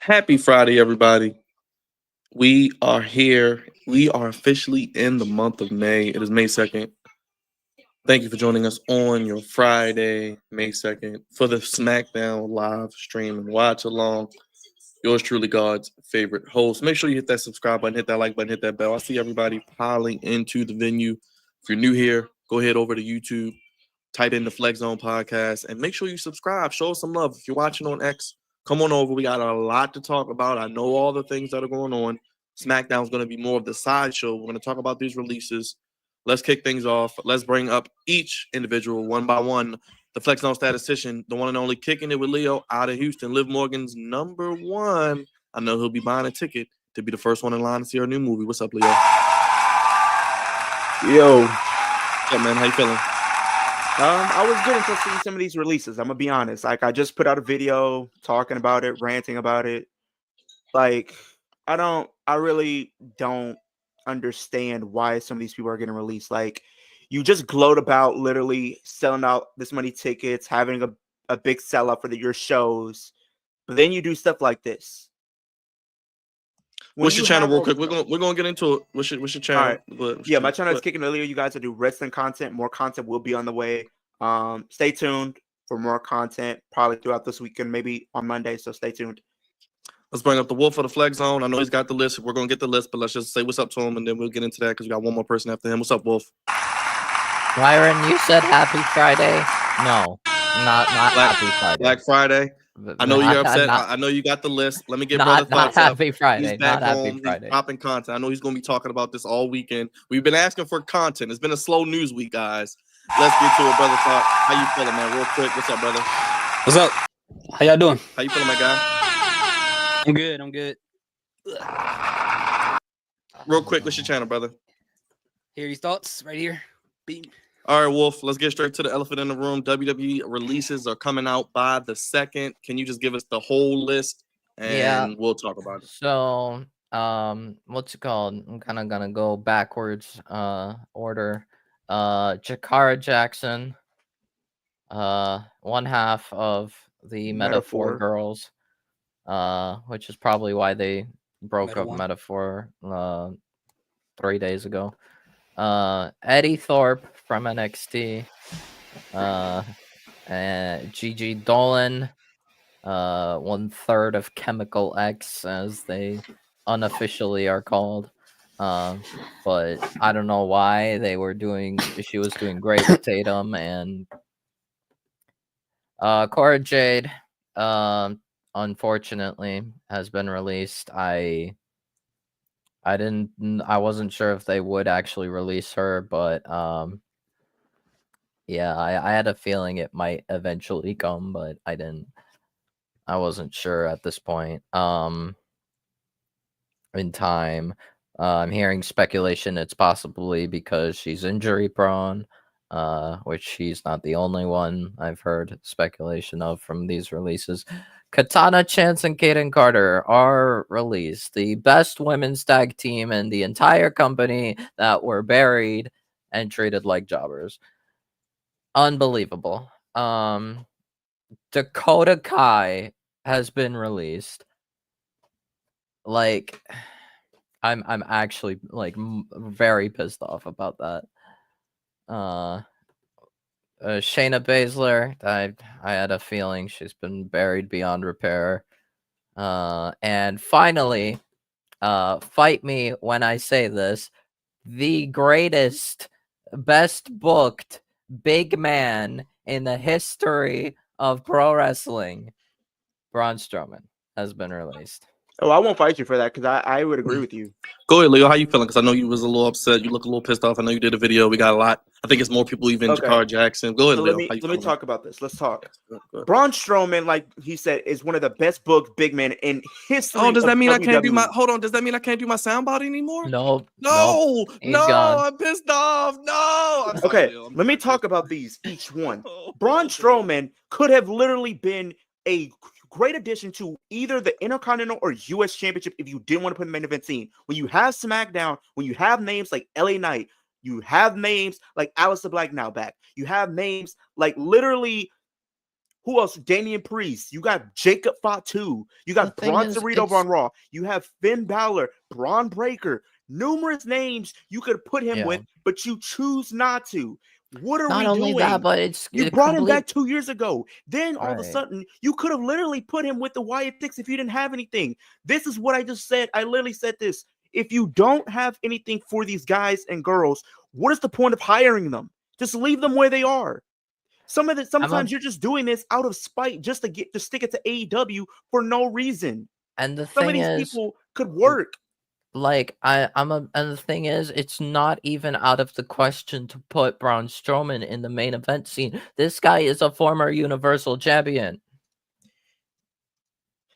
Happy Friday, everybody. We are here. We are officially in the month of May. It is May 2nd. Thank you for joining us on your Friday, May 2nd, for the Smackdown live stream and watch along. Yours truly, God's favorite host. Make sure you hit that subscribe button, hit that like button, hit that bell. I see everybody piling into the venue. If you're new here, go ahead over to YouTube, type in the Flex Zone podcast, and make sure you subscribe. Show us some love. If you're watching on X, come on over. We got a lot to talk about. I know all the things that are going on. SmackDown is going to be more of the sideshow. We're going to talk about these releases. Let's kick things off. Let's bring up each individual one by one. The Flex Zone statistician, the one and only Kicking It with Leo out of Houston, Liv Morgan's number one. I know he'll be buying a ticket to be the first one in line to see our new movie. What's up, Leo? Yo. Yeah, man. How you feeling? I was good until seeing some of these releases. I'm gonna be honest. Like, I just put out a video talking about it, ranting about it. Like, I really don't understand why some of these people are getting released. Like, you just gloat about literally selling out this many tickets, having a big sell-out for your shows, but then you do stuff like this. What's your channel, real quick? We're gonna get into it. What's your channel? All right. My channel is Kicking It. You guys will do wrestling content. More content will be on the way. Stay tuned for more content, probably throughout this weekend, maybe on Monday. So stay tuned. Let's bring up the Wolf of the Flex Zone. I know he's got the list. We're gonna get the list, but let's just say what's up to him, and then we'll get into that because we got one more person after him. What's up, Wolf? Byron, you said Happy Friday. No, not Happy Friday. Black Friday. I know you're upset. I know you got the list. Let me get brother thoughts not Happy up. Friday. He's back not home. Happy Friday. He's dropping content. I know he's gonna be talking about this all weekend. We've been asking for content. It's been a slow news week, guys. Let's get to it, brother. Thought. How you feeling, man? Real quick. What's up, brother? What's up? How y'all doing? How you feeling, my guy? I'm good. I'm good. Real quick, what's your channel, brother? Hear your thoughts right here. Beam. All right, Wolf, let's get straight to the elephant in the room. WWE releases are coming out by the 2nd. Can you just give us the whole list and we'll talk about it? So, what's it called? I'm kind of gonna go backwards order. Jakara Jackson, one half of the Metaphor Girls, which is probably why they broke up Metaphor 3 days ago. Eddie Thorpe from NXT, and Gigi Dolan, 1/3 of Chemical X, as they unofficially are called. But I don't know why she was doing great with Tatum, and Cora Jade, unfortunately, has been released. I wasn't sure if they would actually release her, but yeah, I had a feeling it might eventually come, but I wasn't sure at this point in time. I'm hearing speculation it's possibly because she's injury prone, which she's not the only one I've heard speculation of from these releases. Katana Chance and Kaden Carter are released, the best women's tag team in the entire company that were buried and treated like jobbers. Unbelievable. Dakota Kai has been released. Like, I'm actually like very pissed off about that. Shayna Baszler, I had a feeling she's been buried beyond repair. And finally, fight me when I say this, the greatest, best booked big man in the history of pro wrestling, Braun Strowman, has been released. Oh, I won't fight you for that because I would agree with you. Go ahead, Leo. How you feeling? Because I know you was a little upset. You look a little pissed off. I know you did a video. We got a lot. I think it's more people even Jakara Jackson. Go ahead, so Leo. Let me talk about this. Let's talk. Go Braun Strowman, like he said, is one of the best booked big men in history. Oh, does that mean WWE. I can't do my? Hold on. Does that mean I can't do my soundbite anymore? No. No. Gone. I'm pissed off. No. I'm okay, sorry, let me talk about these each one. Braun Strowman could have literally been a great addition to either the Intercontinental or U.S. Championship if you didn't want to put the main event scene. When you have SmackDown, when you have names like LA Knight, you have names like Aleister Black now back. You have names like literally Who else? Damian Priest. You got Jacob Fatu. You got The thing Braun is, Cerrito it's- on Raw. You have Finn Balor, Braun Breaker. Numerous names you could put him with, but you choose not to. What are Not we only doing? that, but it's You it brought him complete. back 2 years ago. Then all of a Right. sudden, you could have literally put him with the Wyatt Six if you didn't have anything. This is what I just said. I literally said this. If you don't have anything for these guys and girls, what is the point of hiring them? Just leave them where they are. Sometimes you're just doing this out of spite just to stick it to AEW for no reason. And the Some of thing these is, people could work. like and the thing is, it's not even out of the question to put Braun Strowman in the main event scene. This guy is a former Universal Champion.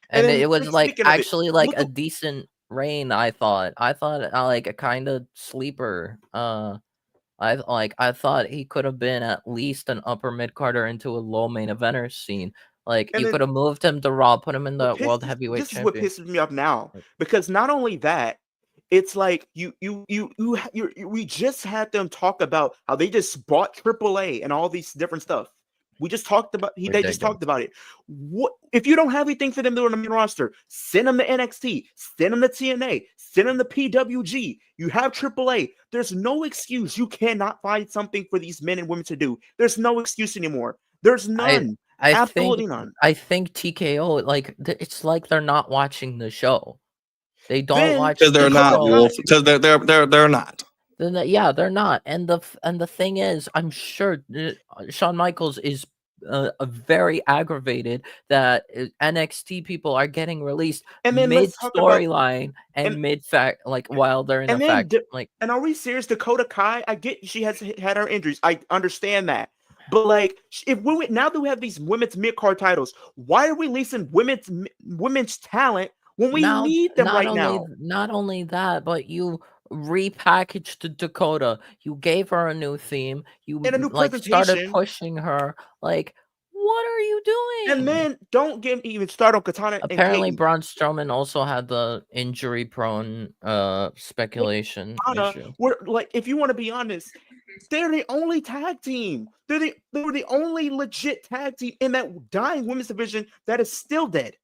And then it was like speaking of it, actually like what a the- decent reign, I thought like a kind of sleeper. I thought he could have been at least an upper mid carder into a low main eventer scene. Like And you then- could have moved him to Raw, put him in the What World pisses- Heavyweight This is what Champion. pisses me off now, Like- because not only that, it's like we just had them talk about how they just bought AAA and all these different stuff. We just talked about they just Ridiculous. talked about it. What if you don't have anything for them to do on the main roster? Send them to NXT, send them to TNA, send them to PWG. You have AAA. There's no excuse. You cannot find something for these men and women to do. There's no excuse anymore. There's none. Absolutely none. I think TKO it's like they're not watching the show. They don't Then- watch Because they're the not, show. Wolf. Because they're not. Yeah, they're not. And the thing is, I'm sure Shawn Michaels is very aggravated that NXT people are getting released And then mid let's talk about storyline and and- mid fact, like while they're in and a then fact. Like, and are we serious? Dakota Kai, I get she has had her injuries. I understand that. But like, if now that we have these women's mid-card titles, why are we releasing women's talent when we now, need them not right only now? not only that, but you repackaged the Dakota. You gave her a new theme. You And a new like started presentation. pushing her. Like, what are you doing? And then don't get me even started on Katana Apparently, and Katie. Braun Strowman also had the injury-prone speculation issue. We're like, if you want to be honest, they're the only tag team. They were the only legit tag team in that dying women's division that is still dead.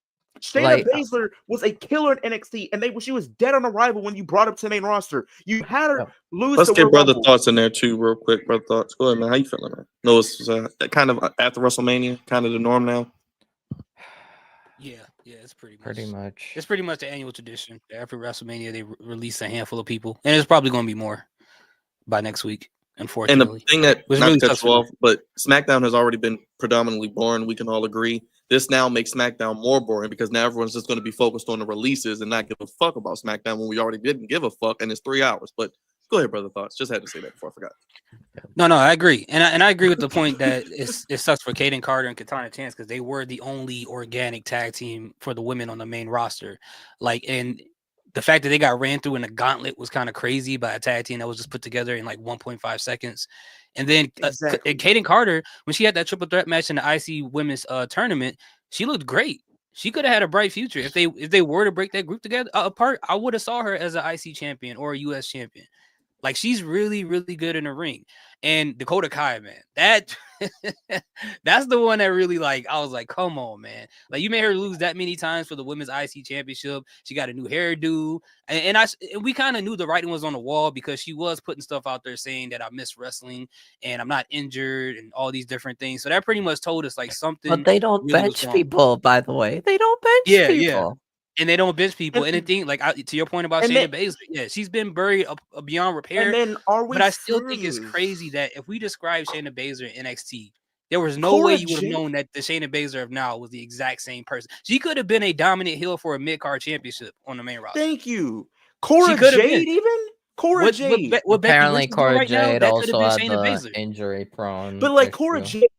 Shayna Like, Baszler was a killer in NXT, and she was dead on arrival when you brought her to the main roster. You had her lose. Let's the get Royal brother Rumble. thoughts in there too, real quick. Brother thoughts. Go ahead, man. How you feeling, man? No, it's kind of after WrestleMania, kind of the norm now. Yeah, it's pretty much. Pretty much. It's pretty much the annual tradition. After WrestleMania, they release a handful of people, and it's probably going to be more by next week. And the Unfortunately, thing that, Was not really to cut sucks you for off, but SmackDown has already been predominantly boring. We can all agree. This now makes SmackDown more boring because now everyone's just going to be focused on the releases and not give a fuck about SmackDown when we already didn't give a fuck, and it's 3 hours. But go ahead, brother thoughts. Just had to say that before I forgot. No, I agree, and I agree with the point that it sucks for Kaden Carter and Katana Chance because they were the only organic tag team for the women on the main roster. Like, and the fact that they got ran through in a gauntlet was kind of crazy by a tag team that was just put together in like 1.5 seconds. And then Exactly. Kaden Carter, when she had that triple threat match in the IC Women's tournament, she looked great. She could have had a bright future if they were to break that group together apart. I would have saw her as an IC champion or a US champion. Like, she's really, really good in the ring. And Dakota Kai, man, that's the one that really, like, I was like, come on, man. Like, you made her lose that many times for the women's IC championship. She got a new hairdo. And we kind of knew the writing was on the wall because she was putting stuff out there saying that I miss wrestling and I'm not injured and all these different things. So that pretty much told us like something. But they don't really was bench wrong. people, by the way. They don't bench Yeah. people. And they don't bench people. And the And- thing, like, to your point about and Shayna then- Baszler, yeah, she's been buried beyond repair. And then are we? But I still think it's serious? crazy that if we describe Shayna Baszler in NXT, there was no Cora way you would have Jade- known that the Shayna Baszler of now was the exact same person. She could have been a dominant heel for a mid-card championship on the main roster. Thank you, Cora She could have Jade. been. Even Cora Jade. What Becky Apparently, Lynch is doing Cora right now, Jade that could have also been had Shayna the Baszler. injury-prone. But like Cora issue. Jade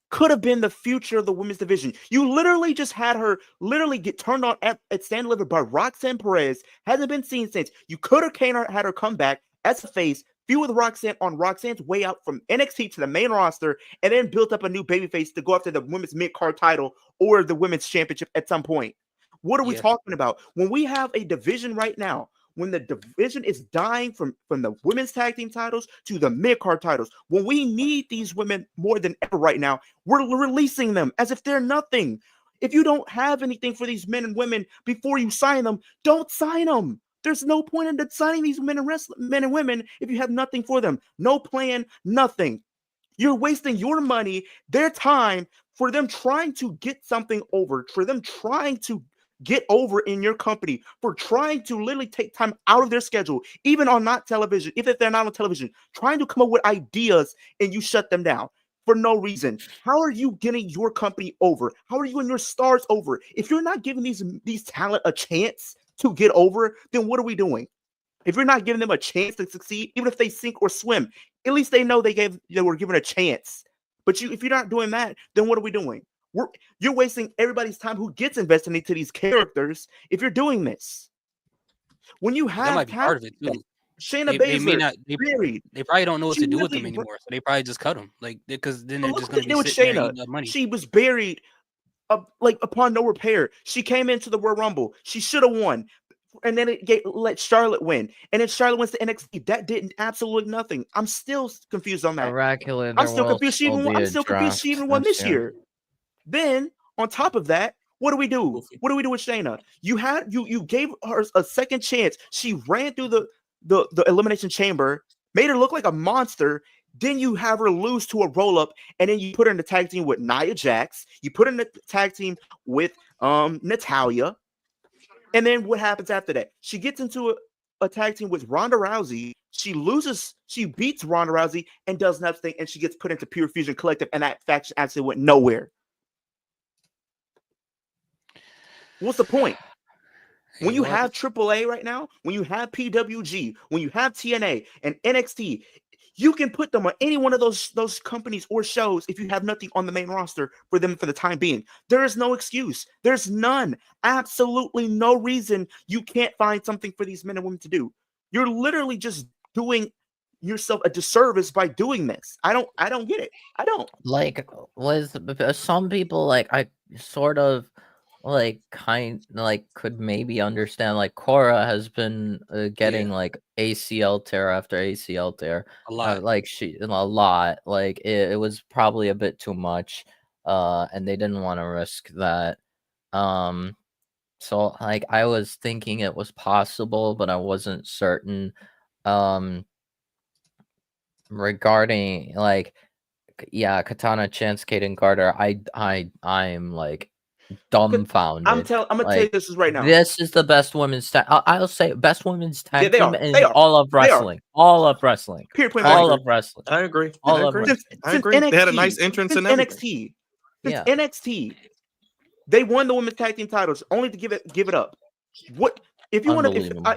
could have been the future of the women's division. You literally just had her literally get turned on at Stand Deliver by Roxanne Perez. Hasn't been seen since. You could have had her come back as a face, feud with Roxanne on Roxanne's way out from NXT to the main roster, and then built up a new babyface to go after the women's mid-card title or the women's championship at some point. What are we Yeah. talking about? When we have a division right now when the division is dying from the women's tag team titles to the mid-card titles, when we need these women more than ever right now, we're releasing them as if they're nothing. If you don't have anything for these men and women before you sign them, don't sign them. There's no point in signing these men and women if you have nothing for them. No plan, nothing. You're wasting your money, their time, for them trying to get something over, for them trying to get over in your company, for trying to literally take time out of their schedule, even on not television, even if they're not on television, trying to come up with ideas, and you shut them down for no reason. How are you getting your company over? How are you getting your stars over? If you're not giving these talent a chance to get over, then what are we doing? If you're not giving them a chance to succeed, even if they sink or swim, at least they know they were given a chance. But if you're not doing that, then what are we doing? You're wasting everybody's time who gets invested into these characters if you're doing this. When you have that might be part of it too. Shayna They may Baszler not. buried. They probably don't know what She to do with them literally anymore, so they probably just cut them. Like because then they're But just look gonna what be they did sitting there with eating up money. Shayna. She was buried, like upon no repair. She came into the Royal Rumble. She should have won. And then let Charlotte win. And then Charlotte wins to NXT. That did absolutely nothing. I'm still confused on that. Oracular, I'm still confused. I'm still confused she even won this year. Then, on top of that, what do we do? What do we do with Shayna? You gave her a second chance. She ran through the elimination chamber, made her look like a monster. Then you have her lose to a roll-up, and then you put her in the tag team with Nia Jax. You put her in the tag team with Natalya. And then what happens after that? She gets into a tag team with Ronda Rousey. She beats Ronda Rousey and does nothing, and she gets put into Pure Fusion Collective, and that faction actually went nowhere. What's the point? When you have AAA right now, when you have PWG, when you have TNA and NXT, you can put them on any one of those companies or shows if you have nothing on the main roster for them for the time being. There is no excuse. There's none. Absolutely no reason you can't find something for these men and women to do. You're literally just doing yourself a disservice by doing this. I don't get it. I don't. Like, some people, like, I sort of like could maybe understand. Like Cora has been getting like ACL tear after ACL tear A lot. like a lot. Like it was probably a bit too much, and they didn't want to risk that. So like I was thinking it was possible, but I wasn't certain. Regarding like Katana, Chance, Kaden Carter, I'm like dumbfounded. I'm gonna tell you this right now. This is the best women's tag. I'll say best women's tag they team are. in They are. all of wrestling. All of wrestling. Period, point All blank. of wrestling. I agree. All I of agree. wrestling. I agree. NXT, They had a nice entrance in NXT. Since NXT, they won the women's tag team titles only to give it up. What if you want to?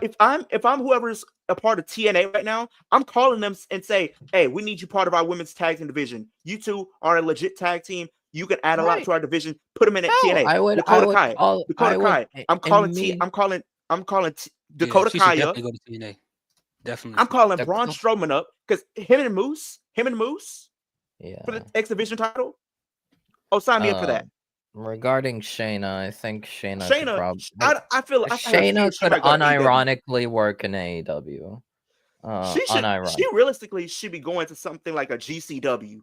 If I'm whoever's a part of TNA right now, I'm calling them and say, hey, we need you part of our women's tag team division. You two are a legit tag team. You can add a lot to our division. Put them in at TNA. Dakota Kai. I'm calling Dakota Kai up. Definitely go to TNA. Definitely. I'm calling Braun Strowman up because him and Moose for the X Division title. Oh, sign me up for that. Regarding Shayna, I think Shayna I feel Shayna could unironically work in AEW. She realistically should be going to something like a GCW.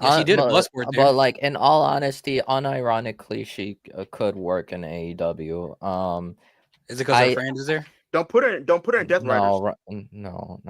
Yeah, she did a bus word there. But like in all honesty, unironically, she could work in AEW. Is it because her friend is there? Don't put her in Death Riders. No.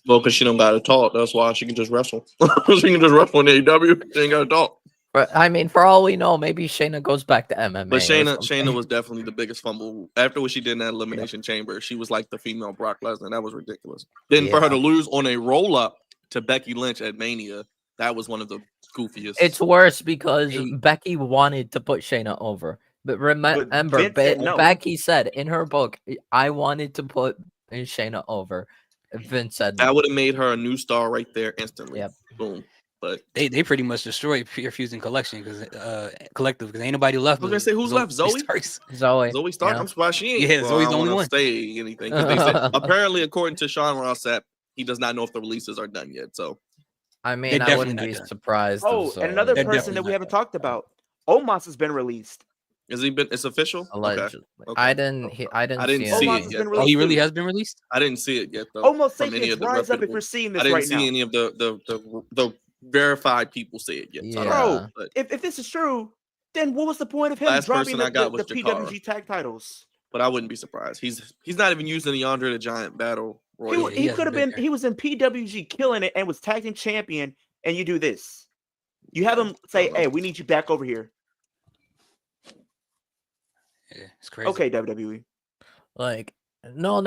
Well, because she don't gotta talk. That's why she can just wrestle. She can just wrestle in AEW. She ain't gotta talk. But I mean, for all we know, maybe Shayna goes back to MMA. But Shayna was definitely the biggest fumble. After what she did in that elimination chamber, she was like the female Brock Lesnar. That was ridiculous. Then for her to lose on a roll up to Becky Lynch at Mania, that was one of the goofiest. It's worse because Becky wanted to put Shayna over. But remember, Becky said in her book, I wanted to put Shayna over. Vince said that would have made her a new star right there instantly. Yep. Boom. But they pretty much destroyed Pure Fusion Collective because ain't nobody left. I was gonna say who's left? Zoe Starks. Yeah. I'm surprised she ain't. Yeah, Zoe's the only one. Stay anything because they said apparently, according to Sean Ross Sapp, he does not know if the releases are done yet. So I mean, I wouldn't be surprised. And another person that we haven't talked about, Omos has been released. Has he been? It's official. Allegedly. Okay. I didn't I didn't see see Omos it has yet. been though. Oh, he really too. has been released. I didn't see it yet though. Homo from any sapiens, of the rise up if reputable- you're seeing I this didn't right see now. any of the verified people say it yet. So I don't know, Yeah. but If this is true, then what was the point of him Last dropping person I got the was Jakara. PWG tag titles? I wouldn't be surprised. He's not even using the Andre the Giant battle royal. he He could have hasn't been been. there. He was in PWG killing it and was tag team champion. And you do this. You have him say, know. "Hey, we need you back over here." Yeah, it's crazy. Okay, WWE. Like, no.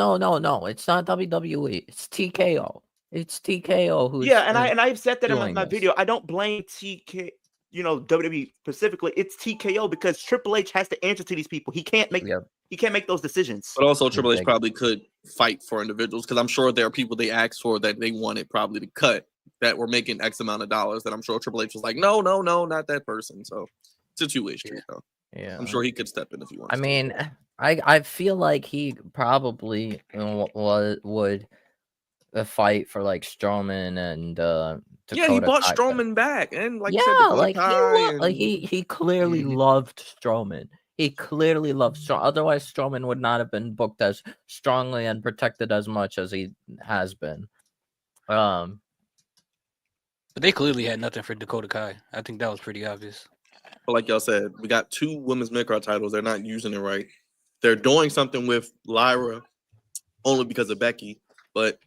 It's not WWE. It's TKO. It's TKO who's Yeah, and I've said that in doing my this. video. I don't blame TK. WWE specifically. It's TKO because Triple H has to answer to these people. He can't make those decisions. But also Triple H Big. probably could fight for individuals because I'm sure there are people they asked for that they wanted probably to cut that were making X amount of dollars that I'm sure Triple H was like, no, not that person. So it's a two-way street though. Yeah. I'm sure he could step in if he wants. I mean, I feel like he probably would fight for like Strowman and yeah, he Dakota bought Kai. Strowman back, and like Yeah, you said, Dakota like Kai he clearly loved Strowman. He clearly loved Strowman. Otherwise, Strowman would not have been booked as strongly and protected as much as he has been. But they clearly had nothing for Dakota Kai. I think that was pretty obvious. But like y'all said, we got 2 women's mid-card titles. They're not using it right. They're doing something with Lyra only because of Becky, but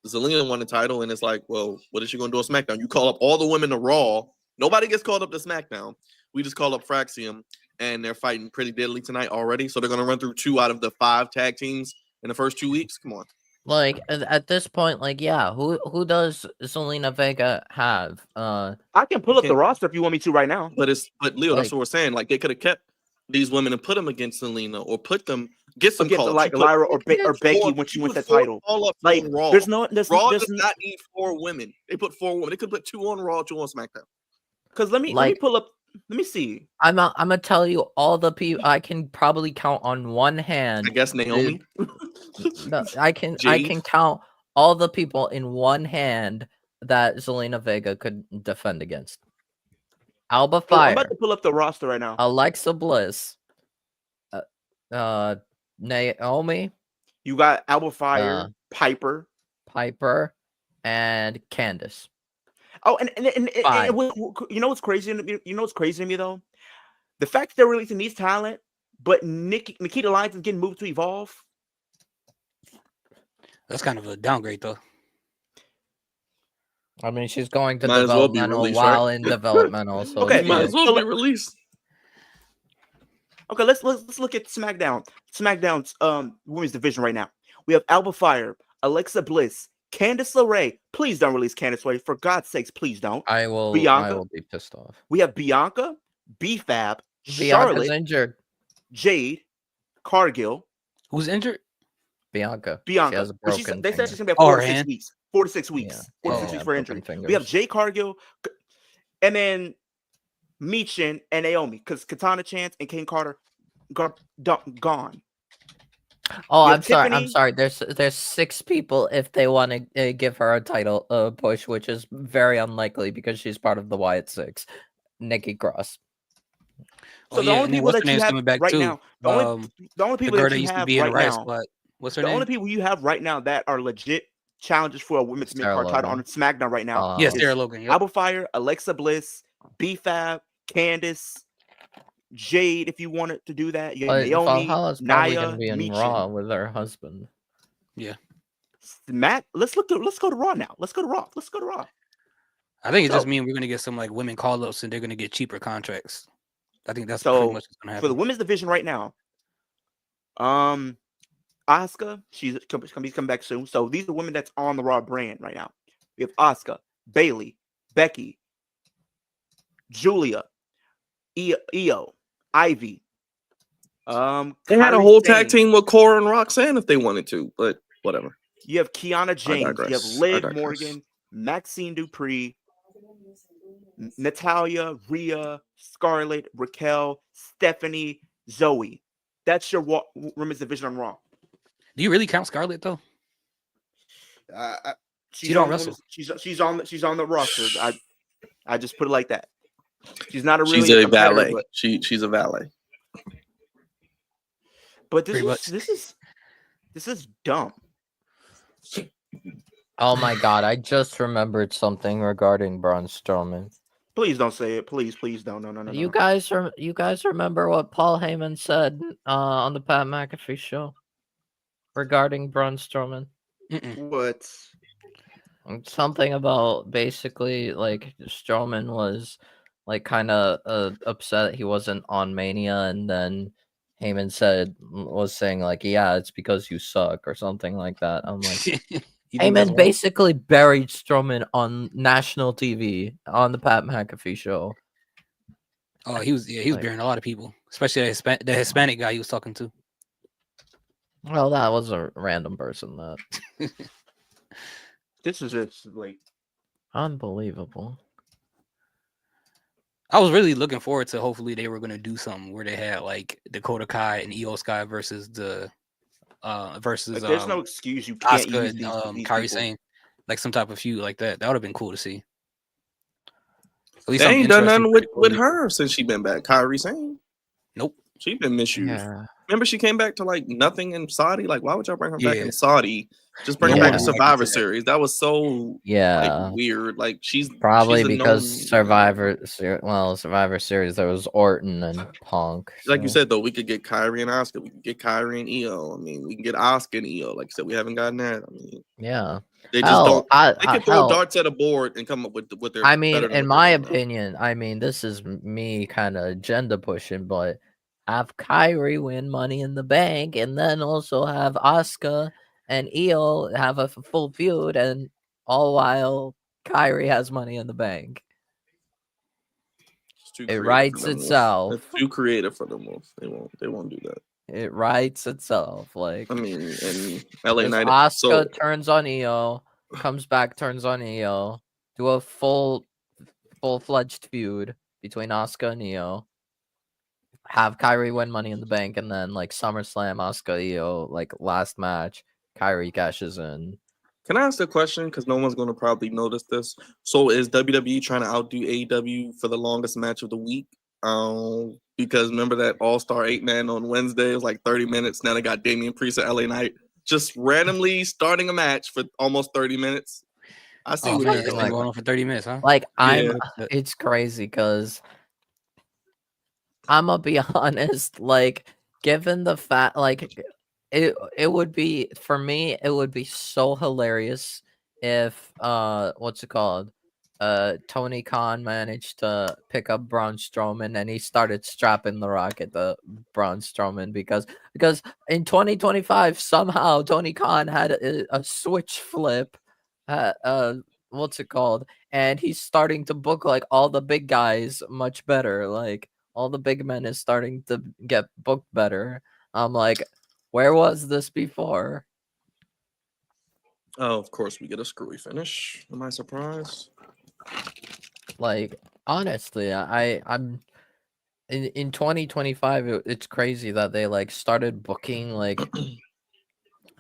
Zelina won the title, and it's like, well, what is she going to do on SmackDown? You call up all the women to Raw. Nobody gets called up to SmackDown. We just call up Fraxium, and they're fighting pretty deadly tonight already. So they're going to run through 2 out of the 5 tag teams in the first 2 weeks. Come on. Like at this point, like yeah, who does Zelina Vega have? I can pull up the roster if you want me to right now. But Leo, that's what we're saying. Like they could have kept these women and put them against Zelina, or get some against call-ups. like Lyra or Becky when she wins the title. Like Raw. there's Raw does not need 4 women. They put 4 women. They could put 2 on Raw, 2 on SmackDown. Because let me pull up. Let me see. I'm gonna tell you all the people I can probably count on one hand. I guess Naomi. No, I can count all the people in one hand that Zelina Vega could defend against. Alba Fire. I'm about to pull up the roster right now. Alexa Bliss. Naomi. You got Alba Fire, Piper, and Candice. Oh, and you know what's crazy? You know what's crazy to me though? The fact that they're releasing these talent, but Nikita Lyons is getting moved to Evolve. That's kind of a downgrade, though. I mean, she's going to might developmental released, while right? in developmental. So Okay, might as well be released. Okay, let's look at SmackDown. SmackDown's women's division right now. We have Alba Fire, Alexa Bliss, Candice LeRae. Please don't release Candice LeRae. For God's sakes, please don't. I will be pissed off. We have Bianca, B-Fab, Bianca's Charlotte, injured. Jade, Cargill. Who's injured? Bianca. She Bianca. has a broken They said finger. she's gonna be 4 to 6 weeks. 4 to 6 weeks. Yeah. 4 to 6 weeks for injury. Fingers. We have Jade Cargill, and then Michin and Naomi, because Katana Chance and Kane Carter gone. Oh, We I'm have sorry. Tiffany. I'm sorry. There's 6 people if they want to give her a title push, which is very unlikely because she's part of the Wyatt 6. Nikki Cross. So the only people that you have right too? now, the only people that you have right now, what's her the name? only people you have right now that are legit challengers for a women's mid-card title on SmackDown right now. Yes, Sarah Logan. Yep. Alba Fire, Alexa Bliss, B-Fab, Candice, Jade. If you wanted to do that, you have Naomi, Valhalla's probably gonna be in Raw with her husband. Yeah. Matt, let's go to Raw now. Let's go to Raw. I think it just means we're gonna get some like women call-ups and they're gonna get cheaper contracts. I think that's pretty much what's gonna happen. For the women's division right now, Asuka, she's coming back soon. So these are women that's on the Raw brand right now. We have Asuka, Bayley, Becky, Julia, Io, Ivy. They had a whole tag team with Cora and Roxanne if they wanted to, but whatever. You have Kiana James. You have Liv Morgan, Maxine Dupree, Natalia, Rhea, Scarlett, Raquel, Stephanie, Zoe. That's your women's division on Raw. Do you really count Scarlett though? She don't wrestle. She's on the roster. I just put it like that. She's not a really. She's a valet. She's a valet. But this Pretty is much. this is dumb. Oh my god, I just remembered something regarding Braun Strowman. Please don't say it. Please don't. No. You guys remember what Paul Heyman said on the Pat McAfee show regarding Braun Strowman? What? Something about basically like Strowman was like kind of upset he wasn't on Mania, and then Heyman was saying like, yeah, it's because you suck or something like that. I'm like, You think that's Heyman wrong? basically buried Strowman on national TV on the Pat McAfee show. Oh, he was Like- burying a lot of people, especially the Hispanic guy he was talking to. Well, that was a random person. That This is just like unbelievable. I was really looking forward to hopefully they were gonna do something where they had like Dakota Kai and Io Sky versus the versus there's no excuse you can't Asuka use and these Kairi people. Sane, like some type of feud like that. That would have been cool to see. At least They something ain't done interesting nothing pretty with cool. her since she been back. Kyrie Sane. Nope. She been misused. Yeah. Remember, she came back to like nothing in Saudi. Like, why would y'all bring her back Yeah. in Saudi? Just bring her back to Yeah. Survivor Yeah. Series. That was so Yeah. like weird. Like she's Probably she's a because known- Survivor Series, there was Orton and Punk. Like you so- said though, we could get Kyrie and Oscar. We could get Kyrie and Io. I mean, we can get Oscar and Io. Like I said, we haven't gotten that. I mean, yeah. they just don't. They I can throw hell, darts at a board and come up with their. I mean, better than in what my they're doing now. opinion, I mean, this is me kind of agenda pushing, but have Kyrie win Money in the Bank, and then also have Asuka and Io have a full feud, and all while Kyrie has Money in the Bank. It's too It creative for writes them, Wolf. itself. It's too creative for them. Wolf. They won't do that. It writes itself. Like, I mean, and LA if Knight. Asuka So turns on Io, comes back, turns on Io, do a full-fledged feud between Asuka and Io. Have Kyrie win Money in the Bank, and then like SummerSlam, Asuka, Io, like last match, Kyrie cashes in. can I ask a question? Because no one's going to probably notice this. So is WWE trying to outdo AEW for the longest match of the week? Because remember that All-Star 8-man on Wednesday? It was like 30 minutes. Now they got Damian Priest and LA Knight just randomly starting a match for almost 30 minutes. I see Oh what man, you're it's doing. been going on for 30 minutes, huh? Like Yeah. it's crazy because I'm gonna be honest. Like, given the fact, like, it would be for me. It would be so hilarious if what's it called? Tony Khan managed to pick up Braun Strowman and he started strapping the Rock at the Braun Strowman because in 2025 somehow Tony Khan had a switch flip. What's it called? And he's starting to book like all the big guys much better. Like all the big men is starting to get booked better. I'm like, where was this before? Oh, of course, we get a screwy finish. Am I surprised? Like, honestly, I'm in 2025. It's crazy that they like started booking like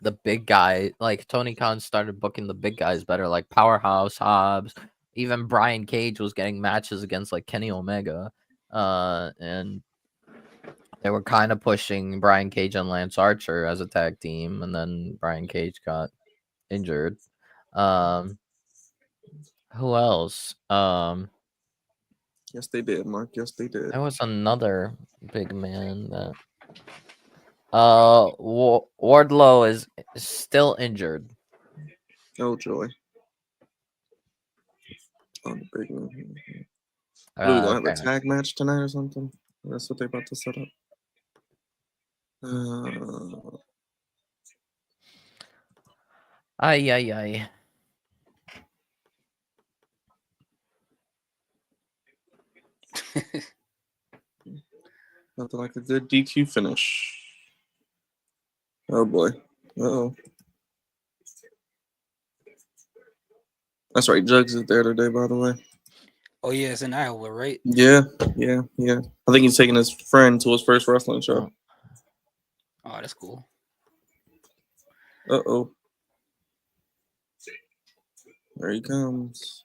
the big guy. Like Tony Khan started booking the big guys better, like Powerhouse Hobbs. Even Brian Cage was getting matches against like Kenny Omega, and they were kind of pushing Brian Cage and Lance Archer as a tag team, and then Brian Cage got injured. Who else? Yes, they did, Mark. Yes, they did. There was another big man that. Wardlow is still injured. Oh, joy. Oh, the big one. What, are we going to have a tag match tonight or something? That's what they're about to set up. Ay. Nothing like a good DQ finish. Oh boy. Uh-oh. That's right. Jugs is there today, by the way. Oh yeah, it's in Iowa, right? Yeah. I think he's taking his friend to his first wrestling show. Oh, that's cool. Uh-oh. There he comes.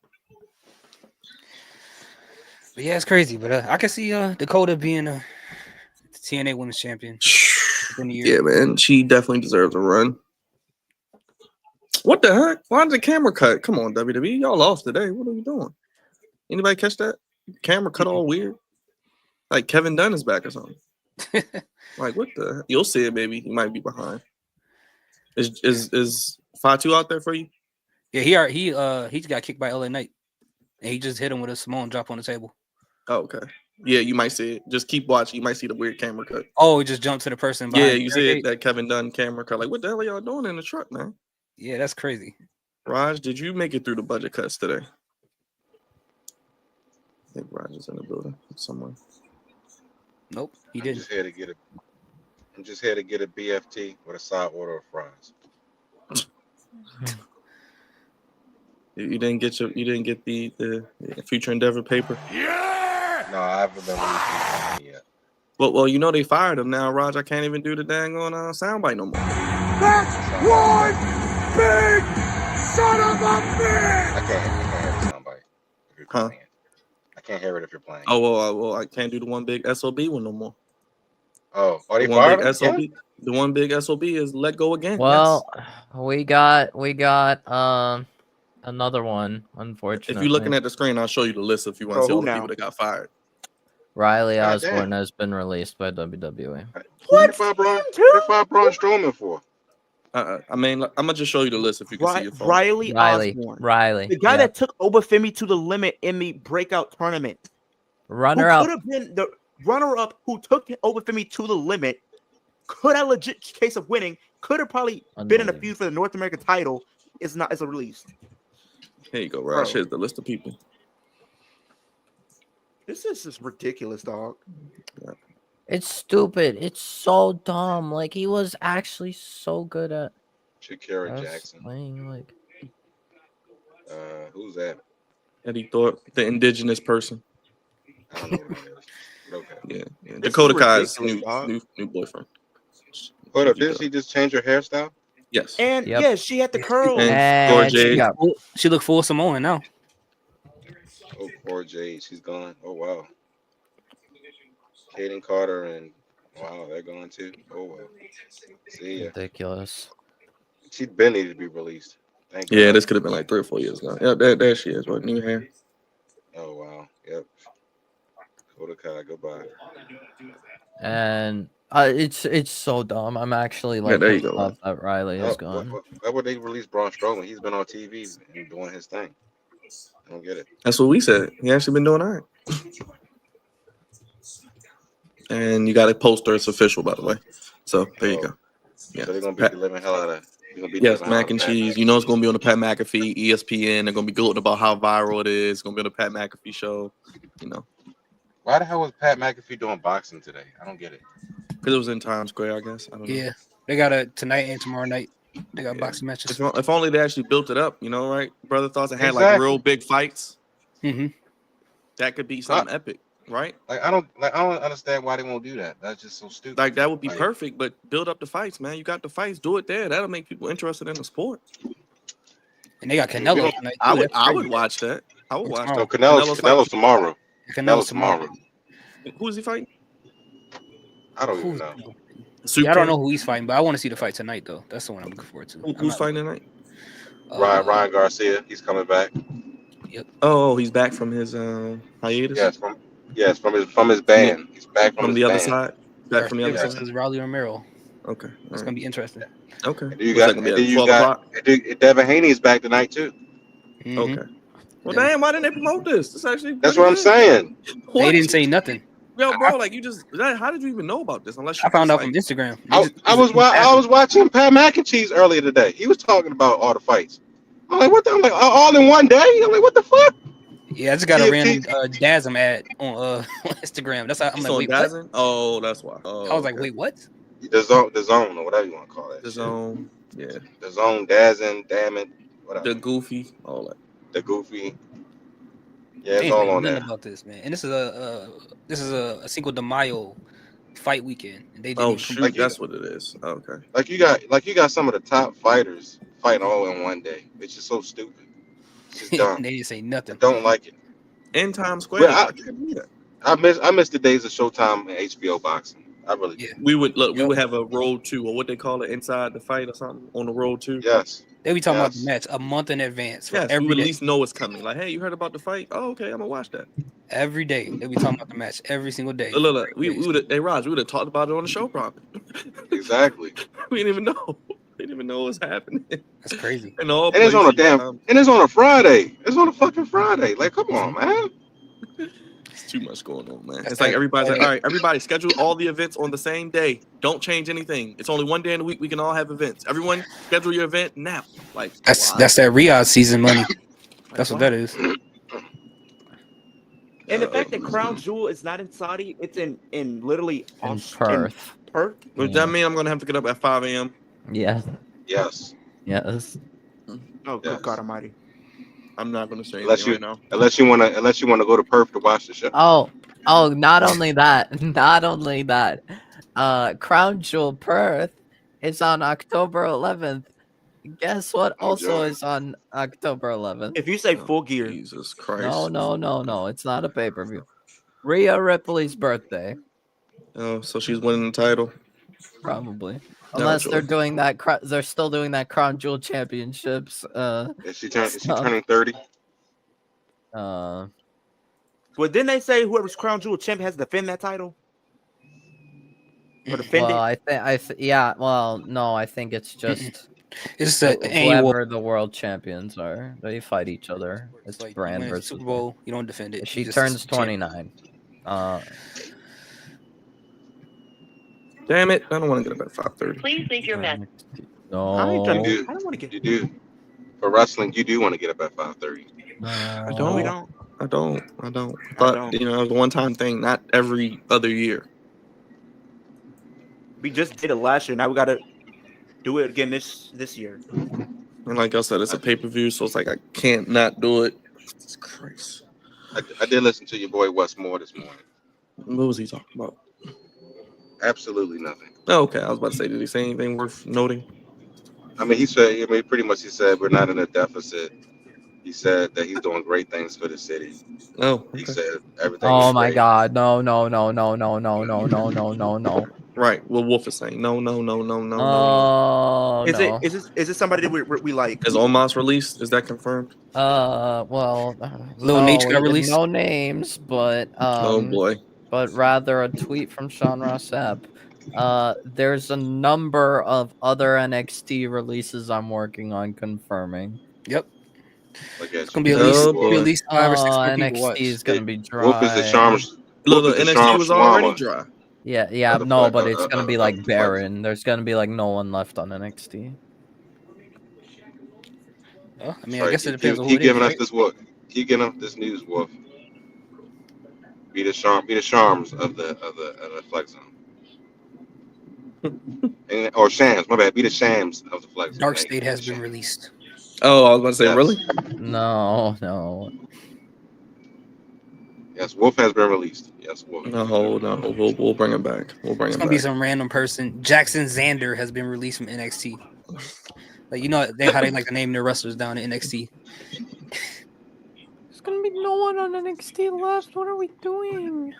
But yeah, it's crazy. But I can see Dakota being a TNA Women's Champion. within the year. Yeah, man. She definitely deserves a run. What the heck? Why did the camera cut? Come on, WWE. Y'all lost today. What are you doing? Anybody catch that? Camera cut all weird. Like Kevin Dunn is back or something. Like, what the? You'll see it, baby. He might be behind. Is 5-2 out there for you? Yeah, he just got kicked by LA Knight, and he just hit him with a Samoan drop on the table. Oh, okay. Yeah, you might see it. Just keep watching. You might see the weird camera cut. Oh, he just jumped to the person behind. Yeah, you see it, that Kevin Dunn camera cut. Like, what the hell are y'all doing in the truck, man? Yeah, that's crazy. Raj, did you make it through the budget cuts today? I think Raj is in the building somewhere. Nope, he I'm didn't. just here to get a BFT with a side order of fries. You didn't get the future endeavor paper. No, I haven't been releasing yet. Well, you know they fired him now, Raj. I can't even do the dang on soundbite no more. That's one big son of a bitch! I can't hear the soundbite. If you're Huh? playing it. I can't hear it if you're playing. Oh well, I can't do the one big SOB one no more. Oh, they The one fired big him SOB. again? The one big SOB is let go again. Well, we got another one, unfortunately. If you're looking at the screen, I'll show you the list if you want Bro, to see all who the now? people that got fired. Riley God Osborne damn. has been released by WWE. Who they fired Braun Strowman for? I mean, I'm gonna just show you the list if you can see your phone. Riley Osborne, Riley, the guy yeah. that took Obafemi to the limit in the breakout tournament. Runner Who up. could have been the runner-up who took Obafemi to the limit, could have legit case of winning, could have probably been in a feud for the North American title, is a release. Here you go, Raj. Here's the list of people. This is just ridiculous, dog. It's stupid. It's so dumb. Like, he was actually so good at Shakira Jackson. playing. Like, Who's that? Eddie Thorpe, the indigenous person. I don't know who that is. But okay. Yeah. This Dakota is Kai's ridiculous, dog. new boyfriend. Hold up, didn't she just change her hairstyle? Yes. And Yep. yeah, she had the curls. And she got She look full Samoan now. Oh, poor Jade, she's gone. Oh wow. Kaden Carter and wow, they're gone too. Oh well. See ya. ridiculous. She'd been needed to be released. Thank Yeah, God. this could have been like 3 or 4 years ago. Yeah, there she is. What, new hair? Oh wow. Yep. Dakota Kai, goodbye. And it's so dumb. I'm actually like there you pissed go, off that Riley is Oh, gone. why would they release Braun Strowman? He's been on TV and doing his thing. I don't get it. That's what we said. He actually been doing all right. And you got a poster. It's official, by the way. So there you go. Yeah. So they're gonna beat the living hell out of. Yes, mac and cheese. You know it's gonna be on the Pat McAfee, ESPN. They're gonna be gloating about how viral it is. It's gonna be on the Pat McAfee show. You know. Why the hell was Pat McAfee doing boxing today? I don't get it. Because it was in Times Square, I guess. I don't know. Yeah, they got a tonight and tomorrow night. They got boxing matches. If only they actually built it up, you know, right? Brother thoughts it had like Exactly. real big fights. Mm-hmm. That could be something epic, right? Like I don't understand why they won't do that. That's just so stupid. Like that would be Like, perfect, but build up the fights, man. You got the fights, do it there. That'll make people interested in the sport. And they got Canelo tonight. I too. would That's crazy. watch that. I would watch No, that. Canelo's tomorrow. Canelo's tomorrow. Who is he fighting? I don't even Who's- know. Yeah, I don't know who he's fighting, but I want to see the fight tonight, though. That's the one I'm looking forward to. Who's fighting tonight? Ryan Garcia, he's coming back. Oh, he's back from his hiatus. Yes, from his band. He's back from his the other band. side. Back from the other side. versus Raleigh Romero. Okay, It's gonna be interesting. Okay. And you got, Devin Haney's back tonight too. Mhm. Okay. Well, damn, why didn't they promote this? This actually. That's what I'm saying. They didn't say nothing. Yo, bro, like you just. How did you even know about this? Unless you I found just, out from Instagram. I was watching Pat McAfee earlier today. He was talking about all the fights. I'm like, what? I'm like, all in one day. I'm like, what the fuck? Yeah, I just got a random Dasm ad on Instagram. That's how I'm He's like, on wait, what? Dazzin? Oh, that's why. Oh, I was like, wait, what? The zone, or whatever you want to call it. The zone, yeah. The zone, Dazzin, damn it, whatever. The goofy, all that. The goofy. Yeah, They it's ain't all saying on nothing there. about this, man. And this is a Cinco de Mayo fight weekend. And they didn't Oh even shoot, promote it. that's what it is. Okay. Like you got some of the top fighters fighting all in one day. It's just so stupid. It's just dumb. They didn't say nothing. I don't like it. In Times Square. Well, I miss the days of Showtime and HBO boxing. I really Yeah. do. We would have a road to, or what they call it, inside the fight or something on the road to. Yes. They be talking about the Yes. match a month in advance for Yes, we every would at day. least know what's coming. Like, hey, you heard about the fight? Oh, okay, I'm gonna watch that. Every day they be talking about the match every single day. Look, we would have, hey Raj, we would have talked about it on the show probably. Exactly. We didn't even know. We didn't even know what was happening. That's crazy. In all And it's on a places, and it's on a Friday. It's on a fucking Friday. Like, come on, man. it's too much going on, man. That's It's like that- everybody's like, all right, everybody schedule all the events on the same day. Don't change anything. It's only one day in the week we can all have events. Everyone schedule your event now. Like, That's why? that Riyadh season money. Like, That's what why? that is. And the fact that Crown Jewel is not in Saudi, it's in literally In Perth. Perth. Does that mean I'm gonna have to get up at 5 a.m.? Yes. Yes. Yes. Oh, good Yes. God Almighty! I'm not gonna say Unless anything you right now. unless you wanna go to Perth to watch the show. Oh, not only that, not only that. Crown Jewel Perth is on October 11th. Guess what I'm also joking. is on October 11th? If you say Full Gear, Jesus Christ. No. It's not a pay-per-view. Rhea Ripley's birthday, Oh, so she's winning the title. probably. No, Unless they're joke. doing that, they're still doing that Crown Jewel Championships. Is she stuff. turning 30? well, didn't they say whoever's Crown Jewel champion has to defend that title? Or defend Well, it? yeah. Well, no, I think it's just It's just an annual. whoever the world champions are. They fight each other. It's Like, you brand win a versus Super brand. Bowl, you don't defend it. She you just turns champion. 29. Damn it! I don't want to get up at 5:30. Please leave your message. I ain't trying No. to. I don't want to get. You do. For wrestling, you do want to get up at 5:30. I No, we don't. don't. I don't. I But don't. you know, it was a one-time thing, not every other year. We just did it last year. Now we got to do it again this year. And like I said, it's a pay-per-view, so it's like I can't not do it. Jesus Christ. I did listen to your boy Wes Moore this morning. What was he talking about? Absolutely nothing. Oh, okay, I was about to say, did he say anything worth noting? I mean, he said we're not in a deficit. He said that he's doing great things for the city. Oh, He okay. said everything. Oh is my great. God! No! Right. What Wolf is saying. No. Oh Is no! it somebody that we like? Is Omos released? Is that confirmed? Well, Lil Nate got released? no names, but Oh boy. but rather a tweet from Sean Ross Sapp. There's a number of other NXT releases I'm working on confirming. Yep. Look It's at gonna be you. at least, Oh, be boy. at least 5 or 6 more people NXT watch. is gonna be dry. Wolf is the charm. Look, Wolf is the NXT charm was already shawarma. dry. Yeah, Other no, flag- but it's gonna be other like flags. barren. There's gonna be like no one left on NXT. Well, I mean, Sorry, I guess it depends on who keep it is, giving us right? this what? Keep giving us this news, Wolf. Be the charms of the flex zone. Or shams, my bad. Be the shams of the flex zone. Dark Hey, State has shams. been released. Oh, I was about to say, Yes. really? No. Yes, Wolf has been released. Yes, Wolf. No. We'll bring it back. We'll bring It's it gonna be back. some random person. Jackson Xander has been released from NXT. Like, you know how they like to name their wrestlers down in NXT. There's gonna be no one on NXT left. What are we doing?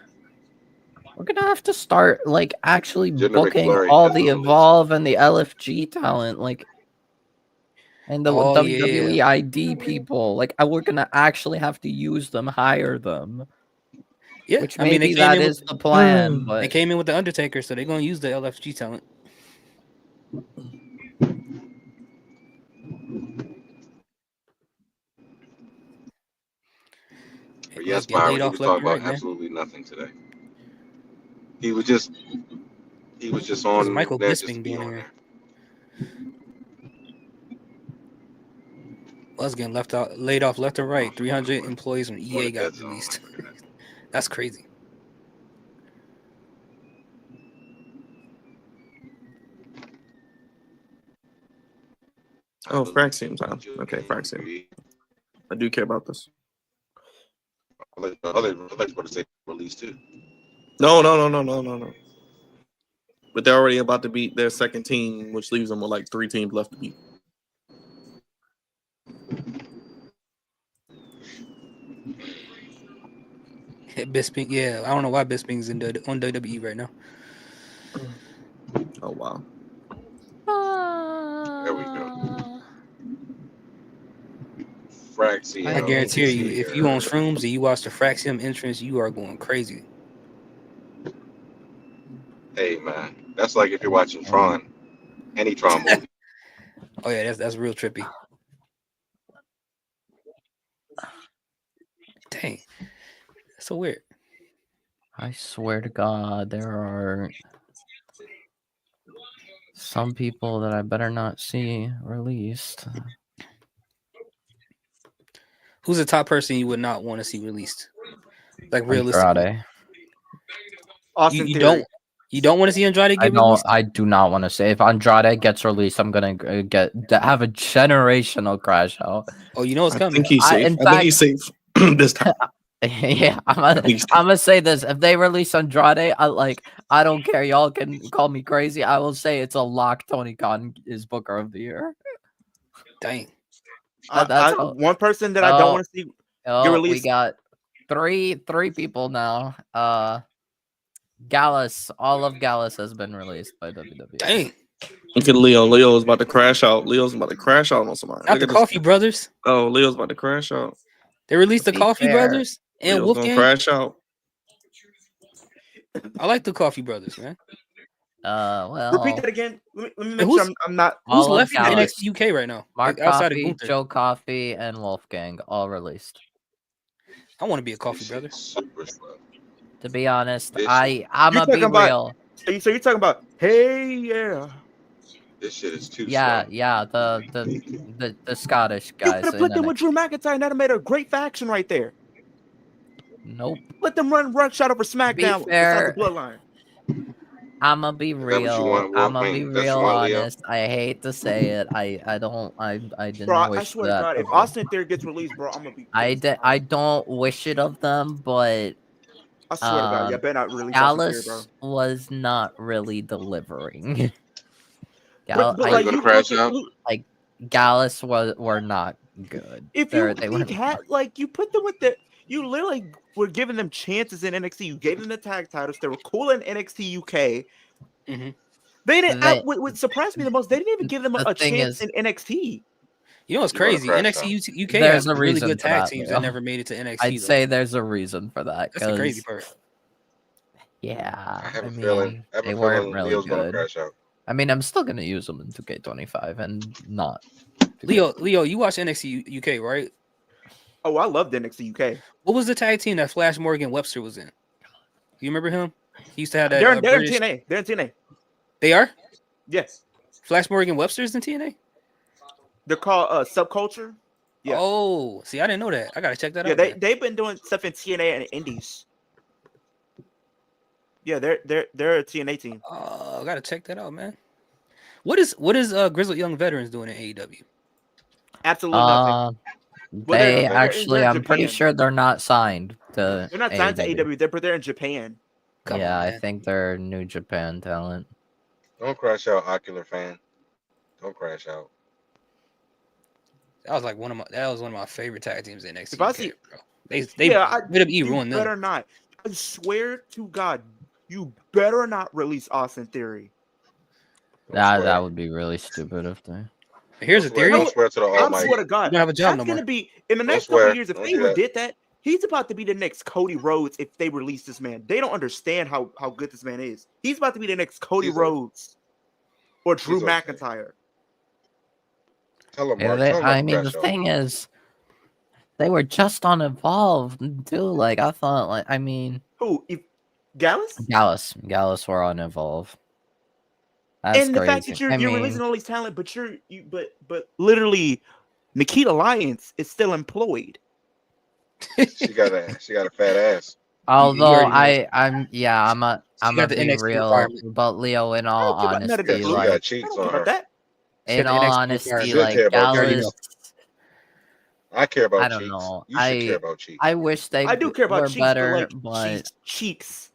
We're gonna have to start like actually Jinder booking McFlurry all has the been released. Evolve and the LFG talent, like, and the Oh, WWE yeah. ID people. Like, we're gonna actually have to use them, hire them. Yeah, Which I mean, maybe they came that in is with, the plan, they but came in with the Undertaker, so they're gonna use the LFG talent. But yes, Let's get laid Byron, he off was left talking and about right, man. absolutely nothing today. He was just What's on Michael there just to Bisping be doing on here? there. Was getting laid off left and right. 300 employees from Or EA the got dead zone, released. like that. That's crazy. Oh, Frack seems on. Okay, Frack seems. I do care about this. Other about to say release too. No. But they're already about to beat their second team, which leaves them with like 3 teams left to beat. Bisping, yeah, I don't know why Bisping's on WWE right now. Oh wow. There we go. Fraxium. I guarantee you, if you on shrooms and you watch the Fraxium entrance, you are going crazy. Hey man, that's like if you're watching Tron, any Tron movie. Oh yeah, that's real trippy. Dang, that's so weird. I swear to God, there are some people that I better not see released. Who's the top person you would not want to see released? Like realistically, Andrade. Austin you Theory. don't want to see Andrade I get don't. released? I do not want to say if Andrade gets released, I'm gonna have a generational crash out. Oh, you know it's I coming. think he's safe. in I think he's safe this time. Yeah, I'm gonna say this. If they release Andrade, I don't care. Y'all can call me crazy. I will say it's a lock. Tony Khan is Booker of the Year. Dang. That's all. One person that I don't want to see get We released. got three people now. Gallus, all of Gallus has been released by WWE. Dang. Look at Leo. Leo is about to crash out. Leo's about to crash out on somebody. Not Look the at this. Coffee Brothers. Oh, Leo's about to crash out. They released the To be Coffee fair, Brothers and Leo's gonna Wolfgang. crash out. I like the Coffee Brothers, man. Well, Repeat that again. Let me make who's- sure I'm not. Who's all of left in Gallus. NXT UK right now? Mark Like, outside of Coffee, Gunther. Joe Coffee, and Wolfgang all released. I want to be a Coffee This brother. shit's super slow. To be honest, This I'm You're gonna be talking about- real. So you're talking about, hey, yeah. This shit is too Yeah, slow. yeah, the Scottish You guys. could have put them with Drew McIntyre, and that'd have made a great faction right there. Nope. Let them run shot over SmackDown fair, besides the Bloodline. I'm gonna be that what you real. want, I'm gonna Wolfgang? be That's what you real want, Leo? honest. I hate to say it. I didn't Bro, wish I swear that. to God, if Austin Theory gets released, bro, I'm gonna be. I don't wish it of them, but I swear to God, yeah, better not release Austin Theory, bro. Gallus was not really delivering. But Are like you gonna you crash look at- out? Gallus were not good. if They you weren't. had like you put them with the, you literally were giving them chances in NXT. You gave them the tag titles. They were cool in NXT UK. Mhm. They didn't. They- What surprised me the most, they didn't even give them The a thing chance is- in NXT. You know what's You wanna crazy? crash NXT UK There's has a really reason good for tag that, teams Leo. that never made it to NXT. I'd though. say there's a reason for that. That's the crazy 'cause, part. Yeah, I have I a feeling. mean, I have they a weren't feeling really Leo's gonna good. crash out. I mean, I'm still gonna use them in 2K25 and not. Leo, you watch NXT UK, right? Oh, I loved NXT UK. What was the tag team that Flash Morgan Webster was in? You remember him? He used to have that. They're in British... TNA. They're in TNA. They are? Yes, Flash Morgan Webster's in TNA? they're called Subculture. Yeah. Oh, see, I didn't know that. I gotta check that Yeah, out. they've been doing stuff in TNA and Indies. Yeah, they're a TNA team. I gotta check that out, man. What is Grizzled Young Veterans doing in AEW? Absolutely nothing. They they're- actually, they're in I'm pretty Japan. sure they're not signed to. They're not signed to AEW. They're in Japan. Come Yeah, on, I man. think they're New Japan talent. Don't crash out, Ocular fan. Don't crash out. That was like one of my favorite tag teams in NXT. If I UK, see- bro. They WWE You ruined them. better not. I swear to God, you better not release Austin Theory. Don't That swear. would be really stupid if they. Here's a Don't swear. theory. Don't swear to the I Almighty. swear to You God, don't have a job no that's more. gonna be in the Don't next couple swear. of years. If Don't they do even that. did that, he's about to be the next Cody Rhodes. If they release this man, they don't understand how good this man is. He's about to be the next Cody He's Rhodes or Drew he's okay. McIntyre. Tell him, Yeah, Mark. Tell him I not mean, to the crash out. thing is, they were just on Evolve too. Like I thought, Who? Gallus? Gallus were on Evolve. That's And the crazy. fact that you're I mean, releasing all these talent, but literally, Nikita Lyons is still employed. She got a fat ass. although already I'm got gonna the be NXT real, requirement. but Leo, in I all don't care about none of honesty, that. She Like, got I cheeks don't on care her. about that. in the all NXT honesty, requirement. Should care about Gallus, I care about I don't cheeks. know. You should care about cheeks. I wish they I do care about were cheeks, better, but like cheeks.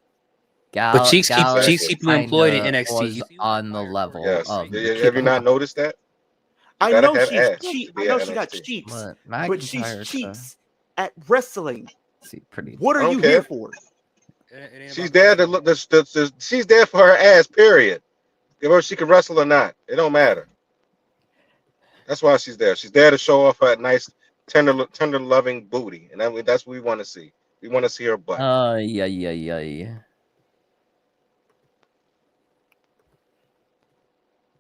But Cheeks Gallus keep you employed in kinda NXT. was on the level Yes. of Have you not noticed that? You I gotta know have she's ass cheeks. to be I know at she got NXT. cheeks, but but she's McIntyre's cheeks at wrestling. pretty. What I are don't you care. here for? It ain't She's about there the to look. She's there for her ass. Period. Whether she can wrestle or not, it don't matter. That's why she's there. She's there to show off her nice, tender, loving booty, and that's what we want to see. We want to see her butt. Yeah.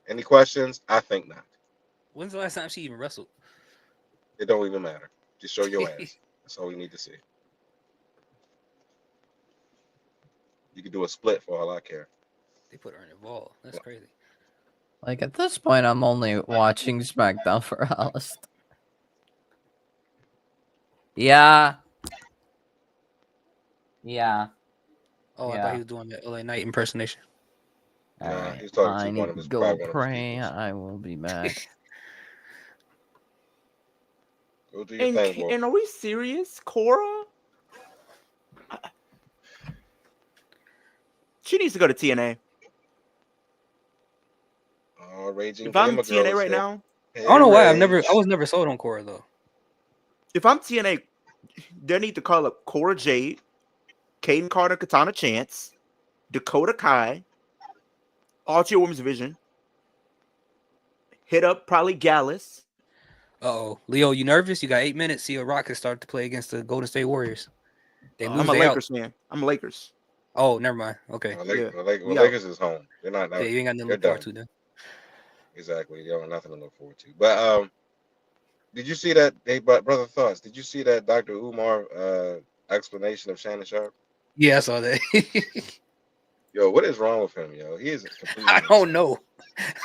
Any questions? I think not. When's the last time she even wrestled? It don't even matter. Just show your ass. That's all we need to see. You can do a split for all I care. They put her in a ball. That's crazy. Like at this point, I'm only watching SmackDown for Aleister. Yeah. Oh, I thought he was doing the LA Knight impersonation. All Nah, right. he's talking I to need one of to his go probably one of pray. his I will be back. Go do your thing, boy. And are we serious, Cora? She needs to go to TNA. Raging If I'm Gamer TNA Girl right is now, I don't know why I Rage. was never sold on Cora though. if I'm TNA, they need to call up Cora Jade, Kaden Carter, Katana Chance, Dakota Kai, all to your women's division. Hit up probably Gallus. Uh-oh. Leo, you nervous? You got 8 minutes. See a Rockets start to play against the Golden State Warriors. They lose. I'm a They out. Lakers fan. I'm a Lakers. Oh, never mind. Okay. Lakers is home. They're not. Yeah, you ain't got nothing to they're look forward done. to then. Exactly. They don't have nothing to look forward to. But did you see that? Hey, brother thoughts. Did you see that Dr. Umar explanation of Shannon Sharp? Yeah, I saw that. Yo, what is wrong with him, yo? He is completely. I don't know.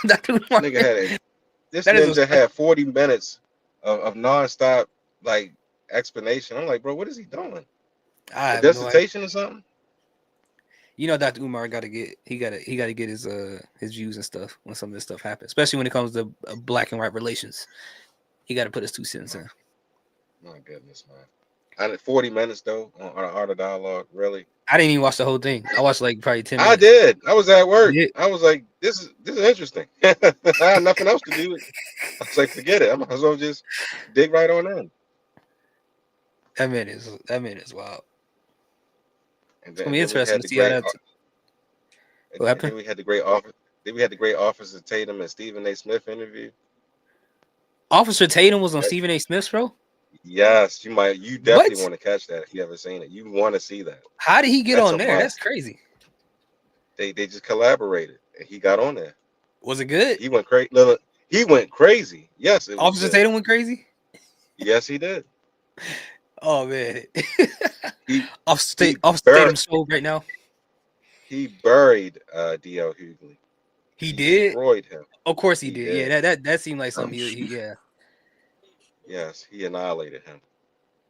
This ninja had 40 minutes of nonstop like explanation. I'm like, bro, what is he doing? A dissertation or something? You know, Dr. Umar got to get his views and stuff when some of this stuff happens, especially when it comes to black and white relations. He got to put his 2 cents in. My goodness, man. I 40 minutes though on Art of Dialogue, really. I didn't even watch the whole thing. I watched like probably 10 minutes. I did. I was at work. I was like, this is interesting. I had nothing else to do. I was like, forget it. I might as well just dig right on in. That man is wild. And it's gonna be interesting to see how that. What happened? Then we had the great office. Then we had the great Officer Tatum and Stephen A. Smith interview. Officer Tatum was on Stephen A. Smith's show. Yes, you definitely want to catch that if you haven't seen it. You want to see that. How did he get on there? That's crazy. They just collaborated and he got on there. Was it good? He went crazy. He went crazy. Yes, it was Officer good. Tatum went crazy. Yes, he did. Oh man, Officer Tatum's show right now. He buried D.L. Hughley. He did. Destroyed him. Of course he did. Yeah, that seemed like something. Yeah. Yes, he annihilated him.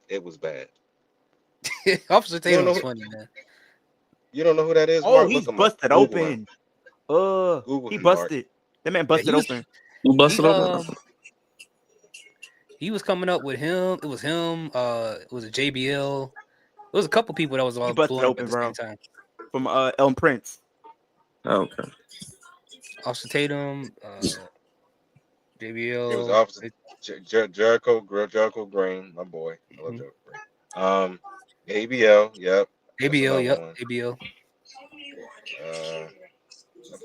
It was bad. Officer Tatum was funny, man. You don't know who that is? Oh, he's busted open. He busted. That man busted open. Who busted open? He was coming up with him. It was him. It was a JBL. It was a couple people that was all blowing up at the same time. From Elm Prince. Oh, okay. Officer Tatum, JBL. It was Officer Jericho Green, my boy. I love Jericho Green. ABL, yep. ABL, yep. ABL.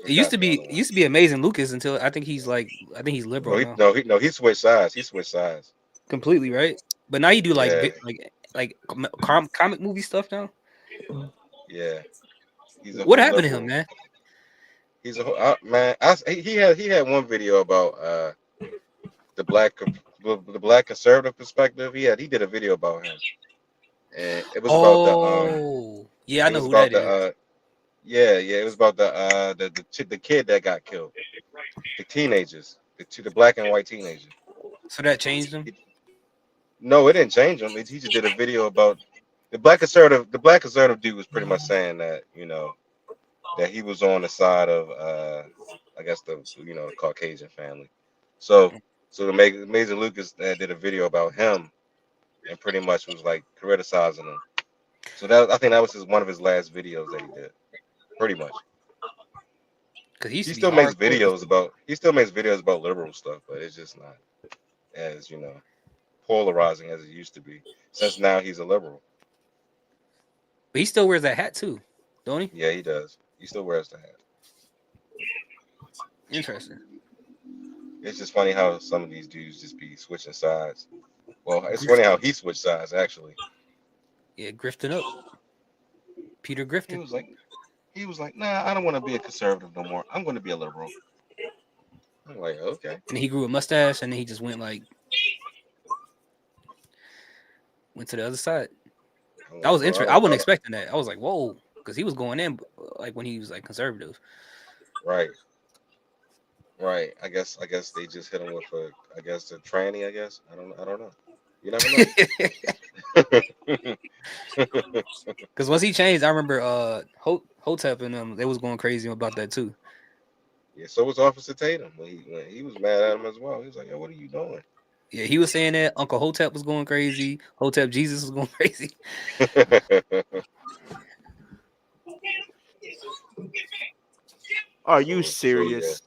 It used to be Amazing Lucas until I think he's liberal. No, he switched sides. Completely, right? But now you do like comic movie stuff now. Yeah. What happened to him, man? He's a man. He had one video about the black conservative perspective. He did a video about him, and it was about the I know who that is. It was about the kid that got killed, the teenagers, the black and white teenagers. So that changed him? No, it didn't change him. He just did a video about the black conservative. The black conservative dude was pretty much saying that that he was on the side of I guess the Caucasian family. So the Amazing Lucas did a video about him and pretty much was like criticizing him. So I think that was one of his last videos that he did. Pretty much. Because he still makes videos about liberal stuff, but it's just not as polarizing as it used to be. Since now he's a liberal. But he still wears that hat too, don't he? Yeah, he does. He still wears the hat. Interesting. It's just funny how some of these dudes just be switching sides. Well, it's funny how he switched sides actually. Yeah, grifting up. Peter He Grifton. was like, nah, I don't want to be a conservative no more. I'm going to be a liberal. I'm like, okay. And then he grew a mustache, and then he just went to the other side. That was interesting. I wasn't expecting that. I was like, whoa, because he was going in like when he was like conservative. Right. Right. I guess they just hit him with a the tranny. I guess I don't know. You never know. Because once he changed, I remember Hotep and them, they was going crazy about that too. Yeah, so was Officer Tatum when he was mad at him as well. He was like, "Yo, what are you doing?" Yeah, he was saying that Uncle Hotep was going crazy. Hotep Jesus was going crazy. Are you serious?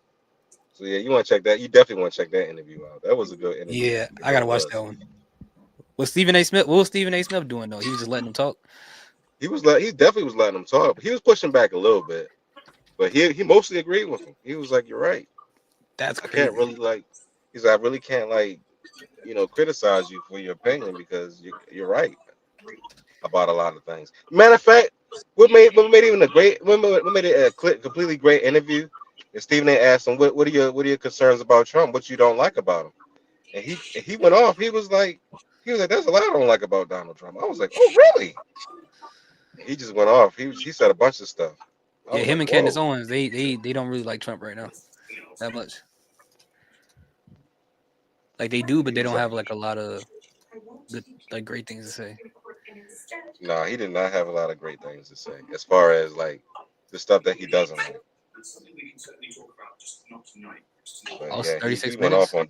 So yeah, you want to check that? You definitely want to check that interview out. That was a good interview. Yeah, I gotta watch that one. What was Stephen A. Smith doing though? He was just letting him talk. He definitely was letting him talk. He was pushing back a little bit, but he mostly agreed with him. He was like, "You're right. That's I crazy. can't really he's like, I really can't criticize you for your opinion because you're right about a lot of things. Matter of fact, what made it a completely great interview is Stephen A. asked him, what are your concerns about Trump? What you don't like about him? And he went off. He was like, there's a lot I don't like about Donald Trump. I was like, oh really? He just went off. He said a bunch of stuff. Yeah, him and Candace Owens, they don't really like Trump right now that much. Like they do, but they don't have like a lot of good, like great things to say. No, he did not have a lot of great things to say as far as like the stuff that he doesn't like. But yeah, 36 he went minutes. off on.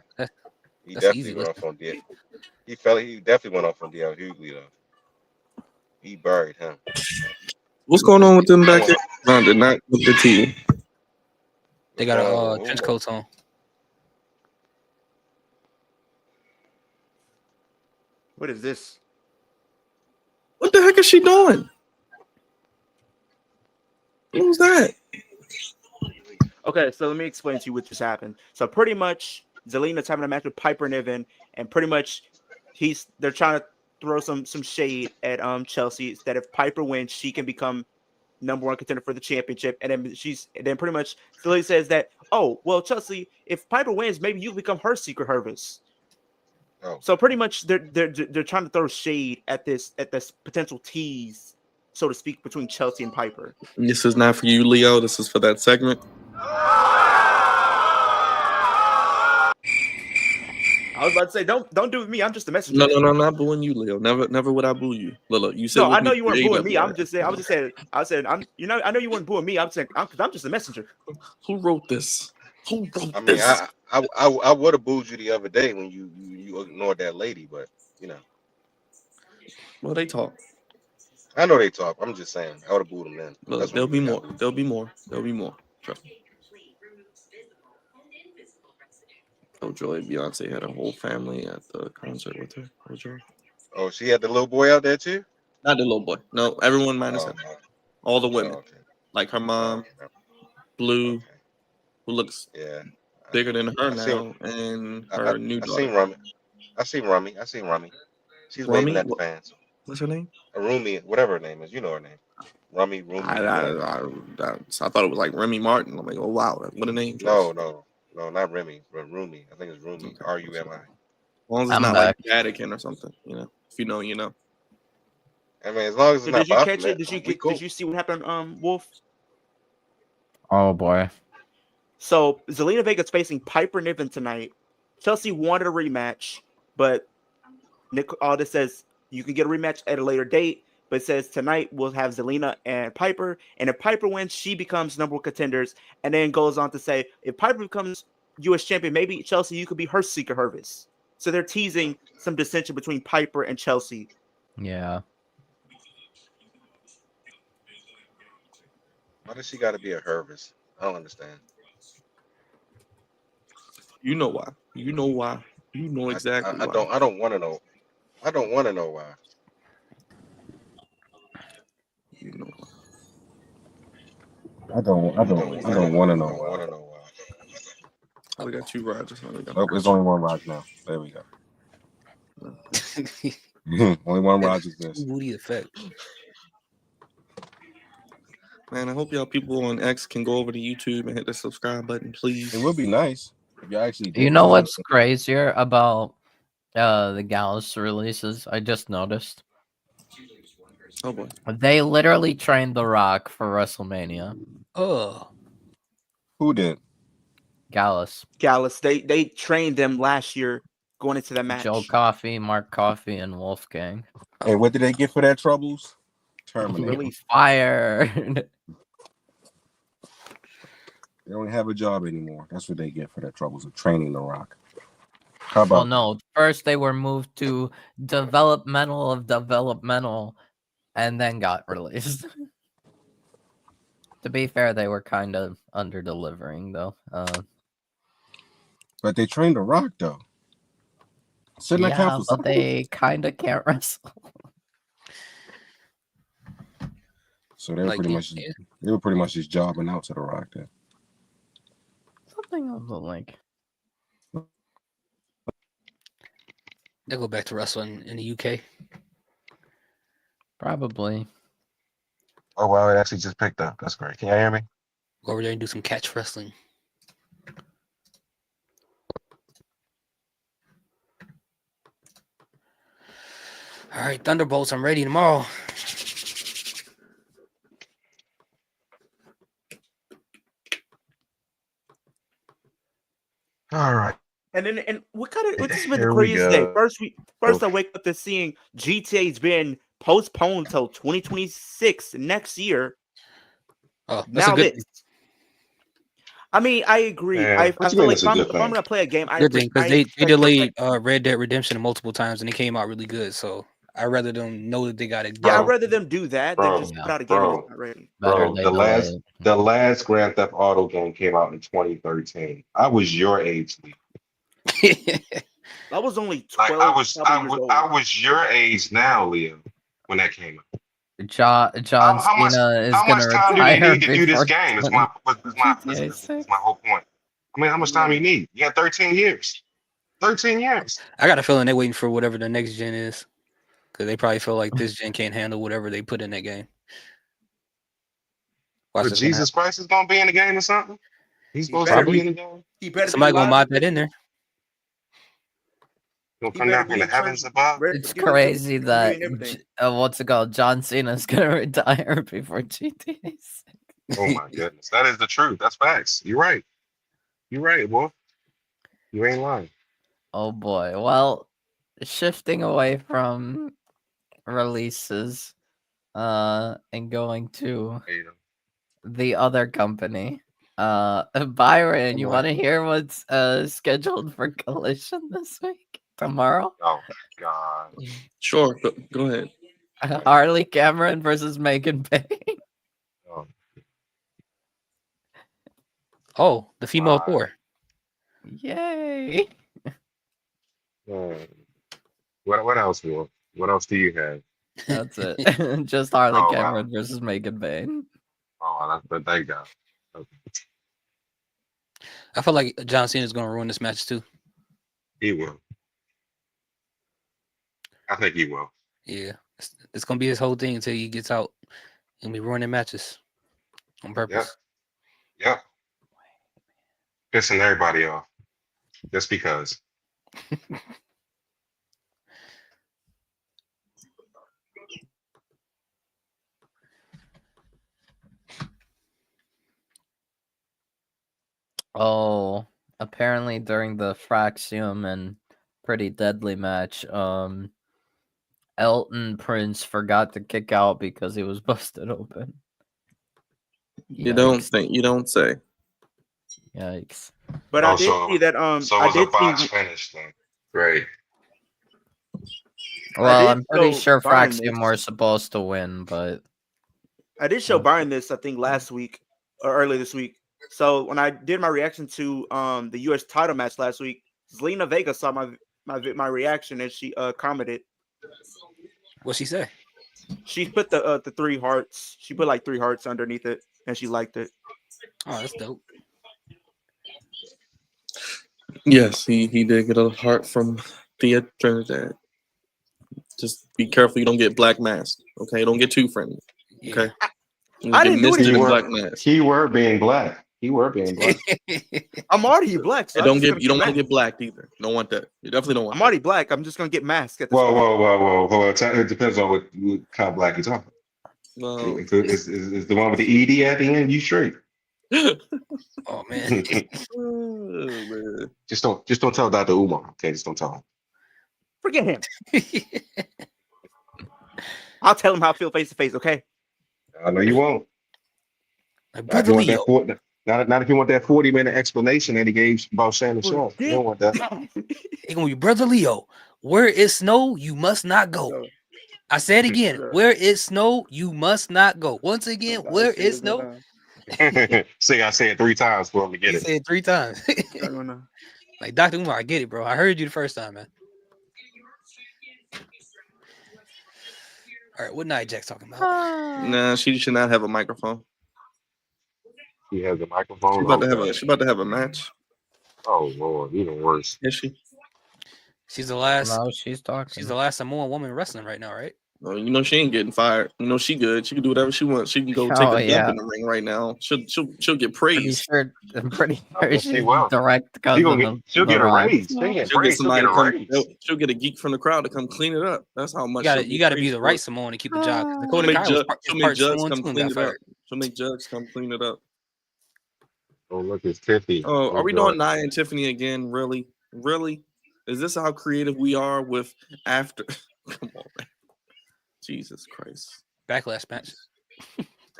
He definitely went off on D. He definitely went off on D.L. Hughley though. He buried him. What's going on with them back there? No, they're not with the team. They got a trench coats on. What is this? What the heck is she doing? What was that? Okay, so let me explain to you what just happened. So pretty much, Zelina's having a match with Piper Niven, and pretty much they're trying to throw some shade at Chelsea that if Piper wins, she can become #1 contender for the championship. And then pretty much Zelina says that, oh well, Chelsea, if Piper wins, maybe you become her secret Hervis. Oh. So pretty much they're trying to throw shade at this potential tease, so to speak, between Chelsea and Piper. This is not for you, Leo. This is for that segment. I was about to say, don't do it with me. I'm just a messenger. No, not booing you, Leo. Never would I boo you. Look, you said. No, I know you weren't booing me. I said, I know you weren't booing me. I'm saying, because I'm just a messenger. Who wrote this? Who wrote I mean, this? I would have booed you the other day when you ignored that lady, but you know. Well, they talk. I know they talk. I'm just saying, I would have booed them then. Look, there'll be more. There'll be more. Trust me. Oh, Joy, Beyonce had a whole family at the concert with her. Oh, Joy. Oh, she had the little boy out there too? Not the little boy. No, everyone minus him. All the women. Okay. Like her mom, Blue, who looks bigger than her now, and her new daughter. I seen Rummy. She's waving at the fans. What's her name? Rumi, whatever her name is. You know her name. Rumi. I thought it was like Remy Martin. I'm like, oh wow, what a name. No, not Remy, but Rumi. I think it's Rumi. Okay. Rumi. As long as it's not like Vatican or something, you know. If you know, you know. I mean, as long as it's not. Did you catch it? Did you see what happened, Wolf? Oh boy. So Zelina Vega's facing Piper Niven tonight. Chelsea wanted a rematch, but Nick Aldis says you can get a rematch at a later date. But it says tonight we'll have Zelina and Piper, and if Piper wins, she becomes #1 contenders. And then goes on to say if Piper becomes U.S. champion, maybe Chelsea, you could be her secret Hervis. So they're teasing some dissension between Piper and Chelsea. Yeah. Why does she got to be a Hervis? I don't understand. You know why. You know why. You know exactly why. I don't want to know. I don't want to know why. I don't want to know why. Oh, we got 2 Rogers. Oh, Oh, there's only one Rogers now. There we go. Only one Rogers missed. Booty effect. Man, I hope y'all people on X can go over to YouTube and hit the subscribe button, please. It would be nice if y'all actually did. You know what's crazier about the Gallus releases? I just noticed. Oh boy. They literally trained The Rock for WrestleMania. Oh, Who did? Gallus. They trained them last year going into that match. Joe Coffey, Mark Coffey, and Wolfgang. And what did they get for their troubles? Terminated. Really Fired. They don't have a job anymore. That's what they get for their troubles of training The Rock. How Well, about no. First, they were moved to developmental of developmental, and then got released. To be fair, they were kind of under delivering though. But they trained The Rock though. Shouldn't that count Yeah, for but something? they kind of can't wrestle. So they were like, pretty much just jobbing out to The Rock then. Something of the like. they go back to wrestling in the UK. Probably. Oh wow, it actually just picked up. That's great. Can you hear me? Go over there and do some catch wrestling. All right, Thunderbolts. I'm ready tomorrow. All right. And what kind of this has been the Here we craziest day. go. First I wake up to seeing GTA's been postponed till 2026 next year. Oh, that's Now a good this. I mean, I agree. Man, I what you feel mean like it's if a I'm, good if I'm thing? gonna play a game, good thing because they expect delayed perfect- Red Dead Redemption multiple times and it came out really good. So I'd rather them know that they got it. Yeah, Bro. I'd rather them do that than just Yeah. put out a game Bro. that's not ready. Better Bro, they the delay last it. the last Grand Theft Auto game came out in 2013. I was your age, Leo. I was only Like 12 years old. I was your age now, Leo, when that came out. John Cena is How gonna much time do they retire need to do this before game? Is GTA is 6. my whole point. I mean, how much time you need? You got 13 years. 13 years. I got a feeling they're waiting for whatever the next gen is because they probably feel like this gen can't handle whatever they put in that game. Watch But this gonna Jesus Christ is gonna be in the game or something? He's supposed to better be in the game. He better be somebody gonna alive mod for that this in there. He'll He come better down from be the in heavens church. above. It's crazy that what's it called? John Cena's gonna retire before GTA 6. Oh my goodness. That is the truth. That's facts. You're right. You're right, boy. You ain't lying. Oh boy. Well, shifting away from releases, and going to the other company. Byron, you want to hear what's scheduled for Collision this week? Tomorrow? Oh God. Sure, go ahead. Harley Cameron versus Megan Payne. Oh, Oh, the female core. Yay! What else, Will? What else do you have? That's it. Just Harley Oh, Cameron wow. versus Megan Payne. Oh, that's but thank God. Okay. I feel like John Cena is gonna ruin this match too. He will. I think he will. Yeah, it's gonna be his whole thing until he gets out and be ruining matches on purpose. Yep. Pissing everybody off. Just because. Oh, apparently during the Fraxium and Pretty Deadly match, Elton Prince forgot to kick out because he was busted open. You don't say. Yikes. But I did see that So I was did a box see finish then. Great. Well, I'm pretty sure Byron Fraxium this. were supposed to win, but I did show Byron this, I think, last week or earlier this week. So when I did my reaction to the US title match last week, Zelina Vega saw my reaction and she commented. What'd she say? She put the 3 hearts. She put like 3 hearts underneath it, and she liked it. Oh, that's dope. Yes, he did get a heart from TheAverageGamers. Just be careful you don't get black mask. Okay, don't get too friendly. Okay, you I get didn't do misted in anything. black mask. Keyword being black. Keyword being black. I'm already black, so And I'm just you don't want to masked. get blacked either. You don't want that. You definitely don't want. I'm already black. I'm just gonna get masked at this Whoa, point. whoa. It depends on what kind of black you're talking. Well, If it's the one with the ED at the end, you straight. Oh man. oh, man. Just don't tell Dr. Umar. Okay, just don't tell him. Forget him. I'll tell him how I feel face to face. Okay. I know you won't. My Not if brother you want Leo. not if you want that 40-minute explanation that he gave about Shannon Sharp. You don't want that. It's gonna be brother Leo. Where is snow, you must not go. I said again, where is snow, you must not go. Once again, where is snow? See, I said 3 times for him to get He it. said it 3 times. Like Dr. Umar, I get it, bro. I heard you the first time, man. All right, what Nia Jax talking about? Nah, she should not have a microphone. He has a microphone. She's about to have a match. Oh Lord, even worse. Is she? She's the last. No, she's talking. She's the last Samoan woman wrestling right now, right? Well, you know she ain't getting fired. You know she good. She can do whatever she wants. She can go take a dump in the ring right now. She'll get praised. I'm pretty sure Yes, she's she will. direct cousin. She'll get a raise. She'll get somebody to come. raise. She'll get a geek from the crowd to come clean it up. That's how much. You got to be the right Samoan to keep the job. She'll Dakota Kai she'll was make part Jugs Samoan come too and clean got it up. fired. She'll make Jugs come clean it up. Oh look, it's Tiffy. Oh, are we doing Nia and Tiffany again? Really? Really? Is this how creative we are with after? Come on, man. Jesus Christ. Backlash match.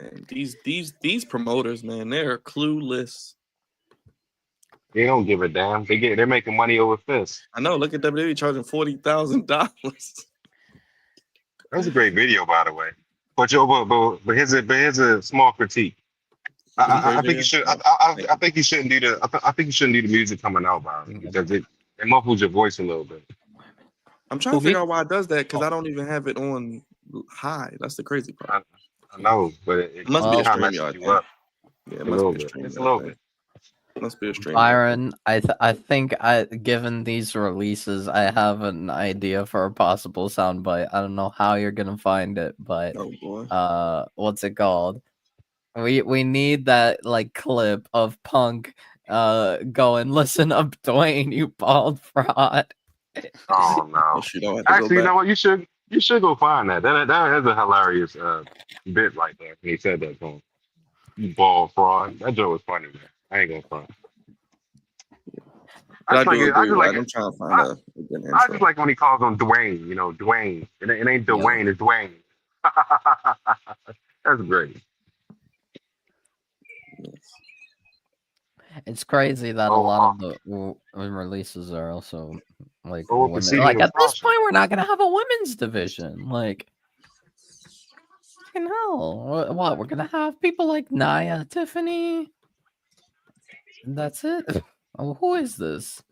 Man, these promoters, man, they're clueless. They don't give a damn. They're making money over fists. I know. Look at WWE charging $40,000. That was a great video, by the way. But here's a small critique. I think you should. I think you shouldn't do the. I think you shouldn't do the music coming out, Byron, because it muffles your voice a little bit. I'm trying to figure out why it does that because I don't even have it on high. That's the crazy part. I know, but it must be a kind of StreamYard messes you up. Yeah, it must be a StreamYard. It's a little bit. Must be a StreamYard. Byron, I think given these releases, I have an idea for a possible soundbite. I don't know how you're gonna find it, but oh boy, what's it called? We need that like clip of Punk going, listen up, Dwayne, you bald fraud. Oh no! Actually, you know what? You should go find that. That has a hilarious bit right there. When he said that to him. You bald fraud. That joke was funny, man. I ain't gonna front. I just like when he calls him Dwayne. You know, Dwayne. It ain't Dwayne. It's Dwayne. That's great. It's crazy that a lot of the releases are also like women. Like at this point, we're not gonna have a women's division. Like, hell, what? We're gonna have people like Nia, Tiffany. And that's it. Oh, who is this?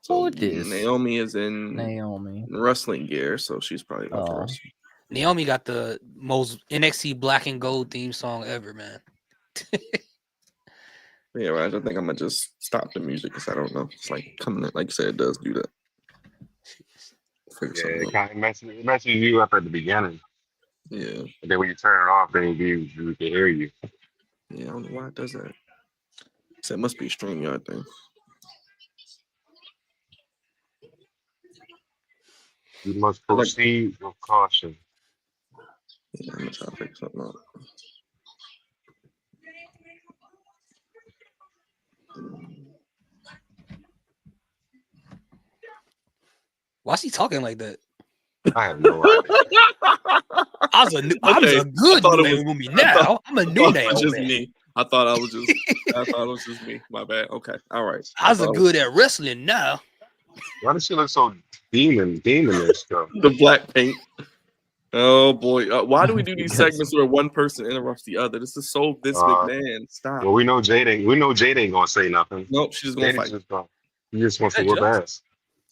So Naomi is in Naomi wrestling gear, so she's probably about to wrestle. Naomi got the most NXT Black and Gold theme song ever, man. Yeah, right. I think I'm gonna just stop the music because I don't know. It's like coming in, like you said, it does do that. Yeah, it kind of messes you up at the beginning. Yeah. And then when you turn it off, then you can hear you. Yeah, I don't know why it does that. So it must be a StreamYard thing. You must proceed with caution. Yeah, I'm gonna try to figure something out. Why is he talking like that? I have no idea. I was a good Naomi now. I'm a new Naomi. I thought it was just me. My bad. Okay. All right. I was good at wrestling now. Why does she look so demonish though? The black paint. Oh boy. Why do we do these segments where one person interrupts the other? This is so Vince McMahon. Stop. Well, we know Jade ain't gonna say nothing. Nope, she's just gonna fight. He just wants to whip ass.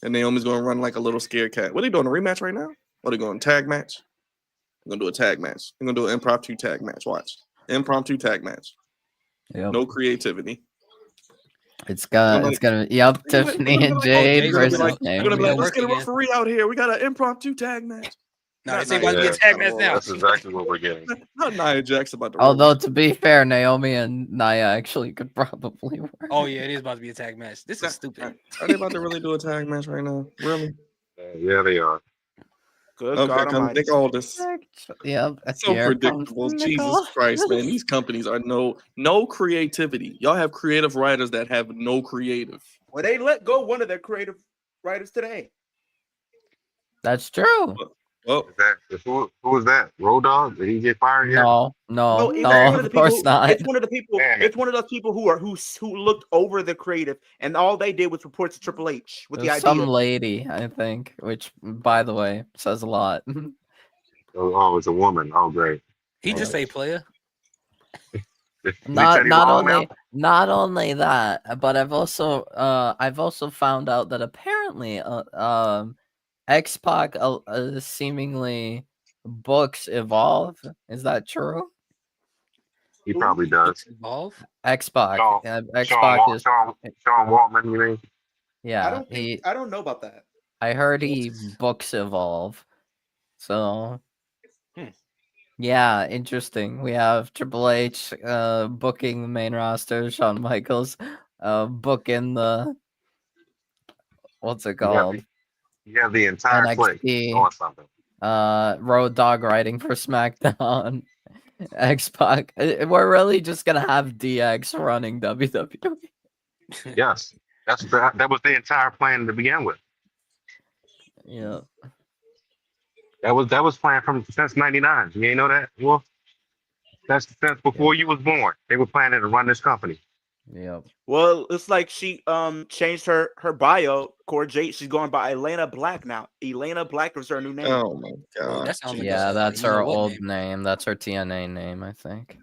And Naomi's gonna run like a little scared cat. What are they doing? A rematch right now? What are they going? Tag match? We're gonna do a tag match. We're gonna do an impromptu tag match. Watch. Impromptu tag match. Yep. No creativity. It's I'm gonna yep, They're gonna Tiffany be and like, Jade Jay's they're gonna be versus like, Naomi. they're gonna be Naomi. like, let's Work get a again. referee out here. We got an impromptu tag match. No, Not they say Nia about to be a Yeah. tag match now. That's exactly what we're getting. Not Nia Jax about to roll. Although to be fair, Naomi and Nia actually could probably work. Oh yeah, it is about to be a tag match. This is stupid. Are they about to really do a tag match right now? Really? Yeah, they are. Good Okay, God come Almighty. think all this. Yep. So here comes predictable. Jesus Nicole. Christ, man. These companies are no creativity. Y'all have creative writers that have no creative. Well, they let go one of their creative writers today. That's true. Well, Who was that? Road Dogg? Did he get fired yet? No, It was one of the of course people. not. It's one of the people. Damn it. It's one of those people who looked over the creative, and all they did was report to Triple H with It the was idea. some lady, I think, which, by the way, says a lot. Oh, it's a woman. Oh, great. He just say player. They said he wrong now? Not only that, but I've also found out that apparently X-Pac seemingly books Evolve. Is that true? He probably does. Evolve. X-Pac. Sean, X-Pac is Sean Waltman, you mean? yeah. I don't know about that. I heard he books Evolve. So yeah, interesting. We have Triple H booking the main roster, Shawn Michaels booking the what's it called? You have the entire clique NXT. or something. Road Dogg writing for SmackDown. X-Pac. We're really just gonna have DX running WWE. Yes. That was the entire plan to begin with. Yeah. That was planned since '99. You ain't know that? Well, that's since before you was born. They were planning to run this company. Yep. Well, it's like she changed her bio. Core Jade. She's going by Elena Black now. Elena Black is her new name. oh my god. That sounds like Yeah, that's you know her what old name. name. That's her TNA name, I think.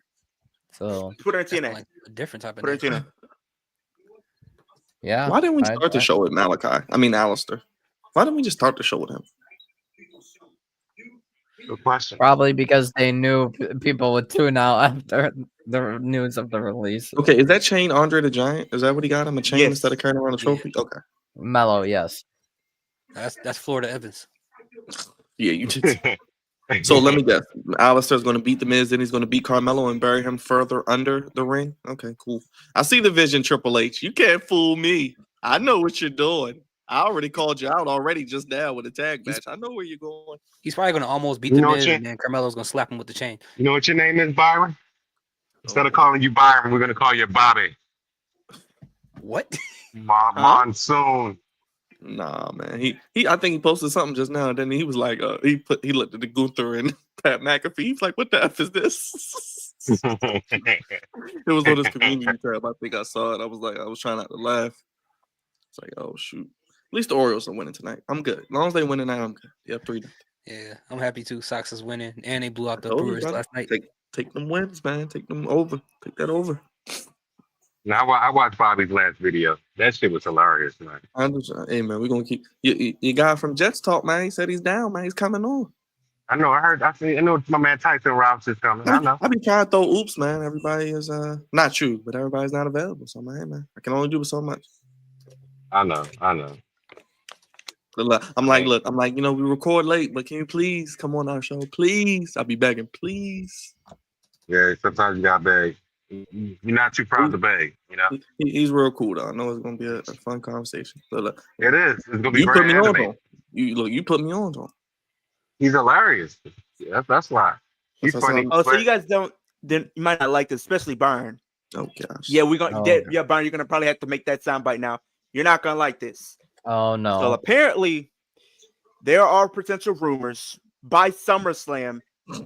So Put her in That sounds TNA. like a different type of Put her in name. TNA. yeah. Why didn't we start the show with Malachi? I mean Aleister. Why didn't we just start the show with him? Good question. Probably because they knew people would tune out after the news of the release. Okay, is that chain Andre the Giant? Is that what he got him? A chain Yes. instead of carrying around a trophy? Okay. Mellow, yes. That's Florida Evans. Yeah, you just so let me guess. Aleister's going to beat The Miz, then he's going to beat Carmelo and bury him further under the ring. Okay, cool. I see the vision, Triple H. You can't fool me. I know what you're doing. I already called you out already just now with a tag match. I know where you're going. He's probably gonna almost beat You the know what Miz, you- and then Carmelo's gonna slap him with the chain. You know what your name is, Byron? Instead of calling you Byron, we're gonna call you Bobby. What? Monsoon. Nah, man. He I think he posted something just now, and then he was like, he looked at the Gunther and Pat McAfee. He's like, what the F is this? It was on his community tab. I think I saw it. I was trying not to laugh. It's like, oh shoot. At least the Orioles are winning tonight. I'm good. As long as they win tonight, I'm good. Yep, 3-0. Yeah, I'm happy too. Sox is winning, and they blew out the Told you, Brewers brother. last night. Take them wins, man. Take them over. Take that over. Now I watched Bobby's last video. That shit was hilarious, man. Hey man, we're gonna keep your guy from Jets Talk, man. He said he's down, man. He's coming on. I know. I know my man Tyson Robinson coming. I know. I be trying to throw oops, man. Everybody is not true, but everybody's not available. So man, hey, man, I can only do so much. I know. I'm like, you know, we record late, but can you please come on our show, please? I'll be begging, please. Yeah, sometimes you got beg. You're not too proud to beg, you know. He's real cool though. I know it's gonna be a fun conversation. But It is. It's gonna be you very put me on animated. though. You put me on though. He's hilarious. Yeah, that's why. He's That's funny. Oh, so you guys you might not like this, especially Byron. Oh gosh. Yeah, we're gonna. Oh. Yeah, Byron, you're gonna probably have to make that soundbite now. You're not gonna like this. Oh no. So apparently, there are potential rumors by SummerSlam.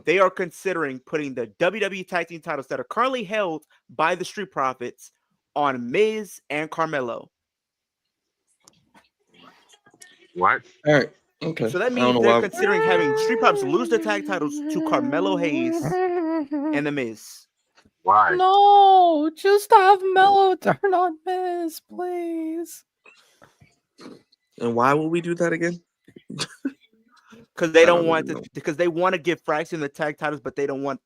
They are considering putting the WWE Tag Team titles that are currently held by the Street Profits on Miz and Carmelo. All What? right. Okay. So that I don't means know they're why- considering having Street Profits lose their tag titles to Carmelo Hayes and The Miz. Why? No, just have Mello turn on Miz, please. And why will we do that again? Because they I don't don't want even to. know. Because they want to give Fraxton the tag titles, but they don't want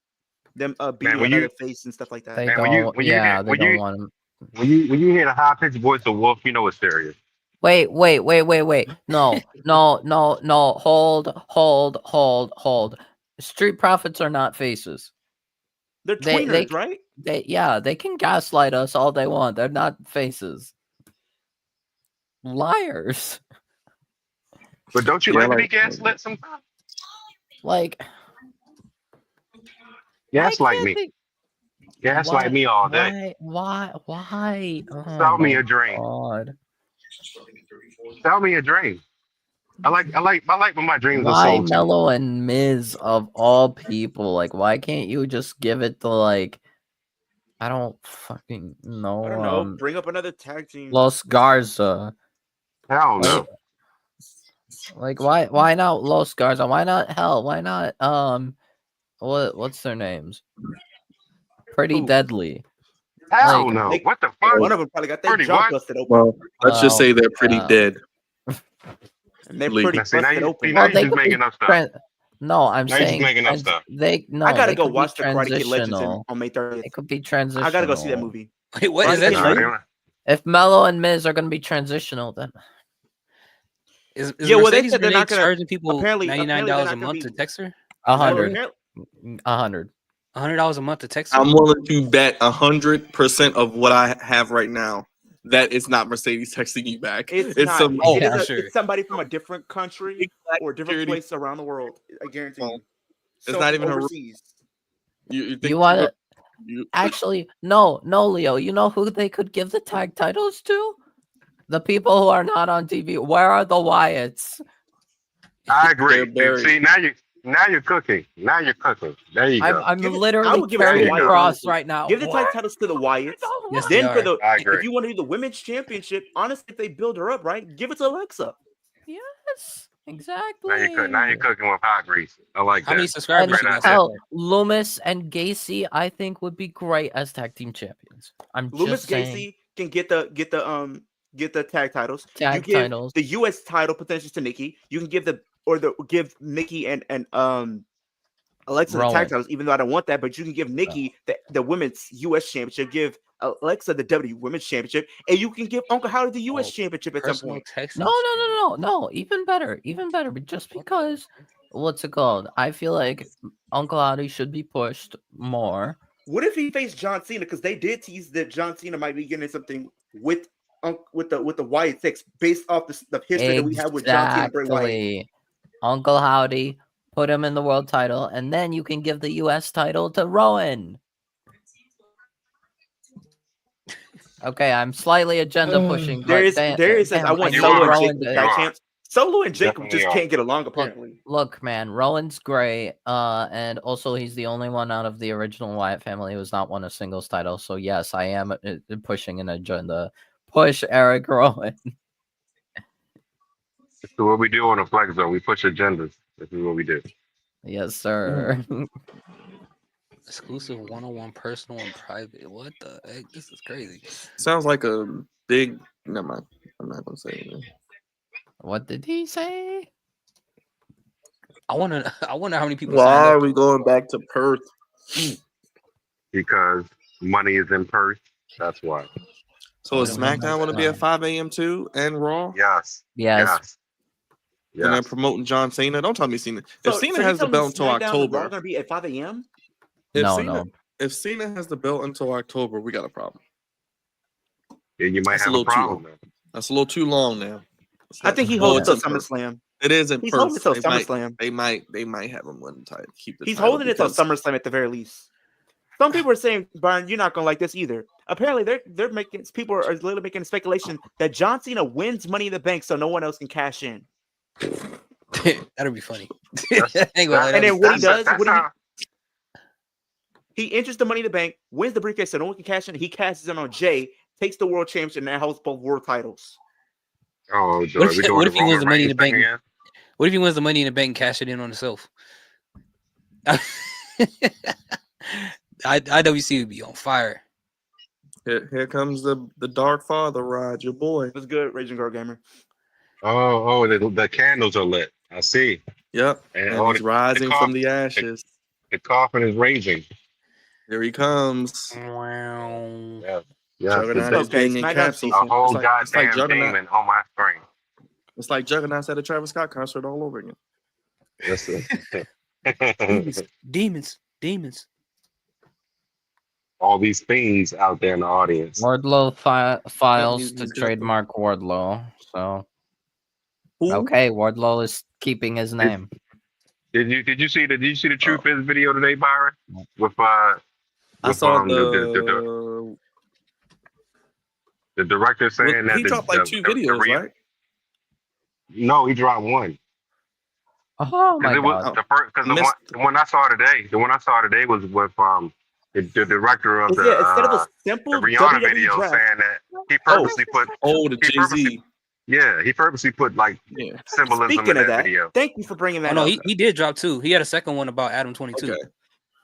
them beating when another face and stuff like that. They Man, don't. when you Yeah, hear they don't want him. when you hear the high pitched voice of Wolf, you know it's serious. Wait. No. Hold. Street Profits are not faces. They're They tweeners, right? they can gaslight us all they want. They're not faces. Liars. But don't you Yeah, like to be like- gaslit sometimes? Like Gaslight can't me. they- Gaslight me all day. Why? Oh Sell me my a dream. God. Sell me a dream. I like when my dreams are Why sold to me. Mello and Miz of all people? Like, why can't you just give it to like? I don't fucking know. I don't know. Bring up another tag team. Los Garza. Hell no. Like why not Los Garza? Why not Why not what's their names? Pretty Who? Deadly. Hell like, no. they- What the fuck? One of them probably got their Pretty jaw what? busted open. Well, let's just say they're pretty wow. dead. And they're Lee. pretty Now, see, now busted you, open. see, now Well, you they just could be making up stuff. No, I'm Now you're just saying making up stuff. I gotta they go could be watch the Karate Kid Legends transitional. on May 30th. It could be transitional. I gotta go see that movie. Wait, what is Karate that Kid Nah, true? they Legends? don't- If Mello and Miz are gonna be transitional, then Is Yeah, well, they Mercedes said they're Renee not gonna- charging people apparently they're $99 not a gonna month be- to text her? $100. Apparently- $100. $100 a month to text her? I'm willing to bet 100% of what I have right now that it's not Mercedes texting you back. It's not. some Oh, It is for a- sure. It's somebody from a different country or a different security. place around the world. I guarantee Well, you. it's not even her- overseas. You think You want to you- actually no, Leo. You know who they could give the tag titles to? The people who are not on TV. Where are the Wyatts? I agree. They're buried. See, now you're cooking. Now you're cooking. There you go. I'm Give it- I literally would give it to the carrying Wyatts, cross honestly. right now. Give the tag Where titles to the Wyatts. the Yes, Wyatts? they Then for are. the I agree. if you want to do the women's championship, honestly, if they build her up right, give it to Alexa. Yes, exactly. Now you're cooking with hot grease. I like How many that. subscribers And she got? hell, Loomis and Gacy, I think, would be great as tag team champions. I'm Loomis just saying. Gacy can get the tag titles. You Tag give titles. the U.S. title potentially to Nikki. You can give give Nikki and Alexa the Rowan. tag titles, even though I don't want that. But you can give Nikki the women's U.S. championship. Give Alexa the WWE Women's Championship, and you can give Uncle Howard the U.S. Oh, championship at some Personal point. text. No. Even better. But just because, what's it called? I feel like Uncle Howdy should be pushed more. What if he faced John Cena? Because they did tease that John Cena might be getting something with the Wyatt Six based off the history that we have with John Cena and Bray Wyatt. Exactly. Uncle Howdy, put him in the world title, and then you can give the U.S. title to Rowan. Okay, I'm slightly agenda pushing. There says I want You Solo are. and Rowan Jacob to- tag champs. Solo and Jacob Definitely just are. can't get along apparently. Look, man, Rowan's great. And also he's the only one out of the original Wyatt family who's not won a singles title. So yes, I am pushing an agenda. Push Eric Rowan. So what we do on the Flex Zone, we push agendas. This is what we do. Yes, sir. Exclusive one-on-one, personal and private. What the heck? This is crazy. sounds like a big. Never mind. I'm not gonna say anything. What did he say? I wonder how many people Why signed are up. we going back to Perth? Because money is in purse. That's why. So is SmackDown going to be at 5 a.m. too, and Raw? Yes. Yes. And they're Yes. promoting John Cena. Don't tell me Cena. If So Cena you has the telling me belt until SmackDown and Raw October, are going to be at 5 a.m. if Cena has the belt until October, we got a problem. Yeah, you might That's a have a little too problem. long. That's a little too long now. I think he Oh, holds it's till in Perth. SummerSlam. It is in He's Perth. holding it till They might- SummerSlam. They might have him win the title. Keep the He's title holding it till because- SummerSlam at the very least. Some people are saying, Brian, you're not gonna like this either. Apparently, they're making people are literally making speculation that John Cena wins Money in the Bank so no one else can cash in. That'll be funny. That's- Ain't gonna lie, And then that'll be what he funny. does, he enters the Money in the Bank, wins the briefcase so no one can cash in. He cashes in on Jay, takes the world championship, and now holds both world titles. Oh, Joy, if- we doing what the if he wins Roman the Money in Reigns the Bank? thing again? What if he wins the Money in the Bank and cash it in on himself? IWC would be on fire. Here comes the Dark Father, Rod, your boy. It was good, Raging Girl Gamer. Oh, the candles are lit. I see. Yep. And And all he's the rising coffin- from the ashes. The coffin is raging. Here he comes. Wow. Yeah. Yeah. Juggernaut Okay, is being Smackdown encapsulated. A whole It's like goddamn Juggernaut. demon on my screen. It's like Juggernaut at a Travis Scott concert all over again. That's Demons, it. demons, demons. All these fiends out there in the audience. Wardlow files he's to got them. trademark Wardlow. So Who? okay, Wardlow is keeping his name. Did you see the Truth Is video today, Byron? With I saw the director saying that he dropped like 2 videos, right? No, he dropped one. Oh my It was god! the first because the one I saw today was with the director of Yeah, instead of a the simple Rihanna WWE video draft. saying that he purposely put the Jay-Z. he purposely put like symbolism Speaking in of that that, video. thank you for bringing that Oh no, up. he did drop 2. He had a second one about Adam 22. Okay.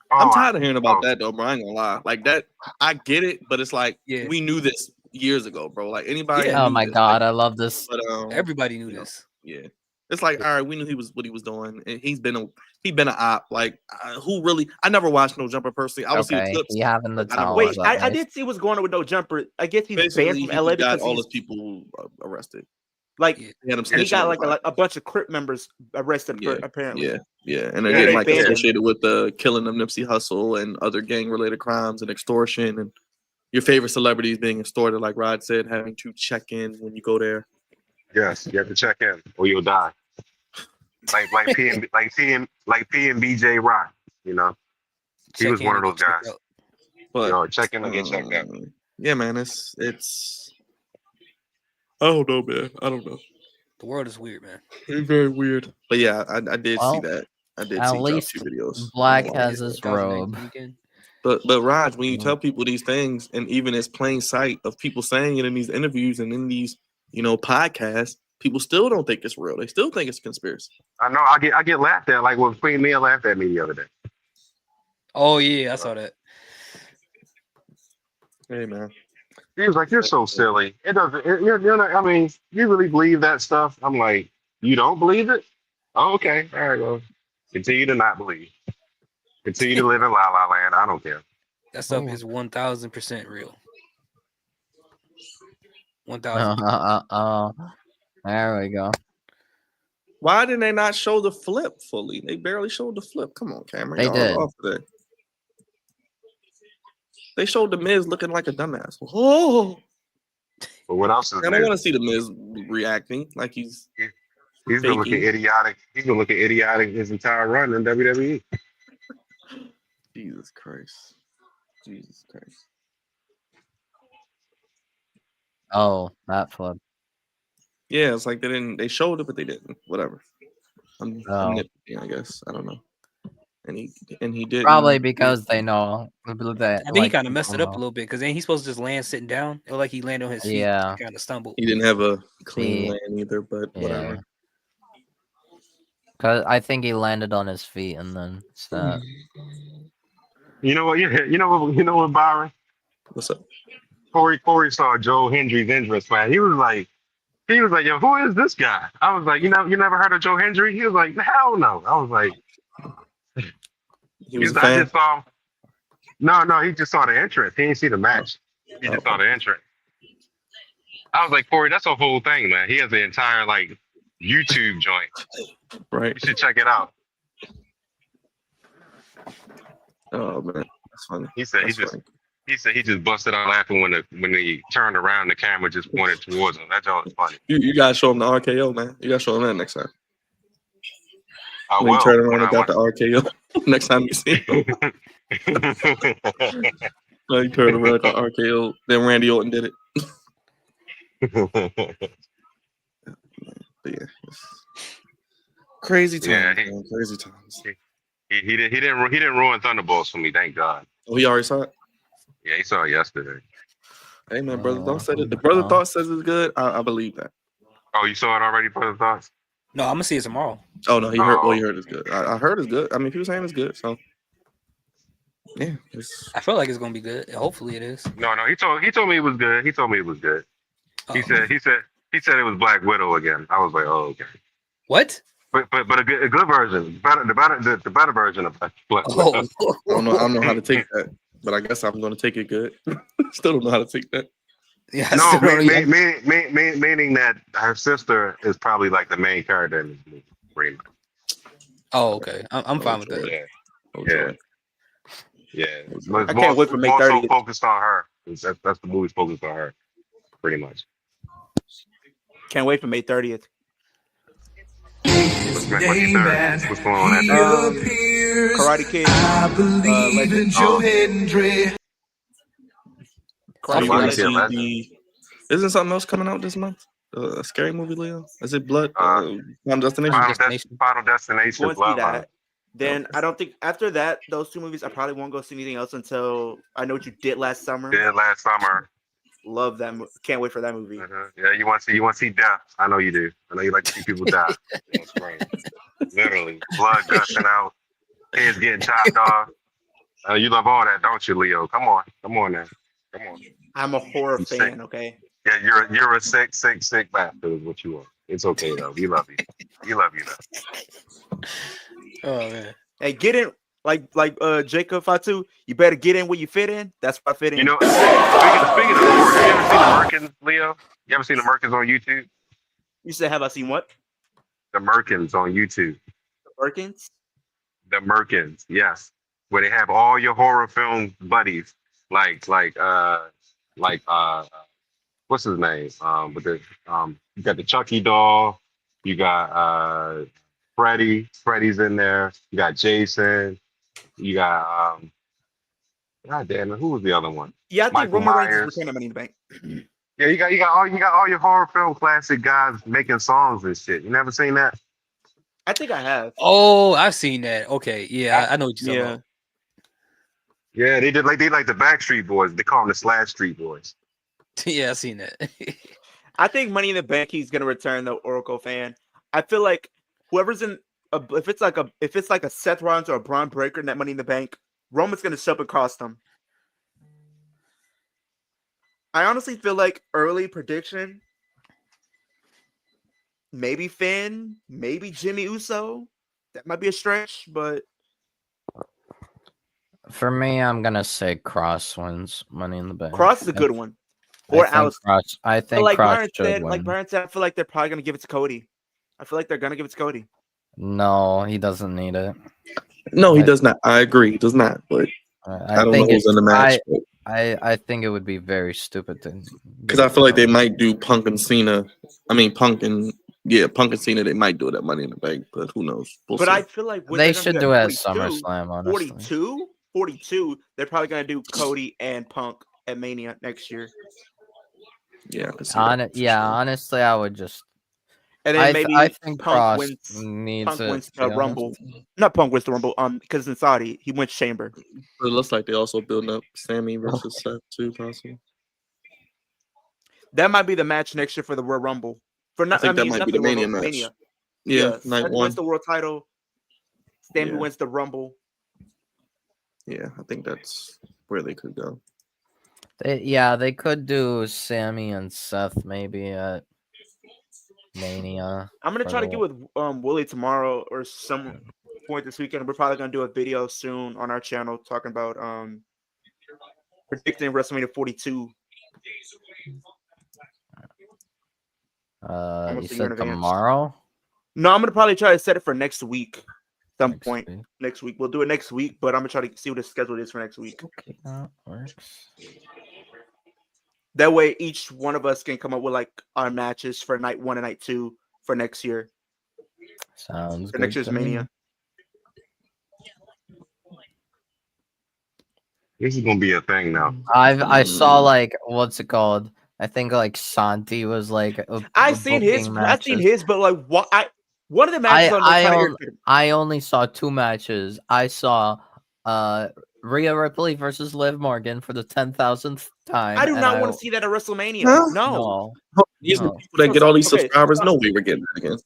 I'm tired of hearing about that though, bro. I ain't gonna lie. Like that, I get it, but it's like we knew this years ago, bro. Like anybody. Oh knew my this. god, Like, I love this. But everybody knew this. Yeah, it's like all right, we knew what he was doing, and he's been an op. Like who really? I never watched No Jumper personally. I would see the clips. He having the towel. Wait, I did see what's going on with No Jumper. I guess he's Basically, banned from LA he got because all his people arrested. Like he got like a bunch of Crip members arrested. Apparently, yeah, and they're getting like associated with the killing of Nipsey Hussle and other gang-related crimes and extortion, and your favorite celebrities being extorted, like Rod said, having to check in when you go there. Yes, you have to check in or you'll die. Like P and BJ Rock, you know, he was one of those guys. But check in and get checked out. Yeah, man, it's. I don't know, man. I don't know. The world is weird, man. It's very weird. But yeah, I did see that. I did at see least 2 videos. Black has his robe. But Raj, when you tell people these things, and even it's plain sight of people saying it in these interviews and in these, podcasts, people still don't think it's real. They still think it's a conspiracy. I know. I get laughed at. Like when Queen Mia laughed at me the other day. Oh yeah, I saw that. Hey man. He was like, "You're so silly. It doesn't. You're not. I mean, you really believe that stuff?" I'm like, "You don't believe it? Oh, okay. All right. Well, continue to not believe. Continue to live in La La Land. I don't care." That stuff is 1000% real. 1000%. There we go. Why did they not show the flip fully? They barely showed the flip. Come on, camera. They did. They showed the Miz looking like a dumbass. Oh. But what else is I don't want to see the Miz reacting like he's been looking idiotic. He's been looking idiotic his entire run in WWE. Jesus Christ. Oh, that flip. Yeah, it's like they showed it, but they didn't. Whatever. I'm nitpicking, I guess. I don't know. And he did probably because they know that. I think he kind of messed it up a little bit because then he's supposed to just land sitting down. It looked like he landed on his feet. Yeah, kind of stumbled. He didn't have a clean land either, but whatever. Because I think he landed on his feet and then stopped. You know what? You know what, Byron? What's up? Corey saw Joe Hendry's entrance, man. He was like, "Yo, who is this guy?" I was like, "You never heard of Joe Hendry?" He was like, "Hell no." I was like, he was a fan? I just saw him. No, he just saw the entrance. He didn't see the match. He just saw the entrance. I was like, "Corey, that's a whole thing, man. He has the entire like YouTube joint. Right. You should check it out." Oh man, that's funny. He said he just busted out laughing when he turned around, the camera just pointed towards him. That's all. Funny. You gotta show him the RKO, man. You gotta show him that next time. When you turn around and got the RKO next time you see him. He turned around, got RKO. Then Randy Orton did it. But yeah, crazy times. Yeah, crazy times. He didn't ruin Thunderbolts for me, thank God. Oh, he already saw it. Yeah, he saw it yesterday. Hey man, brother, don't say that. The brother thought says it's good. I believe that. Oh, you saw it already, Brother Thoughts? No, I'm gonna see it tomorrow. Oh no, he heard. Oh, he heard it's good. I heard it's good. I mean, people saying it's good, so yeah. I feel like it's gonna be good. Hopefully, it is. No, he told me it was good. He told me it was good. Oh. He said it was Black Widow again. I was like, oh, okay. What? But a good version, the better version of Black Widow. I don't know how to take that. but I guess I'm going to take it good. Still don't know how to take that. Yeah, I No, still don't know. meaning that her sister is probably like the main character in this movie. Pretty much. Oh, okay. I'm fine with that. Yeah, Oh, yeah, joy. yeah. I can't wait for May more so 30th. focused on her. That's the movie's focused on her, pretty much. Can't wait for May 30th. What's going on after? Karate Kid. Legend. Karate Kid want to Legend. see Legend. Isn't something else coming out this month? A scary movie, Leo? Is it Blood? Final Destination? Final Destination. Go and see that. Then I don't think after that, those two movies, I probably won't go see anything else until I Know What You Did Last Summer. Love that. Can't wait for that movie. Yeah, you want to see death. I know you do. I know you like to see people die. That's right. Literally, blood gushing out, heads getting chopped off. You love all that, don't you, Leo? Come on now. Come on. I'm a horror fan. Sick. Okay. Yeah, you're a sick bastard. Is what you are. It's okay though. We love you. We love you though. Oh man. Hey, get in like Jacob Fatu. You better get in where you fit in. That's where I fit in. You know, speaking of horror, you ever seen the Merkins, Leo? You ever seen the Merkins on YouTube? You said, have I seen what? The Merkins on YouTube. The Perkins? The Merkins, yes. Where they have all your horror film buddies, like what's his name? With the you got the Chucky doll, you got Freddy's in there, you got Jason, you got God damn it, who was the other one? Yeah, I think Michael Roman Reigns is Myers. returning Money in the Bank. Yeah, you got all your horror film classic guys making songs and shit. You never seen that? I think I have. Oh, I've seen that. Okay, yeah, I know what you're talking about. Yeah, they like the Backstreet Boys. They call them the Slash Street Boys. Yeah, I've seen that. I think Money in the Bank, he's gonna return the Oracle fan. I feel like whoever's in if it's like a Seth Rollins or a Braun Breaker in that Money in the Bank, Roman's gonna show up and cross them. I honestly feel like early prediction, maybe Finn, maybe Jimmy Uso. That might be a stretch, but For me, I'm gonna say Cross wins Money in the Bank. Cross is a good one. Or Aleister. I think like Cross Byron should said, win. like Byron said, I feel like they're probably gonna give it to Cody. I feel like they're gonna give it to Cody. No, he doesn't need it. No, he does not. I agree. He does not. But I don't know who's in the match. I think it would be very stupid to, because I feel like they might do Punk and Cena. I mean, Punk and Cena. They might do it at Money in the Bank, but who knows? We'll but see. I feel like they should do it at SummerSlam. Honestly, 42. They're probably gonna do Cody and Punk at Mania next year. Yeah, honestly, I would just. And then maybe I think Punk Cross wins needs the Rumble. Not Punk wins the Rumble. Because in Saudi he wins Chamber. But it looks like they also building up Sammy versus Seth too, possibly. That might be the match next year for the Royal Rumble. I think that might be the Mania match. Yeah, night Seth one wins the world title. Sammy wins the Rumble. Yeah, I think that's where they could go. They could do Sammy and Seth maybe at Mania. I'm gonna try to get with Willie tomorrow or some point this weekend. We're probably gonna do a video soon on our channel talking about predicting WrestleMania 42. You said tomorrow? No, I'm gonna probably try to set it for next week. Next week. We'll do it next week, but I'm gonna try to see what the schedule is for next week. Okay, that works. That way, each one of us can come up with like our matches for night 1 and night 2 for next year. Sounds for good. Next year's Mania. This is gonna be a thing now. I saw like what's it called? I think like Santi was like. I've seen his, but like what? One of the matches I only saw 2 matches. I saw Rhea Ripley versus Liv Morgan for the 10,000th time. I do not want to see that at WrestleMania. Huh? No. These are the people that get all these subscribers. No way we're getting that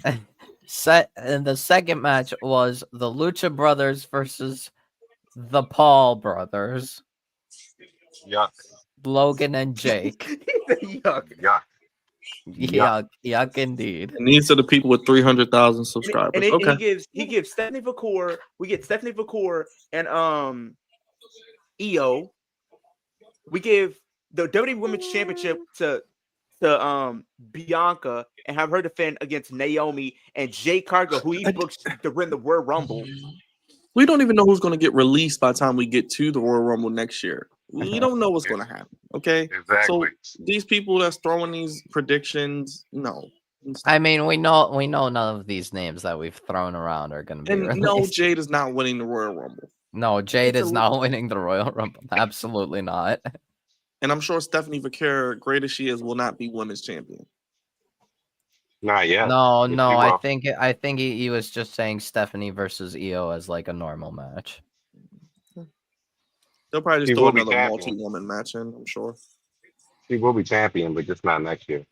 again. And the second match was the Lucha Brothers versus the Paul Brothers. Yuck. Logan and Jake. Yuck. Yuck indeed. And these are the people with 300,000 subscribers. And okay. he gives Stephanie Vacour. We get Stephanie Vacour and Io. We give the WWE Women's Championship to Bianca and have her defend against Naomi and Jade Cargill, who he booked to win the Royal Rumble. We don't even know who's going to get released by the time we get to the Royal Rumble next year. We don't know what's going to happen. Okay, Exactly. So these people that's throwing these predictions, no. I mean, we know none of these names that we've thrown around are going to be And released. no, Jade is not winning the Royal Rumble. No, Jade is not winning the Royal Rumble. Absolutely not. And I'm sure Stephanie Vaquer, great as she is, will not be women's champion. Not yet. No, Yes, no. you I will. think he was just saying Stephanie versus Io as like a normal match. They'll probably She just throw will be another champion. multi-woman match in, I'm sure. She will be champion, but just not next year.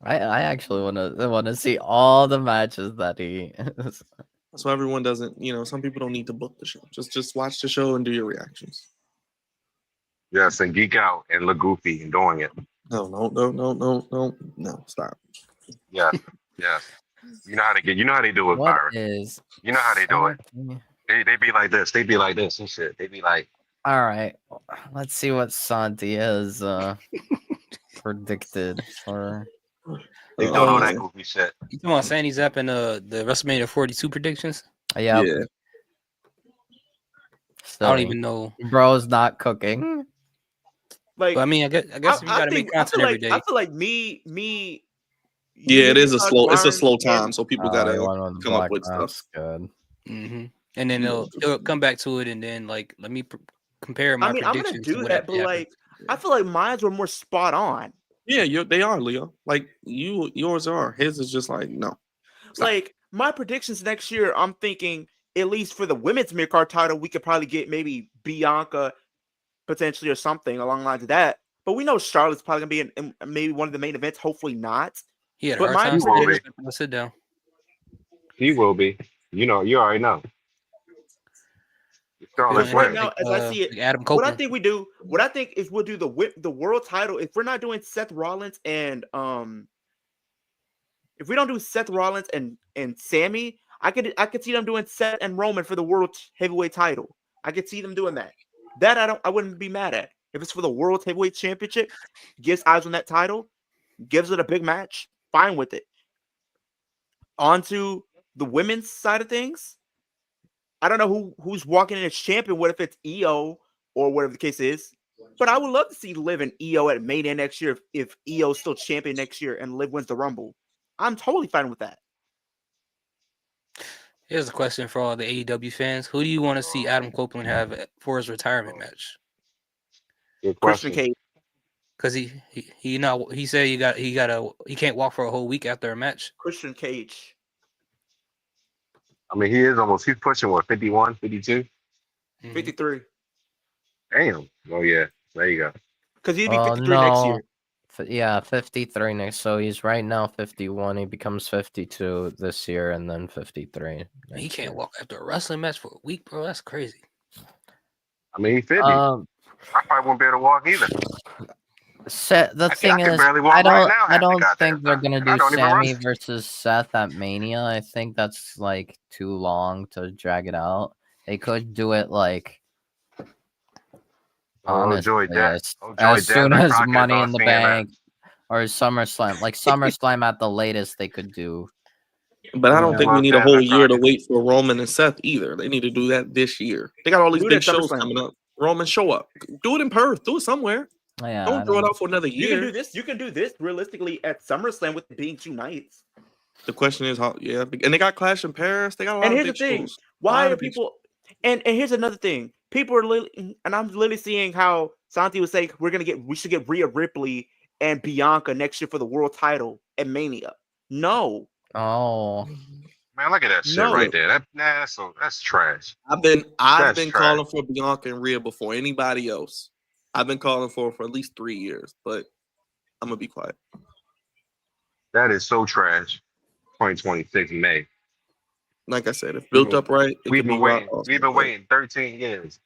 I actually want to see all the matches that he. So everyone doesn't, some people don't need to book the show. Just watch the show and do your reactions. Yes, and geek out and look goofy in doing it. No, stop. Yes, yes. You know how they do it, What Byron. is? You know how they do it. something- They be like this. They be like this and shit. They be like, All right, let's see what Santi has predicted for. they doing all that goofy shit. You talking about Sandy Zapp and the WrestleMania 42 predictions? Yeah. I don't even know. Bro's not cooking. Like, But I mean, I guess if you gotta make content every day. I feel like me. Yeah, it is Tuck, it's a Byron, slow time, so people gotta come up with That's stuff. good. Mm-hmm. And then they'll come back to it, and then like let me compare my I mean, I'm predictions. gonna do that, but like, I feel like mine were more spot on. Yeah, they are, Leo. Like yours are. His is just like no. Stop. Like my predictions next year, I'm thinking at least for the women's mid-card title, we could probably get maybe Bianca potentially or something along the lines of that. But we know Charlotte's probably gonna be in maybe one of the main events. Hopefully not. He had a But hard time. will be. Sit down. He will be. You already know. Charlotte's Right winning. now, as I see it, like Adam what Copeland. I think we do, is we'll do the world title. If we're not doing Seth Rollins and if we don't do Seth Rollins and Sammy, I could see them doing Seth and Roman for the world heavyweight title. I could see them doing that. That I wouldn't be mad at. If it's for the world heavyweight championship, gets eyes on that title, gives it a big match, fine with it. On to the women's side of things. I don't know who's walking in as champion. What if it's Io or whatever the case is? But I would love to see Liv and Io at Mania next year if Io's still champion next year and Liv wins the Rumble. I'm totally fine with that. Here's a question for all the AEW fans: who do you want to see Adam Copeland have for his retirement match? Good Christian question. Cage. Because he said he can't walk for a whole week after a match. Christian Cage. I mean, he's pushing what, 51, 52? 53. Damn. Oh yeah. There you go. Because he'd be 53 next year. Yeah, 53 next. So he's right now 51. He becomes 52 this year, and then 53. He can't walk after a wrestling match for a week, bro. That's crazy. I mean, he 50. I probably won't be able to walk either. The thing is, I don't think they're gonna do Sammy versus Seth at Mania. I think that's like too long to drag it out. They could do it like honestly, as soon as Money in the Bank or SummerSlam, like SummerSlam at the latest, they could do. But I don't think we need a whole year to wait for Roman and Seth either. They need to do that this year. They got all these big shows coming up. Roman, show up. Do it in Perth. Do it somewhere. Yeah, don't throw it out for another year. You can do this realistically at SummerSlam with it being 2 nights. The question is how. Yeah, and they got Clash in Paris. They got a lot of big shows. Why are people? And here's another thing. People are literally, and I'm literally seeing how Santi was saying we should get Rhea Ripley and Bianca next year for the world title at Mania. No. Oh. Man, look at that shit right there. That's trash. I've been calling for Bianca and Rhea before anybody else. I've been calling for at least 3 years, but I'm gonna be quiet. That is so trash. 2026 May. Like I said, if built up right, we've been waiting 13 years.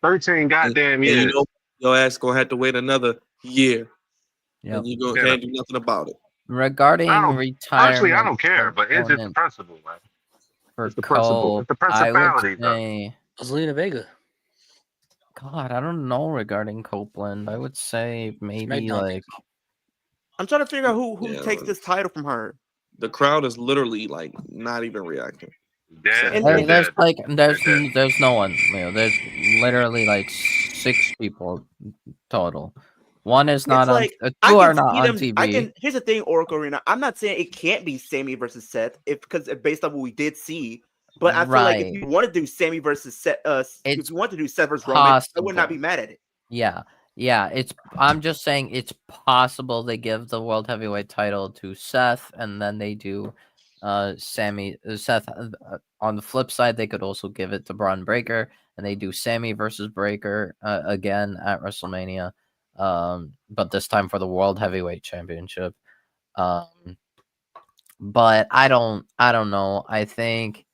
13 goddamn years. And your ass gonna have to wait another year. Yeah, and you can't do nothing about it. Regarding retirement, actually, I don't care, but it's just the principle, man. For it's the principle. It's the principality, Zelina Vega. God, I don't know regarding Copeland. I would say maybe SmackDown. like I'm trying to figure out who Yeah, takes this title from her. the crowd is literally like not even reacting. Dead. And- They're there's dead. like there's They're dead. there's no one. You know, there's literally like 6 people total. One is not It's on. like I Two can are not see on them. TV. I can. Here's the thing, Oracle Arena. I'm not saying it can't be Sammy versus Seth, because based on what we did see. But I feel like if Right. you want to do Sammy versus Seth, if It's you want to do Seth versus Roman, I would not possible. be mad at it. Yeah, I'm just saying it's possible they give the world heavyweight title to Seth, and then they do Seth. On the flip side, they could also give it to Braun Breaker, and they do Sammy versus Breaker again at WrestleMania, but this time for the world heavyweight championship. But I don't know. I think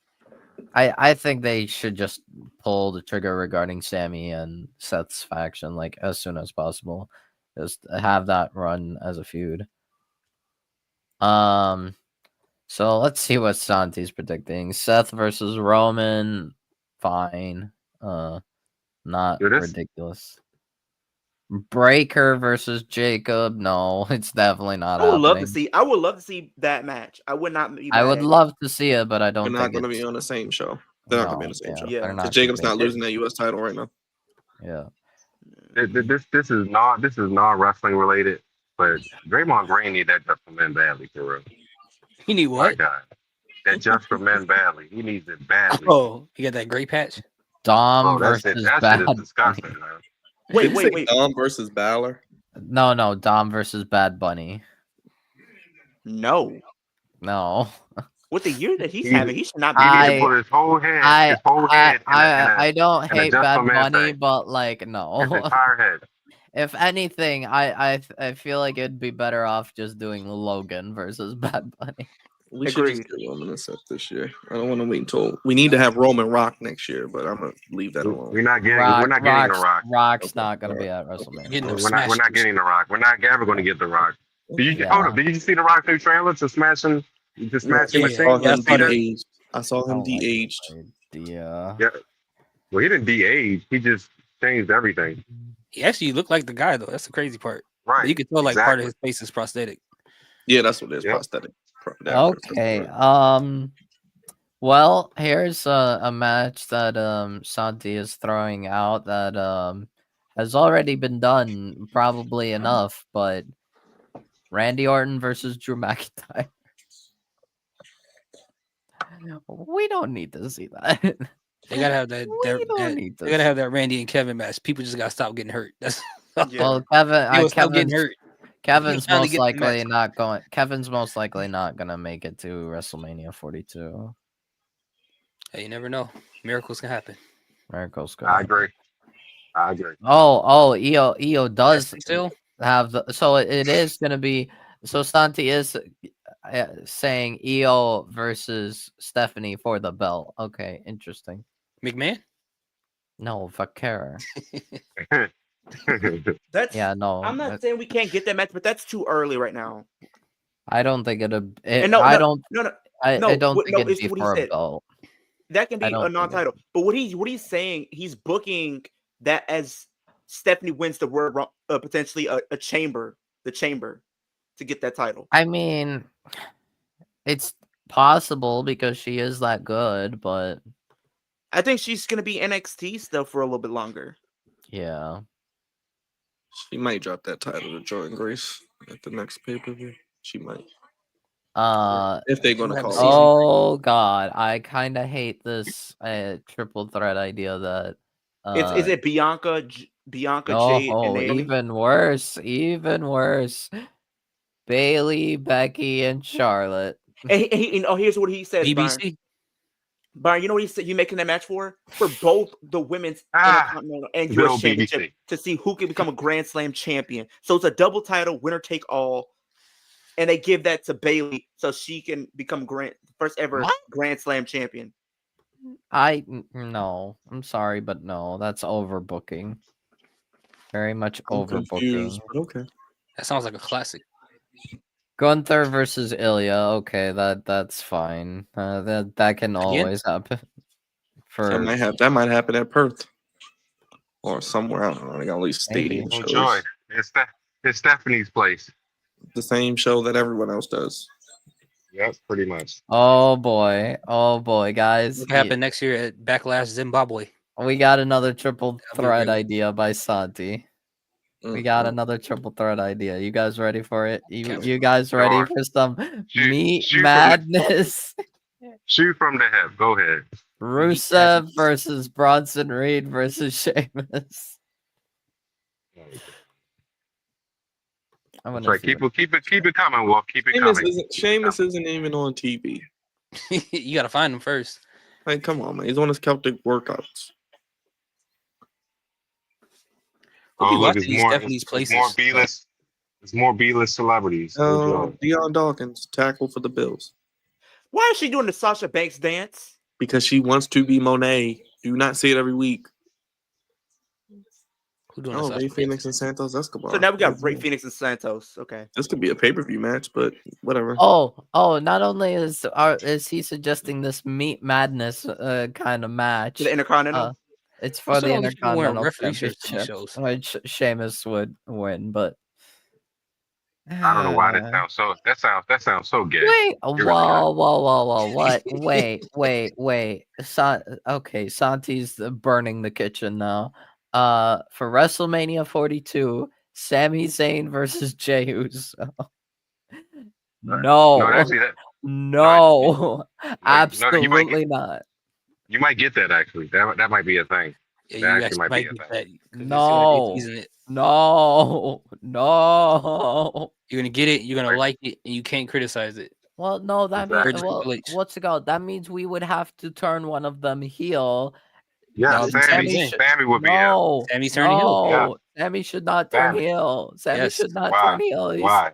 they should just pull the trigger regarding Sammy and Seth's faction like as soon as possible. Just have that run as a feud. So let's see what Santi's predicting. Seth versus Roman, fine. Not Dude, this- ridiculous. Breaker versus Jacob, no, it's definitely not I would love to happening. see. I would love to see that match. I would not be. I mad would at it. love to see it, but I They're don't not think going to it's be on the same show. They're not going to be on the same show. Yeah. they're Because not Jacob's gonna not be. losing that U.S. title right now. Yeah. This is not wrestling related, but Draymond Green need that just for men badly for real. You need My what? God, that just for men badly. He needs it badly. Oh, you got that gray patch? Dom Bro, that's it. versus That Bad shit is disgusting, Bunny. man. Wait, Did he say wait. Dom versus Balor? No, Dom versus Bad Bunny. No, No. with the year that he's He- having, he should not be. He I- needs to put his whole head, I in don't in a hate Just Bad for Man Bunny, thing. but like his no. entire head. If anything, I feel like it'd be better off just doing Logan versus Bad Bunny. We should just Agreed. get Roman and Seth this year. I don't want to wait until we need to have Roman Rock next year, but I'm gonna leave that alone. We're not getting the Rock. Rock's Okay, not gonna be alright. at WrestleMania. Getting them We're not smashed. getting the Rock. We're not ever going to get the Rock. Did you Yeah. hold up? Did you see the Rock new trailer to smashing I machine? saw Yeah, him I saw that. de-aged. I saw him I don't like de-aged. the idea. Yeah. Well, he didn't de-age. He just changed everything. He actually looked like the guy though. That's the crazy part. Right. You could tell like part of exactly. his face is prosthetic. Yeah, that's what it is. Yep. Prosthetic. That part, that's Okay. right. Well, here's a match that Santi is throwing out that has already been done probably enough, but Randy Orton versus Drew McIntyre. We don't need to see that. They gotta have that. We don't need they to gotta have that Randy and Kevin match. People just gotta stop getting hurt. That's Yeah. Well, Kevin, they will stop getting hurt. Kevin's finally most get the likely match. not going. Kevin's most likely not gonna make it to WrestleMania 42. Hey, you never know. Miracles can happen. Miracles go. I agree. Oh, EO does Still, have the. So it is gonna be. So Santi is saying EO versus Stephanie for the belt. Okay, interesting. McMahon. No, Vaquera. That's. Yeah, no. I'm not saying we can't get that match, but that's too early right now. I don't think it'll. And no, I no, don't. no, no. I no, don't what- think no, it'd it's be what he for a said. belt. That can I be don't a think it- non-title. But what he's saying, he's booking that as Stephanie wins the World potentially a chamber, the chamber, to get that title. I mean, it's possible because she is that good, but I think she's gonna be NXT still for a little bit longer. yeah. She might drop that title to Jordan Grace at the next pay-per-view. She might. If they're gonna have call a it. season. Oh God, I kind of hate this triple threat idea that. Is it Bianca, Jade, and Oh, Naomi? even worse. Bailey, Becky, and Charlotte. And here's what he says, Brian. BBC. Brian, you know what he said? You making that match for both the women's Intercontinental and good US old Championship BBC. to see who can become a Grand Slam champion. So it's a double title, winner take all, and they give that to Bailey so she can become first ever What? Grand Slam champion. No. I'm sorry, but no. That's overbooking. Very much I'm overbooking. confused, but okay. That sounds like a classic. Gunther versus Ilya. Okay, that's fine. That can always happen. That might happen at Perth. or somewhere. I don't know. They got all these Maybe. stadium Oh shows. joy, it's Stephanie's place. The same show that everyone else does. Yep, pretty much. Oh boy, guys. What happened next year at Backlash Zimbabwe? We got another triple That'll be threat great. idea by Santi. We got another triple threat idea. You guys ready for it? You guys ready Sure. for some meat shoot from the- madness? Shoot from the hip. Go ahead. Rusev versus Bronson Reed versus Sheamus. I'm That's gonna right. see Keep it coming, Wolf. Keep it coming. Sheamus isn't even on TV. You gotta find him first. Like, come on, man. He's on his Celtic workouts. We'll be Oh, look, watching these Stephanie's places. more B-list. It's more B-list celebrities. Oh, joy. Deion Dawkins, tackle for the Bills. Why is she doing the Sasha Banks dance? Because she wants to be Monet. Do not see it every week. Who doing Oh, this? Ray Phoenix and Santos Escobar. So now we got Ray Phoenix and Santos. Okay. This could be a pay-per-view match, but whatever. Oh, not only is he suggesting this meat madness kind of match. The Intercontinental? It's for the Intercontinental referee shirts to these Championship, shows. which Sheamus would win, but I don't know why that sounds so gay. wait, Here we go. whoa, what? wait. Okay, Santi's burning the kitchen now. For WrestleMania 42, Sami Zayn versus Jey Uso. No, actually, absolutely not. You might get that actually. That might be a thing. Yeah, That you actually might be a get thing. that. No. You're gonna get it. You're gonna like it, and you can't criticize it. Well, no, that Exactly. means what's it called? That means we would have to turn one of them heel. Yeah, No, Sammy would be no, out. Sammy's turning heel. Yeah. Sammy should not turn Sammy. heel. Sammy Yes. should not Why? turn heel. Why?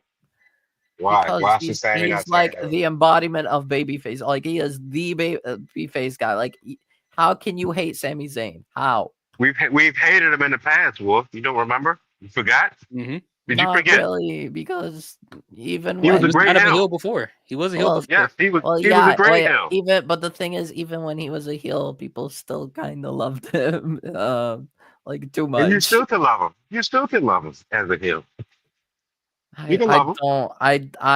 Because Why should Sammy not he's turn like heel? the embodiment of babyface. Like he is the babyface guy. Like, how can you hate Sami Zayn? How? We've hated him in the past, Wolf. You don't remember? You forgot? Mm-hmm. Did Not you forget? really, because even He was when a great Kind of a heel. heel before. He was a heel before. Yes, he was. well, he was a great heel. But the thing is, even when he was a heel, people still kind of loved him, like too much. And you still can love him. You still can love him as a heel. I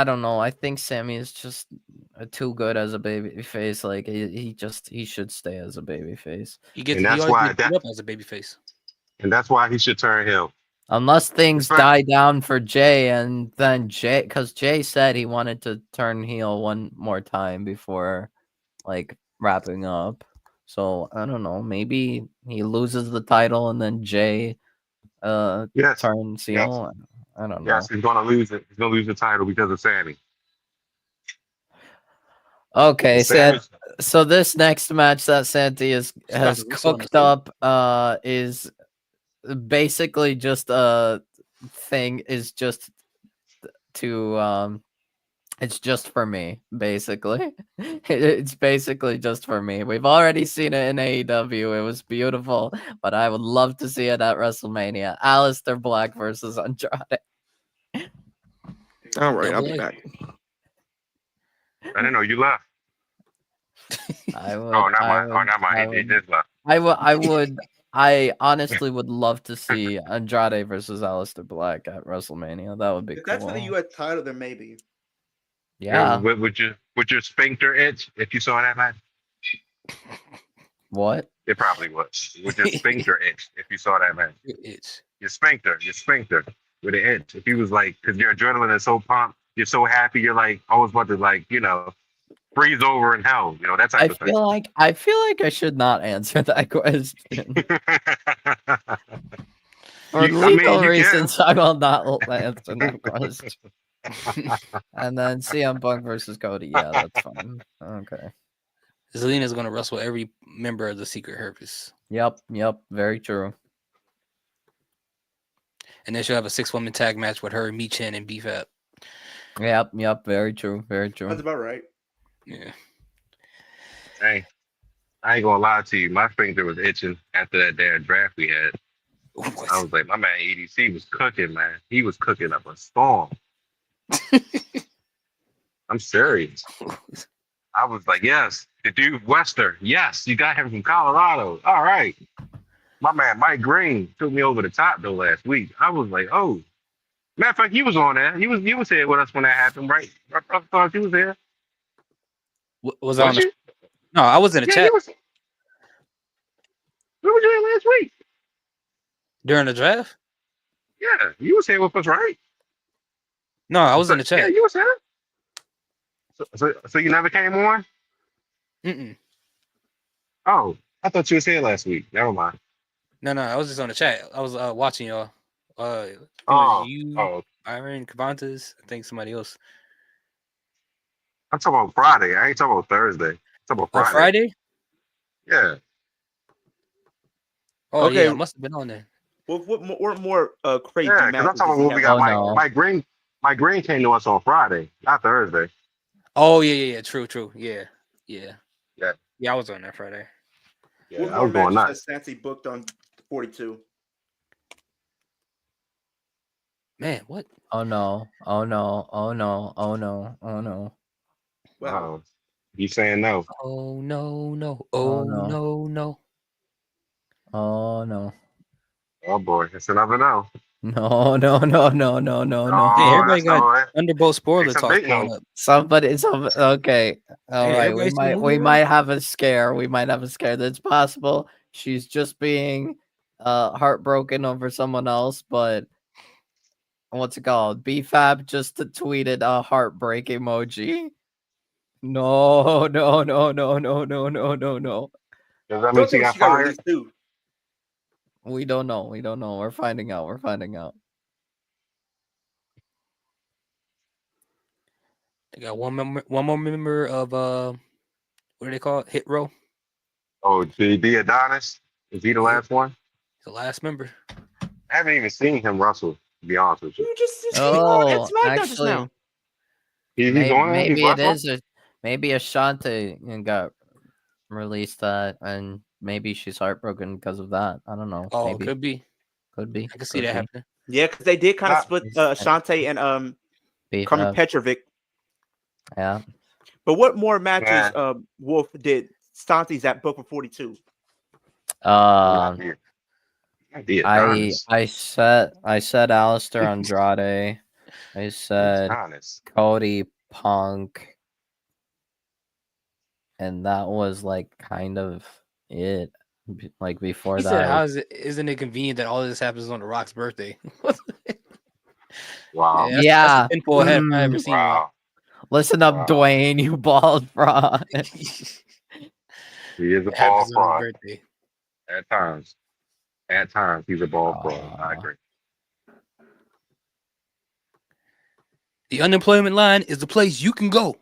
don't know. I think Sammy is just too good as a baby face. Like he should stay as a baby face. He gets. And He that's always why gets beat up as a babyface. And that's why he should turn heel. Unless things Right. die down for Jay, and then because Jay said he wanted to turn heel one more time before, like, wrapping up. So I don't know. Maybe he loses the title and then Jay Yes. turns heel. I don't know. Yes, he's gonna lose it. He's gonna lose the title because of Sammy. Okay, Sammy- so this next match that Santi has cooked up is basically just a thing. Is just to it's just for me, basically. It's basically just for me. We've already seen it in AEW. It was beautiful, but I would love to see it at WrestleMania. Aleister Black versus Andrade. All right, I'll be back. I didn't know you left. I would. Oh, not mine. He did left. I honestly would love to see Andrade versus Aleister Black at WrestleMania. That would be If cool. that's for the U.S. title, then maybe. Yeah. Would your sphincter itch if you saw that match? What? It probably would. Would your sphincter itch if you saw that match? It's Your sphincter with an itch. If he was like, because your adrenaline is so pumped, you're so happy, you're like always about to like, freeze over in hell, that type of thing. I feel like I should not answer that question. For legal reasons, I will not answer that question. And then CM Punk versus Cody. Yeah, that's fine. Okay. Zelina's gonna wrestle every member of the Secret Service. Yep. Very true. And then she'll have a 6-woman tag match with her, Michin, and BFAP. Yep. Very true. That's about right. Yeah. Hey, I ain't gonna lie to you. My sphincter was itching after that damn draft we had. I was like, my man EDC was cooking, man. He was cooking up a storm. I'm serious. I was like, yes, the dude Wester. Yes, you got him from Colorado. All right. My man Mike Green took me over the top though last week. I was like, oh. Matter of fact, he was on there. He was here with us when that happened, right? I thought he was there. Was I on Was the? you? No, I was in the Yeah, chat he was. We were doing last week. during the draft. Yeah, you was here with us, right? No, I was in the Yeah, chat. you was here. So you never came on? Mm-mm. Oh, I thought you was here last week. Never mind. No, I was just on the chat. I was watching y'all. I think it was Oh, you, oh, Iron, Cavantas. I think somebody else. I'm talking about Friday. I ain't talking about Thursday. I'm talking about Oh, Friday. Friday. Yeah. Oh Okay. yeah, I must have been on there. What more crazy Yeah, because I'm matches talking does about he when we have? got Oh, no. Mike Green. Mike Green came to us on Friday, not Thursday. Oh yeah. True. Yeah. Yeah. I was on there Friday. Yeah, What I more was going matches nuts. has Santi booked on 42? Man, what? Oh no. Oh no. Oh no. Oh no. Oh no. Wow. You saying no? Oh no. Oh Oh no. no. Oh no. Oh boy, it's another no. No, no, no, no, no, no, no. Hey, Oh, everybody that's got no. Thunderbolt spoiler It's a talk big going no. up. Okay. All Hey, right. everybody see the movie We already? might have a scare. We might have a scare. That's possible. She's just being heartbroken over someone else, but what's it called? BFAB just tweeted a heartbreak emoji. No, no, no, no, no, no, no, no, no. Does that I mean thought she got she got fired? released too. We don't know. We don't know. We're finding out. We're finding out. They got one more member of what do they call it? Hit Row. Oh, the Adonis? Is he the Yeah. last one? The last member. I haven't even seen him wrestle, to be honest with you. You just on Oh, SmackDown just now. actually, He's on it? He's maybe it wrestling? is. Maybe Ashanti got released that, and maybe she's heartbroken because of that. I don't know. Oh, Maybe could be. could be. I can see that happening. Yeah, because they did kind of Not- split It's- Shantae and Carmen BFAB. Petrovic. Yeah. But what more matches Nah. Wolf did Santi's at book for 42? Not the Adonis. I said Aleister Andrade. I said Adonis. Cody Punk, and that was like kind of it. Like before He that, said, isn't it convenient that all of this happens on The Rock's birthday? Wow. That's yeah. the pinfall head if I ever seen one. Wow. Listen up, Wow. Dwayne, you bald fraud. He is a It ball happens on his fraud. birthday. At times. At times, he's a ball fraud. I agree. The unemployment line is the place you can go.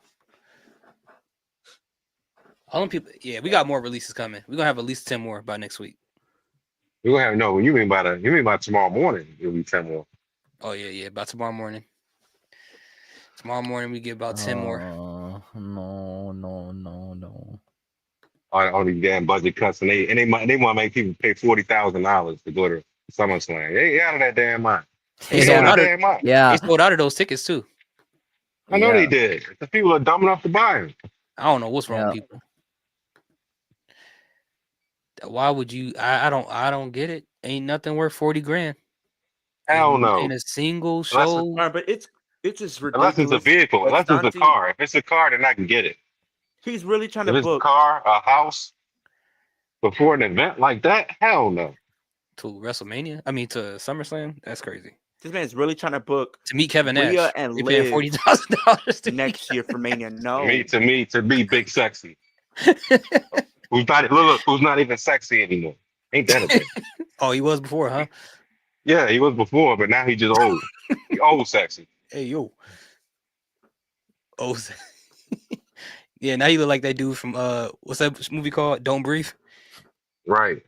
All them people, yeah, we got more releases coming. We're gonna have at least 10 more by next week. We're gonna have no. You mean by tomorrow morning? It'll be 10 more. Oh yeah, by tomorrow morning. Tomorrow morning we get about 10 more. No. All these damn budget cuts, and they want to make people pay $40,000 to go to SummerSlam. They out of that damn mind. They They sold out out of of their mind. Yeah. they sold out of those tickets too. I know they did. The people are dumb enough to buy them. I don't know what's wrong with people. Why would you? I don't get it. Ain't nothing worth 40 grand. Hell no. In a single show. But it's just Unless ridiculous. it's a vehicle. Unless it's a car. If it's a car, then I can get it. He's really trying If to it's a book car, a house, before an event like that, hell no. To WrestleMania? I mean to SummerSlam? That's crazy. This man's really trying to book To meet Kevin Nash. Rhea and They paying Liv $40,000 next year for Mania. No. To be big sexy. Who's not even sexy anymore. Ain't that a thing? Oh, he was before, huh? Yeah, he was before, but now he just old. He old sexy. Hey yo. Oh, yeah. Now you look like that dude from what's that movie called? Don't Breathe. Right.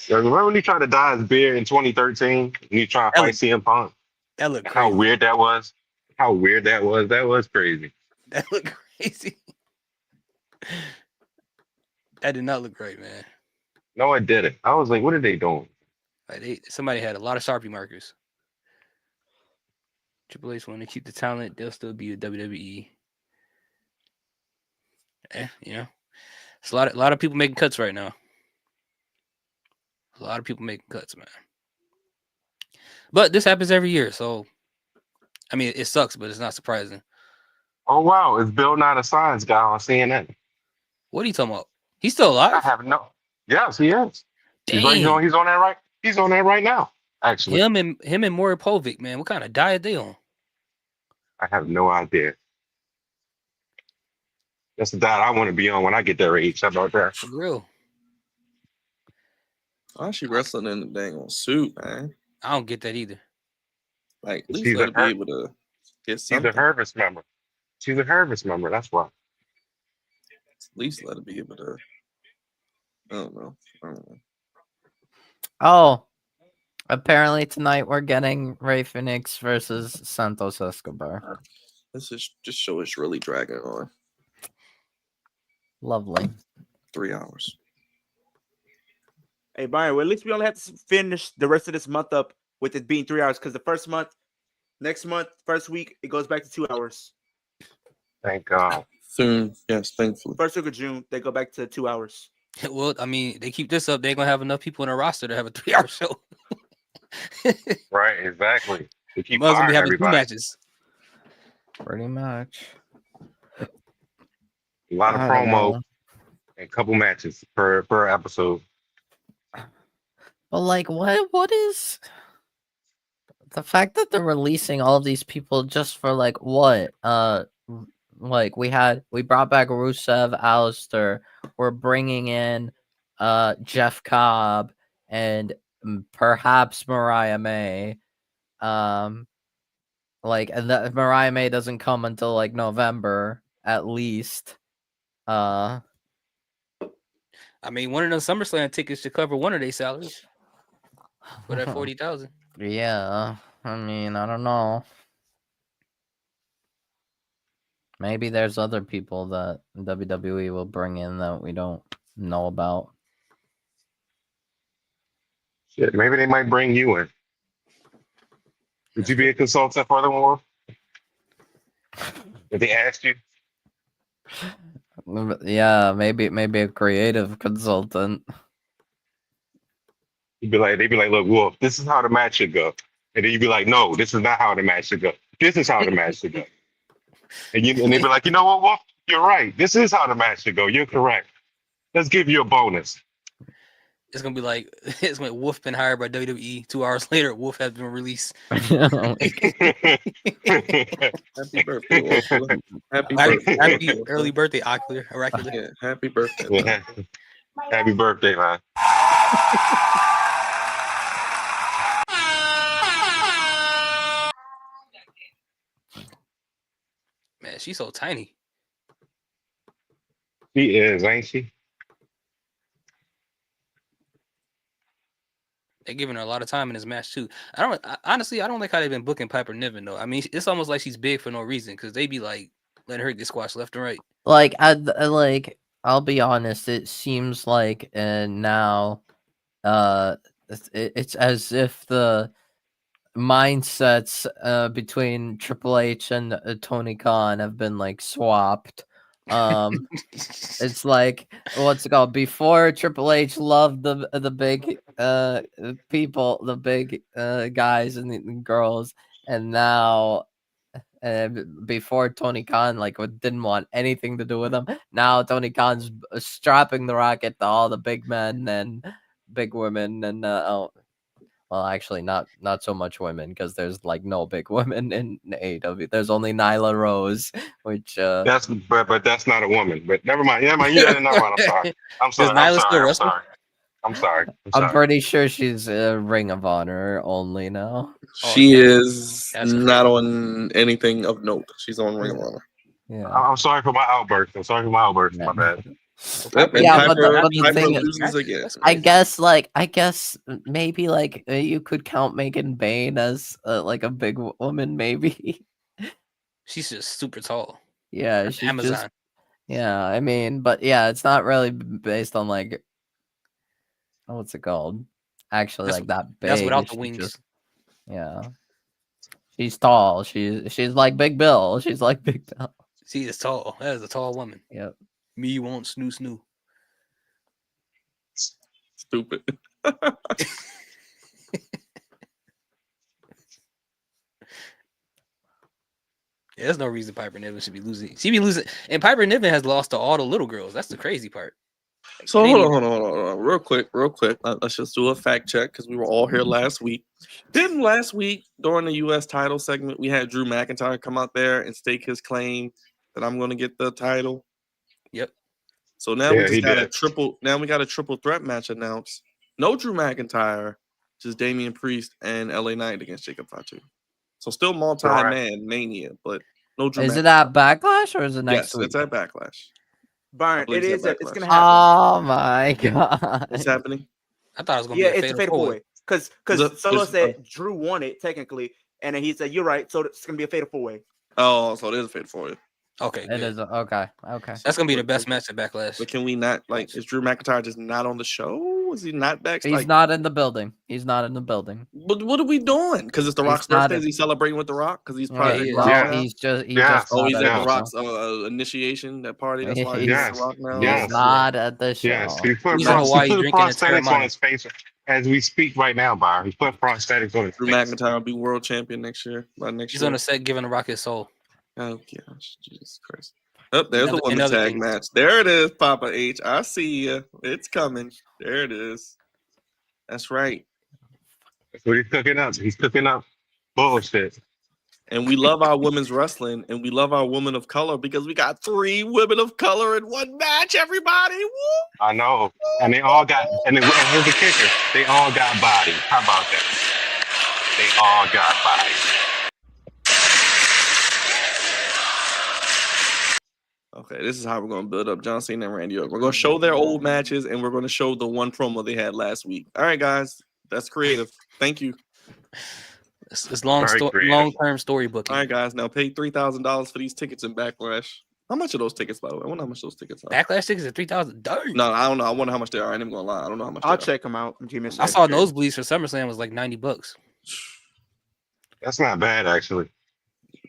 Remember when he tried to dye his beard in 2013 and he tried to fight CM Punk? That looked crazy. How weird that was. How weird that was. That was crazy. That looked crazy. That did not look right, man. No, it didn't. I was like, what are they doing? Like somebody had a lot of Sharpie markers. Triple H want to keep the talent, they'll still be the WWE. You know, it's a lot of people making cuts right now. A lot of people making cuts, man. But this happens every year, so I mean, it sucks, but it's not surprising. Oh wow, it's Bill Nye the Science Guy on CNN. What are you talking about? He's still I alive? have no. Yes, he is. He's right. Dang. He's on that right. He's on that right now. Actually, Him and Maury Povich, man. What kind of diet they on? I have no idea. That's the diet I want to be on when I get their age. How about that? For real. Why is she wrestling in the dang on suit, man? I don't get that either. Like, at least She's let a her be able to get She's something. a Hervis member. She's a Hervis member. That's why. At least let her be able to. I don't know. Oh, apparently tonight we're getting Rey Fenix versus Santos Escobar. This show is really dragging on. Lovely. 3 hours. Hey, Brian, well, at least we only have to finish the rest of this month up with it being 3 hours, because the first week, it goes back to 2 hours. Thank God. Soon, yes, thankfully. First week of June, they go back to 2 hours. Well, I mean, they keep this up, they're gonna have enough people in a roster to have a 3-hour show. Right, exactly. They keep Might as well be firing having 2 everybody. matches. Pretty much. A lot of I don't promo know. and a couple matches per episode. But like, what is the fact that they're releasing all of these people just for like what? Like we brought back Rusev, Aleister. We're bringing in Jeff Cobb and perhaps Mariah May. Like, and that Mariah May doesn't come until like November at least. I mean, one of those SummerSlam tickets should cover one of their salaries for that 40,000. Yeah, I mean, I don't know. Maybe there's other people that WWE will bring in that we don't know about. Shit, maybe they might bring you in. Would you be a consultant for them, Wolf? If they asked you? Yeah, maybe a creative consultant. They'd be like, look, Wolf, this is how the match should go. And then you'd be like, no, this is not how the match should go. This is how the match should go. And they'd be like, you know what, Wolf? You're right. This is how the match should go. You're correct. Let's give you a bonus. It's gonna be like Wolf been hired by WWE. 2 hours later, Wolf has been released. Happy birthday, Wolf. Happy early birthday, Oracular. Yeah, happy birthday. Man. Happy birthday, man. Man, she's so tiny. She is, ain't she? They're giving her a lot of time in this match too. Honestly, I don't like how they've been booking Piper Niven though. I mean, it's almost like she's big for no reason because they be like letting her get squashed left and right. Like, I'll be honest. It seems like now, it's as if the mindsets between Triple H and Tony Khan have been like swapped. It's like, what's it called? Before, Triple H loved the big people, the big guys and the girls, and now before Tony Khan didn't want anything to do with them. Now Tony Khan's strapping the rocket to all the big men and big women, and well, actually, not so much women because there's like no big women in AEW. There's only Nyla Rose, which but that's not a woman. But never mind. Yeah, never mind. I'm sorry. I'm sorry. I'm pretty sure she's a Ring of Honor only now. She is not on anything of note. She's on Ring of Honor. Yeah. I'm sorry for my outburst. My bad. Yeah, but the thing is, I guess maybe you could count Megan Bayne as like a big woman, maybe. She's just super tall. Yeah, she's Amazon. just, yeah, I mean, but yeah, it's not really based on like, what's it called? Actually, like that big. That's without the wings. Yeah, she's tall. She's like Big Bill. She's like Big Bill. She is tall. That is a tall woman. Yep. Me won't snoo. Stupid. Yeah, there's no reason Piper Niven should be losing. She be losing, and Piper Niven has lost to all the little girls. That's the crazy part. Like, So it ain't hold even- on, real quick. Let's just do a fact check because we were all here last week. Didn't last week during the U.S. title segment we had Drew McIntyre come out there and stake his claim that I'm going to get the title? Yep. So now we just got a triple. Now we got a triple threat match announced. No Drew McIntyre, just Damian Priest and LA Knight against Jacob Fatu. So still multi-man mania, but no Drew. Is it at Backlash or is it next Yes, week? it's at Backlash. Byron, believe it it's is. at It's Backlash. gonna happen. Oh my god! What's happening? I thought it was gonna Yeah, be a it's a fatal fatal four-way. four-way. Because It's Solo a- said Drew won it technically, and then he said, "You're right." So it's gonna be a fatal four-way. Oh, so it is a fit for you. Okay, It good. is okay. Okay. That's gonna be the best match at Backlash. But can we not like? Is Drew McIntyre just not on the show? Is he not back? He's like, not in the building. He's not in the building. But what are we doing? Because it's the He's Rock's not birthday. in- Is he celebrating with the Rock? Because he's Yeah, Project he is. Rock Yeah. now. He's just Yes. Oh, he's not at the the yes. Rock's show. initiation, that party. That's why he's Yes. at the Rock now. Yes. He's not at the show. Yes, he put, He's in Hawaii he put drinking a prosthetics Terramana. on his face as we speak right now, Byron. He put prosthetics on his Drew face. McIntyre will be world champion next year. By next He's year. on the set giving the Rock his soul. Oh gosh, Jesus Christ! Oh, there's the And women's other tag things. match. There it is, Papa H. I see you. It's coming. There it is. That's right. That's what he's cooking up. He's cooking up bullshit. And we love our women's wrestling, and we love our women of color because we got 3 women of color in one match. Everybody, woo! I know. And they all got, and here's the kicker. They all got bodies. How about that? They all got bodies. Okay, this is how we're going to build up John Cena and Randy Orton. We're going to show their old matches, and we're going to show the one promo they had last week. All right, guys, that's creative. Thank you. It's Very creative. long-term storybooking. All right, guys, now pay $3,000 for these tickets in Backlash. How much are those tickets, by the way? I wonder how much those tickets are. Backlash tickets at $3,000. Darn. No, I don't know. I wonder how much they are. I ain't even going to lie. I don't know how much I'll they are. check them out. Give me a I second. saw nosebleeds for SummerSlam was like $90. That's not bad, actually.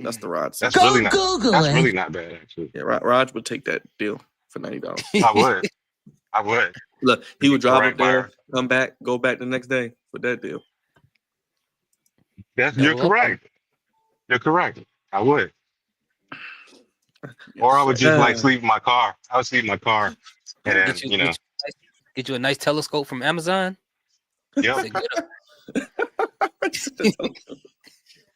That's the Rod. That's Go really not. Google That's it. really not bad, actually. Yeah, Raj would take that deal for $90. I would. I would. Look, he would drive Correct, up there, Byron. come back, go back the next day with that deal. You're Double up. correct. You're correct. I would. Or I would just like sleep in my car. I would sleep in my car, and then Get you a nice telescope from Amazon. Yep. Say, get up.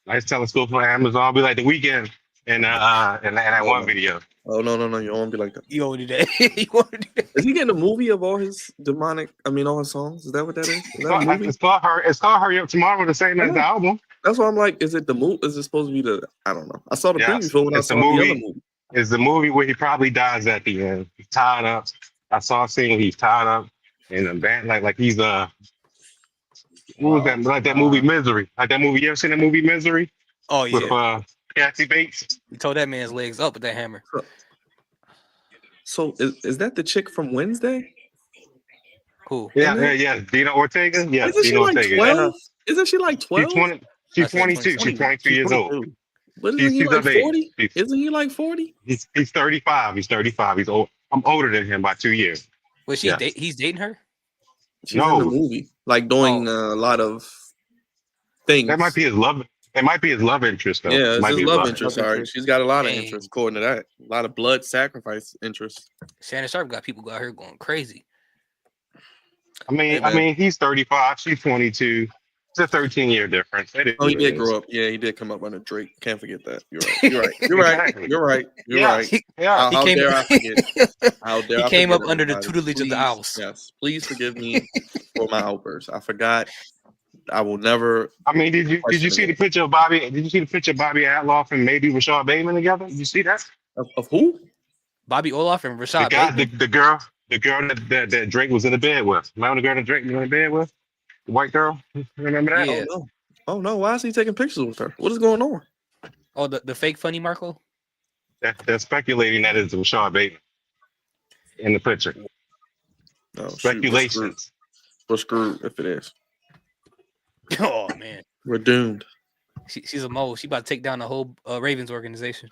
Nice telescope from Amazon. Be like The Weeknd and that one video. Oh no, you won't be like that. You want to do that? You want to do that? Is he getting a movie of all his all his songs? Is that what that is? Is that a movie? It's called Hurry Up Tomorrow, the same as the album. That's why I'm like, is it the movie? Is it supposed to be the? I don't know. I saw the preview for when I it's saw the the other movie. movie. It's the movie where he probably dies at the end. He's tied up. I saw a scene where he's tied up in a band, like he's what was that? Like that movie Misery. Like that movie. You ever seen that movie Misery? Oh yeah. With Kathy Bates. You tore that man's legs up with that hammer. So is that the chick from Wednesday? Cool. Yeah. Dina Ortega. Yeah, Isn't she Dina like Ortega. 12? Isn't she like 12? She's 22. She's 22 years old. But isn't he She's like of age. 40? Isn't he like 40? He's 35. He's 35. He's old. I'm older than him by 2 years. Was she? He's dating her. She's in the movie, like doing a lot of things. That might be his love. It might be his love interest, though. Yeah, It it's might his be love interest. Sorry, she's got a lot of interest, according to that. A lot of blood sacrifice interest. Shannon Sharp got people out here going crazy. I mean, he's 35. She's 22. It's a 13-year difference. Oh, he did grow up. Yeah, he did come up under Drake. Can't forget that. You're right. You're right. You're right. Exactly. You're right. You're right. Yeah. How dare I forget? How dare He I came forget up under the everybody? tutelage of the Please, house. Yes. Please forgive me for my outburst. I forgot. I will never. I mean, did you see the picture of Bobby? Did you see the picture of Bobby Atloff and maybe Rashad Bateman together? Did you see that? Of who? Bobby Olaf and Rashad The guy, Bateman. the girl that Drake was in the bed with. Remember the girl that Drake was in the bed with? The white girl. Remember that? Yeah. Oh no! Why is he taking pictures with her? What is going on? Oh, the fake funny Marco. They're speculating that it's Rashad Bateman in the picture. No, Speculations. We're screwed if it is. Oh man, we're doomed. She's a mole. She about to take down the whole Ravens organization.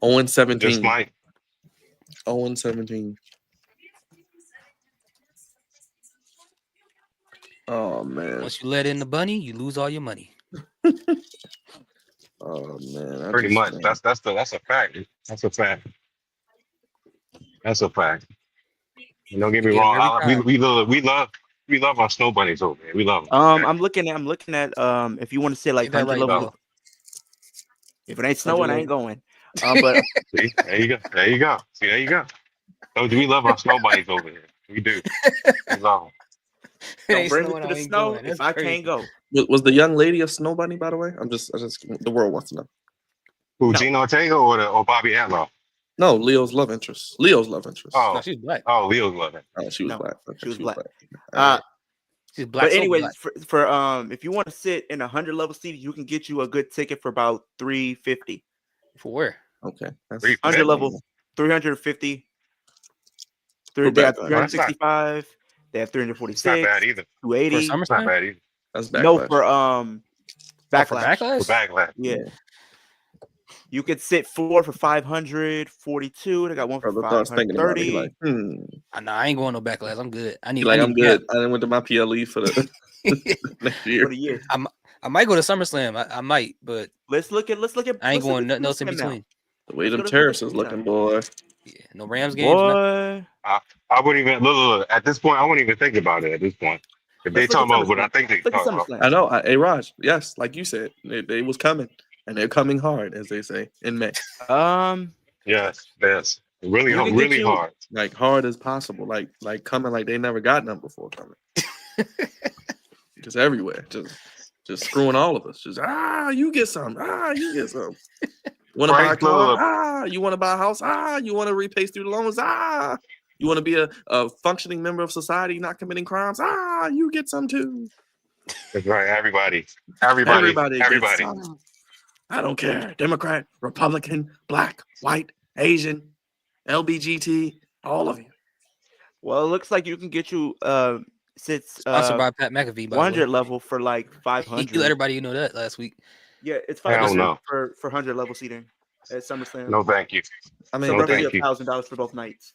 0-17. Just might. 0-17. Oh man. Once you let in the bunny, you lose all your money. Oh man. Pretty much. That's a fact. That's a fact. That's a fact. And don't get We me get 'em wrong. every time. We love our snow bunnies over here. We love them. I'm looking at if you want to say like Get that 100 right, level. Bill. If it ain't snowing, I ain't going. But See, there you go. There you go. See, there you go. So we love our snow bunnies over here. We do. We love them. It don't ain't bring me snowing, to I the ain't snow going. if That's I crazy. can't go. Was the young lady a snow bunny, by the way? The world wants to know. Who, No. Gina Ortega or Bobby Atlow? No, Leo's love interest. Oh, No, she's black. oh, Leo's love it. Oh, she was No, black. Okay, she was black. All right. She's black. But So anyway, black. for if you want to sit in 100 level seat, you can get you a good ticket for about $350. For where? Okay. That's 100 level, 350. For They have backlash. Well, that's not, 365. They have it's not 346. bad either. For 280. It's not SummerSlam? bad either. That's No, backlash. for Oh, for backlash. For backlash? backlash. Yeah. You could sit 4 for 542. They got one for Brother thoughts thinking about it. He 530. like, Nah, I ain't going no backlash. I'm good. I He need. like, I I'm need Gap. good. I didn't went to my PLE for the next year. For the year. I might go to SummerSlam. I might, but Let's look at I ain't going nothing else in SummerSlam now. between. The way Let's them go to terraces SummerSlam looking, now. boy. Yeah, no Rams games. Nothing. Boy, I wouldn't even look at this point. I wouldn't even think about it at this point. If they let's look talking at about what I SummerSlam. think they Look at talking about, SummerSlam. I know. Hey, Raj. Yes, like you said, they was coming, and they're coming hard, as they say in May. yes, that's really, You can get really you- hard. Like hard as possible. Like coming like they never got none before coming. Just everywhere. Just screwing all of us. Just you get some. You get some. Want to buy a Right, car? look. You want to buy a house? You want to repay student loans? You want to be a functioning member of society, not committing crimes? You get some too. That's right. Everybody Gets some. I don't care. Democrat, Republican, black, white, Asian, LBGT, all of you. Well, it looks like you can get you sits Sponsored by Pat McAfee. By 100 the way. level for like He 500. let everybody know that last week. Yeah, it's Hell 500 no. for 100 level seating at SummerSlam. No, thank you. I So mean, No, roughly thank you. $1,000 for both nights.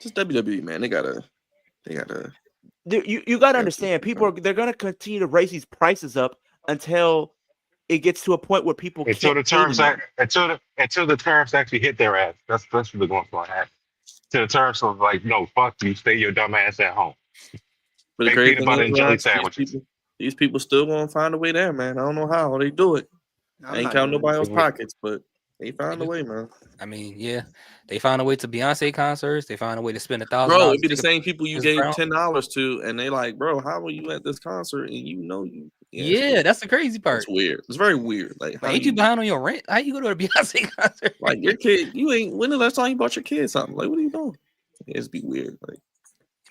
just WWE, man. They gotta. Dude, you got to Yeah, understand, they're going to continue to raise these prices up until it gets to a point where people Until can't the pay terms anymore. until the tariffs actually hit their ass. That's what they're going to happen. To the terms of like, no, fuck you, stay your dumb ass at home. But the Make crazy peanut thing butter is, and jelly Raj, sandwiches. these people still gonna find a way there, man. I don't know how they do it. I'm Ain't not counting doing nobody this. else's pockets, but they found a way, man. I mean, yeah, they found a way to Beyonce concerts. They found a way to spend $1,000. Bro, it'd be the same people you Chris gave Brown. $10 to, and they like, bro, how were you at this concert and you know you? Yeah, it's that's the crazy part. It's weird. It's very weird. Like, how Ain't do you behind on your rent? How you go to a Beyonce concert? like your kid? You ain't. When the last time you bought your kid something? Like, what are you doing? It's be weird. Like,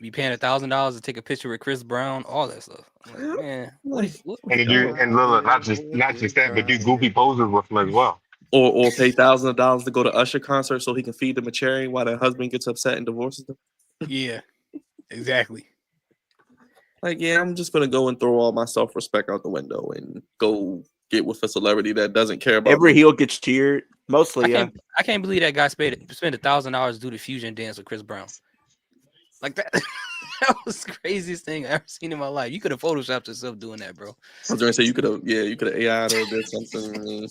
Be paying $1,000 to take a picture with Chris Brown, all that stuff. I'm like, man, what? And look, not just that, but do goofy poses with them as well. or pay thousands of dollars to go to Usher concert so he can feed them a cherry while their husband gets upset and divorces them. Yeah, exactly. Like, yeah, I'm just gonna go and throw all my self-respect out the window and go get with a celebrity that doesn't care about Every me. heel gets cheered. Mostly, I can't believe that guy spent $1,000 to do the fusion dance with Chris Brown. Like that. That was the craziest thing I've ever seen in my life. You could have photoshopped yourself doing that, bro. I was gonna say you could have AI'd or did something.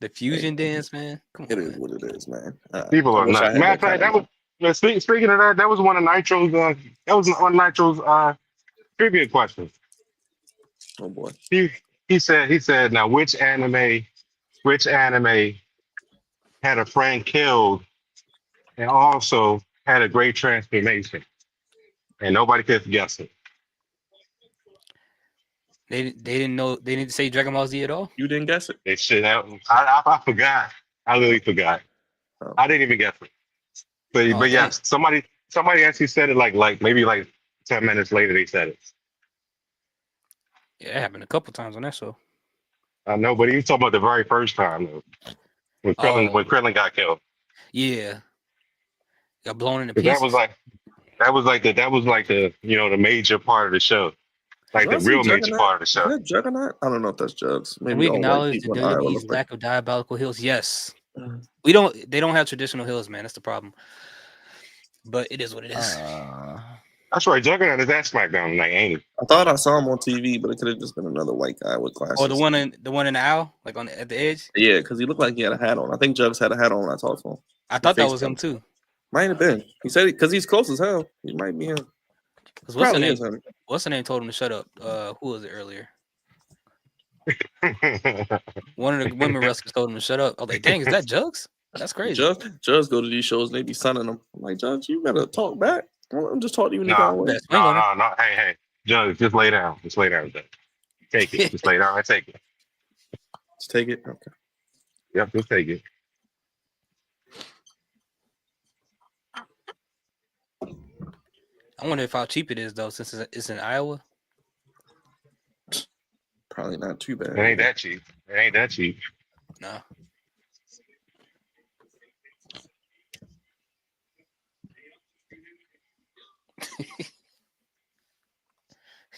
The fusion dance, man. Come on, It is man. what it is, man. People are nuts. Matter of fact, that was speaking of that. That was one of Nitro's. That was one of Nitro's trivia questions. Oh boy. He said now which anime had a friend killed and also had a great transformation, and nobody could guess it. They didn't know. They didn't say Dragon Ball Z at all. You didn't guess it. They should have. I forgot. I literally forgot. Oh. I didn't even guess it. But yeah, somebody actually said it like maybe like 10 minutes later they said it. Yeah, it happened a couple times on that show. I know, but he was talking about the very first time though, when Krillin got killed. Yeah, got blown into 'Cause pieces. that was like the the major part of the show, like the real major part of the show. Is that Juggernaut? I don't know if that's Jugs. Can Maybe we all white acknowledge the people in Iowa WWE's look like. lack of diabolical heels? Yes. Mhm. They don't have traditional heels, man. That's the problem. But it is what it is. That's right. Juggernaut is at Smackdown tonight, ain't he? I thought I saw him on TV, but it could have just been another white guy with glasses. Or the one in the owl, like at the edge. Yeah, because he looked like he had a hat on. I think Jugs had a hat on when I talked to him. I thought that was him too. Might have been. He said because he's close as hell. He might be him. Because what's the Probably name? is him. What's the name? Told him to shut up. Who was it earlier? One of the women wrestlers told him to shut up. I was like, dang, is that Jugs? That's crazy. Jugs go to these shows and they be sunning them. I'm like, Jugs, you better talk back. I'm just talking to you in the Nah, way. no. Hey. Jugs, just lay down. Just lay down. Take it. Just lay down and take it. Just take it. Okay. Yep, just take it. I wonder how cheap it is though, since it's in Iowa. Probably not too bad. It ain't that cheap. It ain't that cheap. No.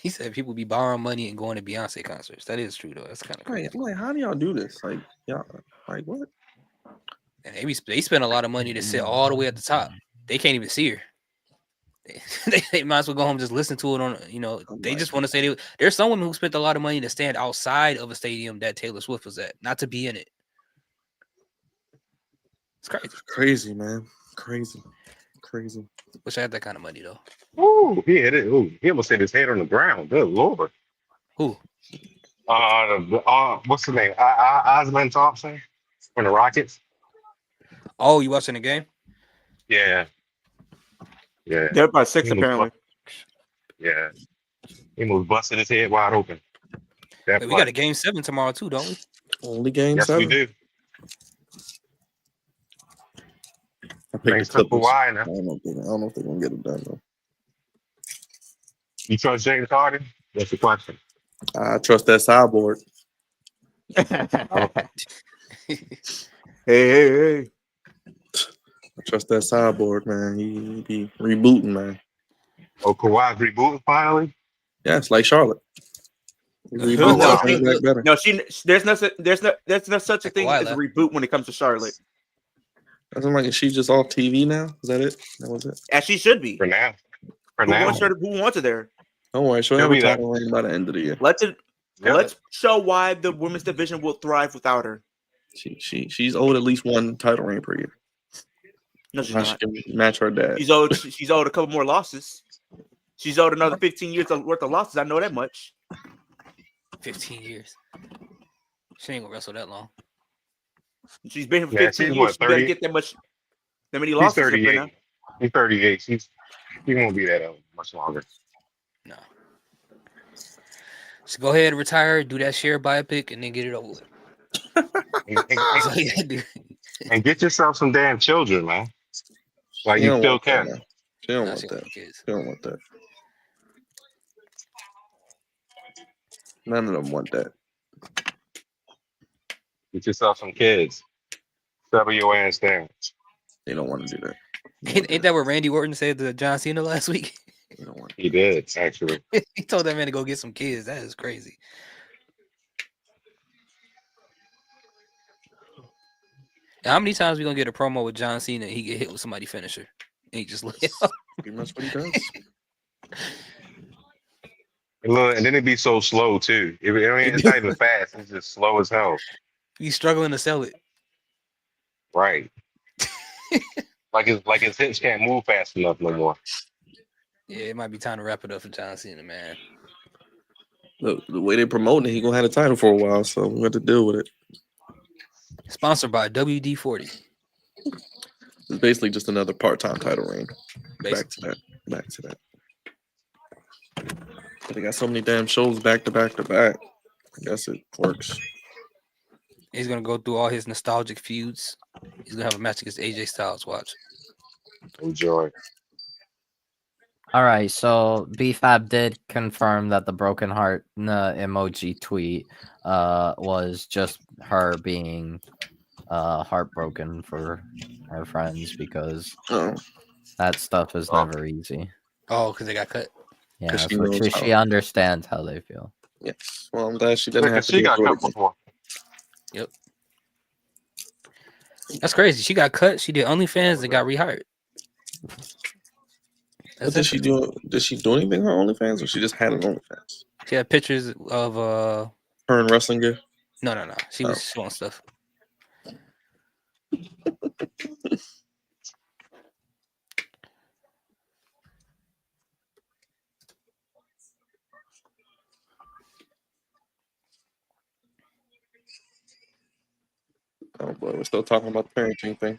He said people be borrowing money and going to Beyonce concerts. That is true though. That's kind of crazy. I'm like, how do y'all do this? Like, y'all, like what? And they spend a lot of money to sit all the way at the top. They can't even see her. They might as well go home and just listen to it on. They just want to say there's someone who spent a lot of money to stand outside of a stadium that Taylor Swift was at, not to be in it. It's crazy. Crazy, man. Crazy. Wish I had that kind of money though. Ooh, he hit it. Ooh, he almost hit his head on the ground. Good Lord. Who? What's the name? Osman Thompson from the Rockets. Oh, you watching the game? Yeah. They're by 6 apparently. Yeah. He almost busted his head wide open. Wait, we got a game 7 tomorrow too, don't we? Only game yes, 7? we do. I picked Thanks the for Clippers. why now. I don't know if they're gonna get it done though. You trust James Harden? That's the question. I trust that sideboard. Hey. I trust that sideboard, man. He be rebooting, man. Oh, Kawhi's rebooting finally? Yeah, it's like Charlotte. He Oh, wow. better. There's no such a thing Kawhi as a left. reboot when it comes to Charlotte. Doesn't like she's just off TV now. Is that it? That was it. As she should be. For now. Who wants her there? Don't worry, she'll She'll have a be there. title reign by the end of the year. Let's show why the women's division will thrive without her. She's owed at least one title reign per year. No, she's How not. she can match her dad. She's owed a couple more losses. She's owed another 15 years worth of losses. I know that much. 15 years. She ain't gonna wrestle that long. She's been here for Yeah, 15 she's years. what, She doesn't 30? get that many She's losses. 38. She's 38. She won't be that much longer. No. So go ahead, retire, do that share biopic, and then get it over with. That's all you gotta do. And get yourself some damn children, man. Like She you don't still want that, can. man. She don't Nah, want she that. got kids. She don't want that. None of them want that. Get yourself some kids. Settle your ass down. They don't want to do that. Ain't that what Randy Orton said to John Cena last week? They don't want He did, actually. He told that man to go get some kids. That is crazy. And how many times we gonna get a promo with John Cena and he get hit with somebody finisher? And he just lay off? pretty much what he does. And then it'd be so slow too. It's not even fast. It's just slow as hell. He's struggling to sell it. Right. like his hips can't move fast enough no more. Yeah, it might be time to wrap it up for John Cena, man. Look, the way they promoting it, he gonna have a title for a while, so we have to deal with it. Sponsored by WD-40. It's basically just another part-time title reign. Basically. Back to that. But they got so many damn shows back to back to back. I guess it works. He's gonna go through all his nostalgic feuds. He's gonna have a match against AJ Styles. Watch. Enjoy. All right, so BFAB did confirm that the broken heart emoji tweet was just her being heartbroken for her friends because that stuff is never easy. Oh, because they got cut. Yeah, she she understands how they feel. Yes. Well, I'm glad she doesn't have to. She got cut before. Yep. That's crazy. She got cut. She did OnlyFans and got rehired. What did she do? Did she do anything on OnlyFans, or she just had an OnlyFans? She had pictures of her in wrestling gear. No. She was showing stuff. Oh boy, we're still talking about the parenting thing.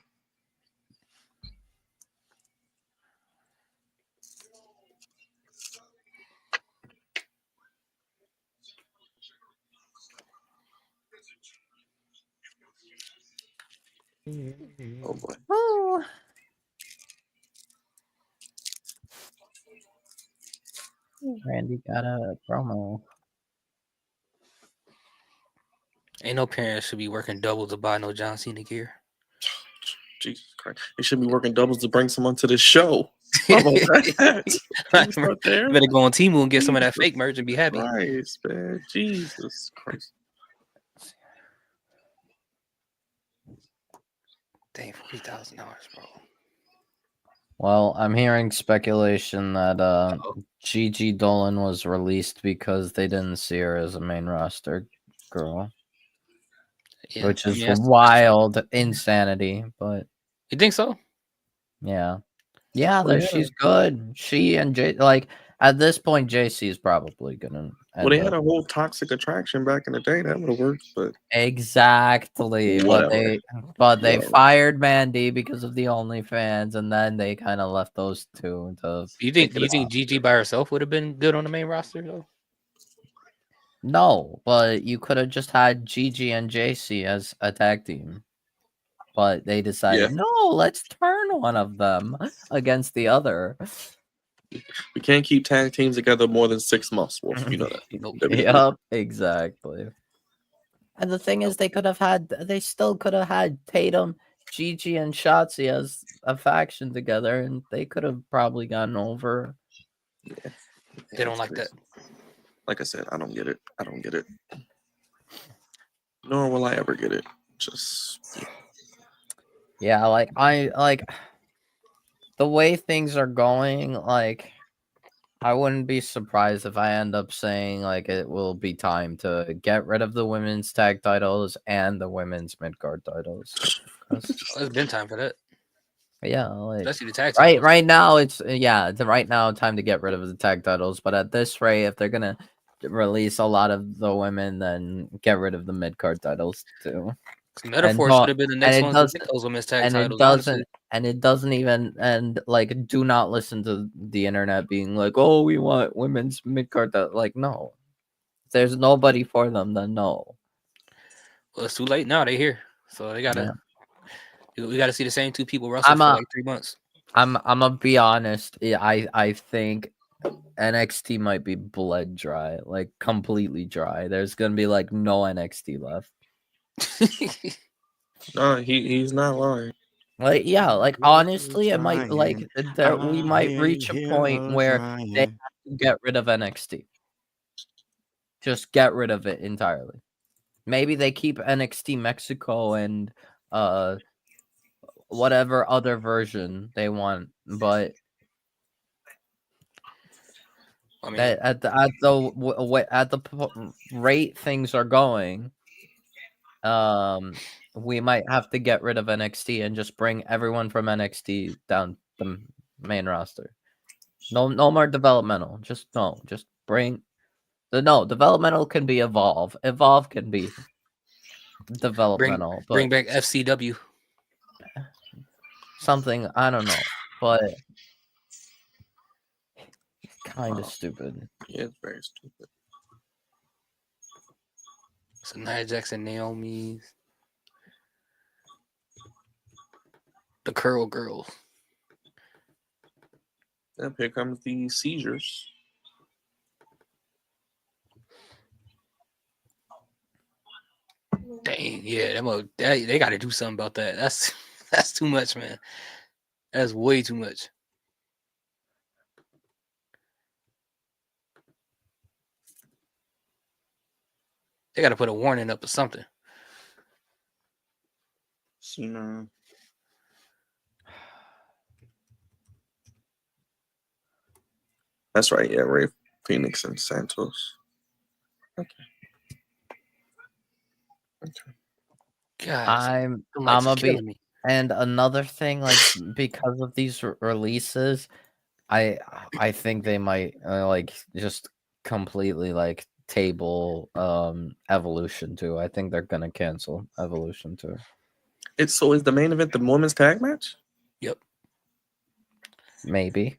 Oh boy. Oh. Randy got a promo. Ain't no parents should be working double to buy no John Cena gear. Jesus Christ. They should be working doubles to bring someone to the show. How about that? You better go on Temu and get some of that fake merch and be happy. Christ, man. Jesus Christ. Dang, $40,000, bro. Well, I'm hearing speculation that Gigi Dolan was released because they didn't see her as a main roster girl. Yeah, which I is mean, that's wild insanity, but you think so? Yeah, Well, that yeah. she's good. She and like at this point, JC is probably gonna. Well, they end had up- a whole toxic attraction back in the day. That would have worked, but Exactly, Whatever. but they Whatever. fired Mandy because of the OnlyFans, and then they kind of left those two to. You think figure it out. Gigi by herself would have been good on the main roster though? No, but you could have just had Gigi and JC as a tag team. But they decided, Yeah. no, let's turn one of them against the other. We can't keep tag teams together more than 6 months, Wolf. You know that. Nope. WWE. Yep, exactly. And the thing is, they still could have had Tatum, Gigi, and Shotzi as a faction together, and they could have probably gotten over. They don't like that. Like I said, I don't get it. I don't get it. Nor will I ever get it. Just Yeah, like the way things are going, like I wouldn't be surprised if I end up saying like it will be time to get rid of the women's tag titles and the women's mid-card titles. 'Cause- It's been time for that. yeah, like Especially the tag titles. right now it's right now time to get rid of the tag titles, but at this rate, if they're gonna release a lot of the women, then get rid of the mid-card titles too. Metaphor should have been the next one to get those women's tag titles. It doesn't even, and like, do not listen to the internet being like, oh, we want women's mid-card. Like, no, if there's nobody for them, then no. Well, it's too late now. They're here, so they gotta. We gotta see the same two people wrestle for like 3 months. I'm gonna be honest. Yeah, I think NXT might be bled dry, like completely dry. There's gonna be like no NXT left. no, he's not lying. Like, yeah, like honestly, it might like we might reach a point where they have to get rid of NXT. Just get rid of it entirely. Maybe they keep NXT Mexico and whatever other version they want, but I mean, at the rate things are going, we might have to get rid of NXT and just bring everyone from NXT down the main roster. No more developmental. Just bring developmental can be Evolve. Evolve can be developmental. Bring back FCW. Something, I don't know, but kind of stupid. Yeah, it's very stupid. So Nia Jackson, Naomi, the Curl Girls. Yep, here comes the seizures. Dang, yeah, they got to do something about that. That's too much, man. That's way too much. They got to put a warning up or something. Cena. That's right. Yeah, Ray Phoenix and Santos. Okay. Guys, I'm the lights a is killing me. and another thing, like because of these releases, I think they might like just completely like table Evolution 2. I think they're gonna cancel Evolution 2. Is the main event the women's tag match? Yep. Maybe.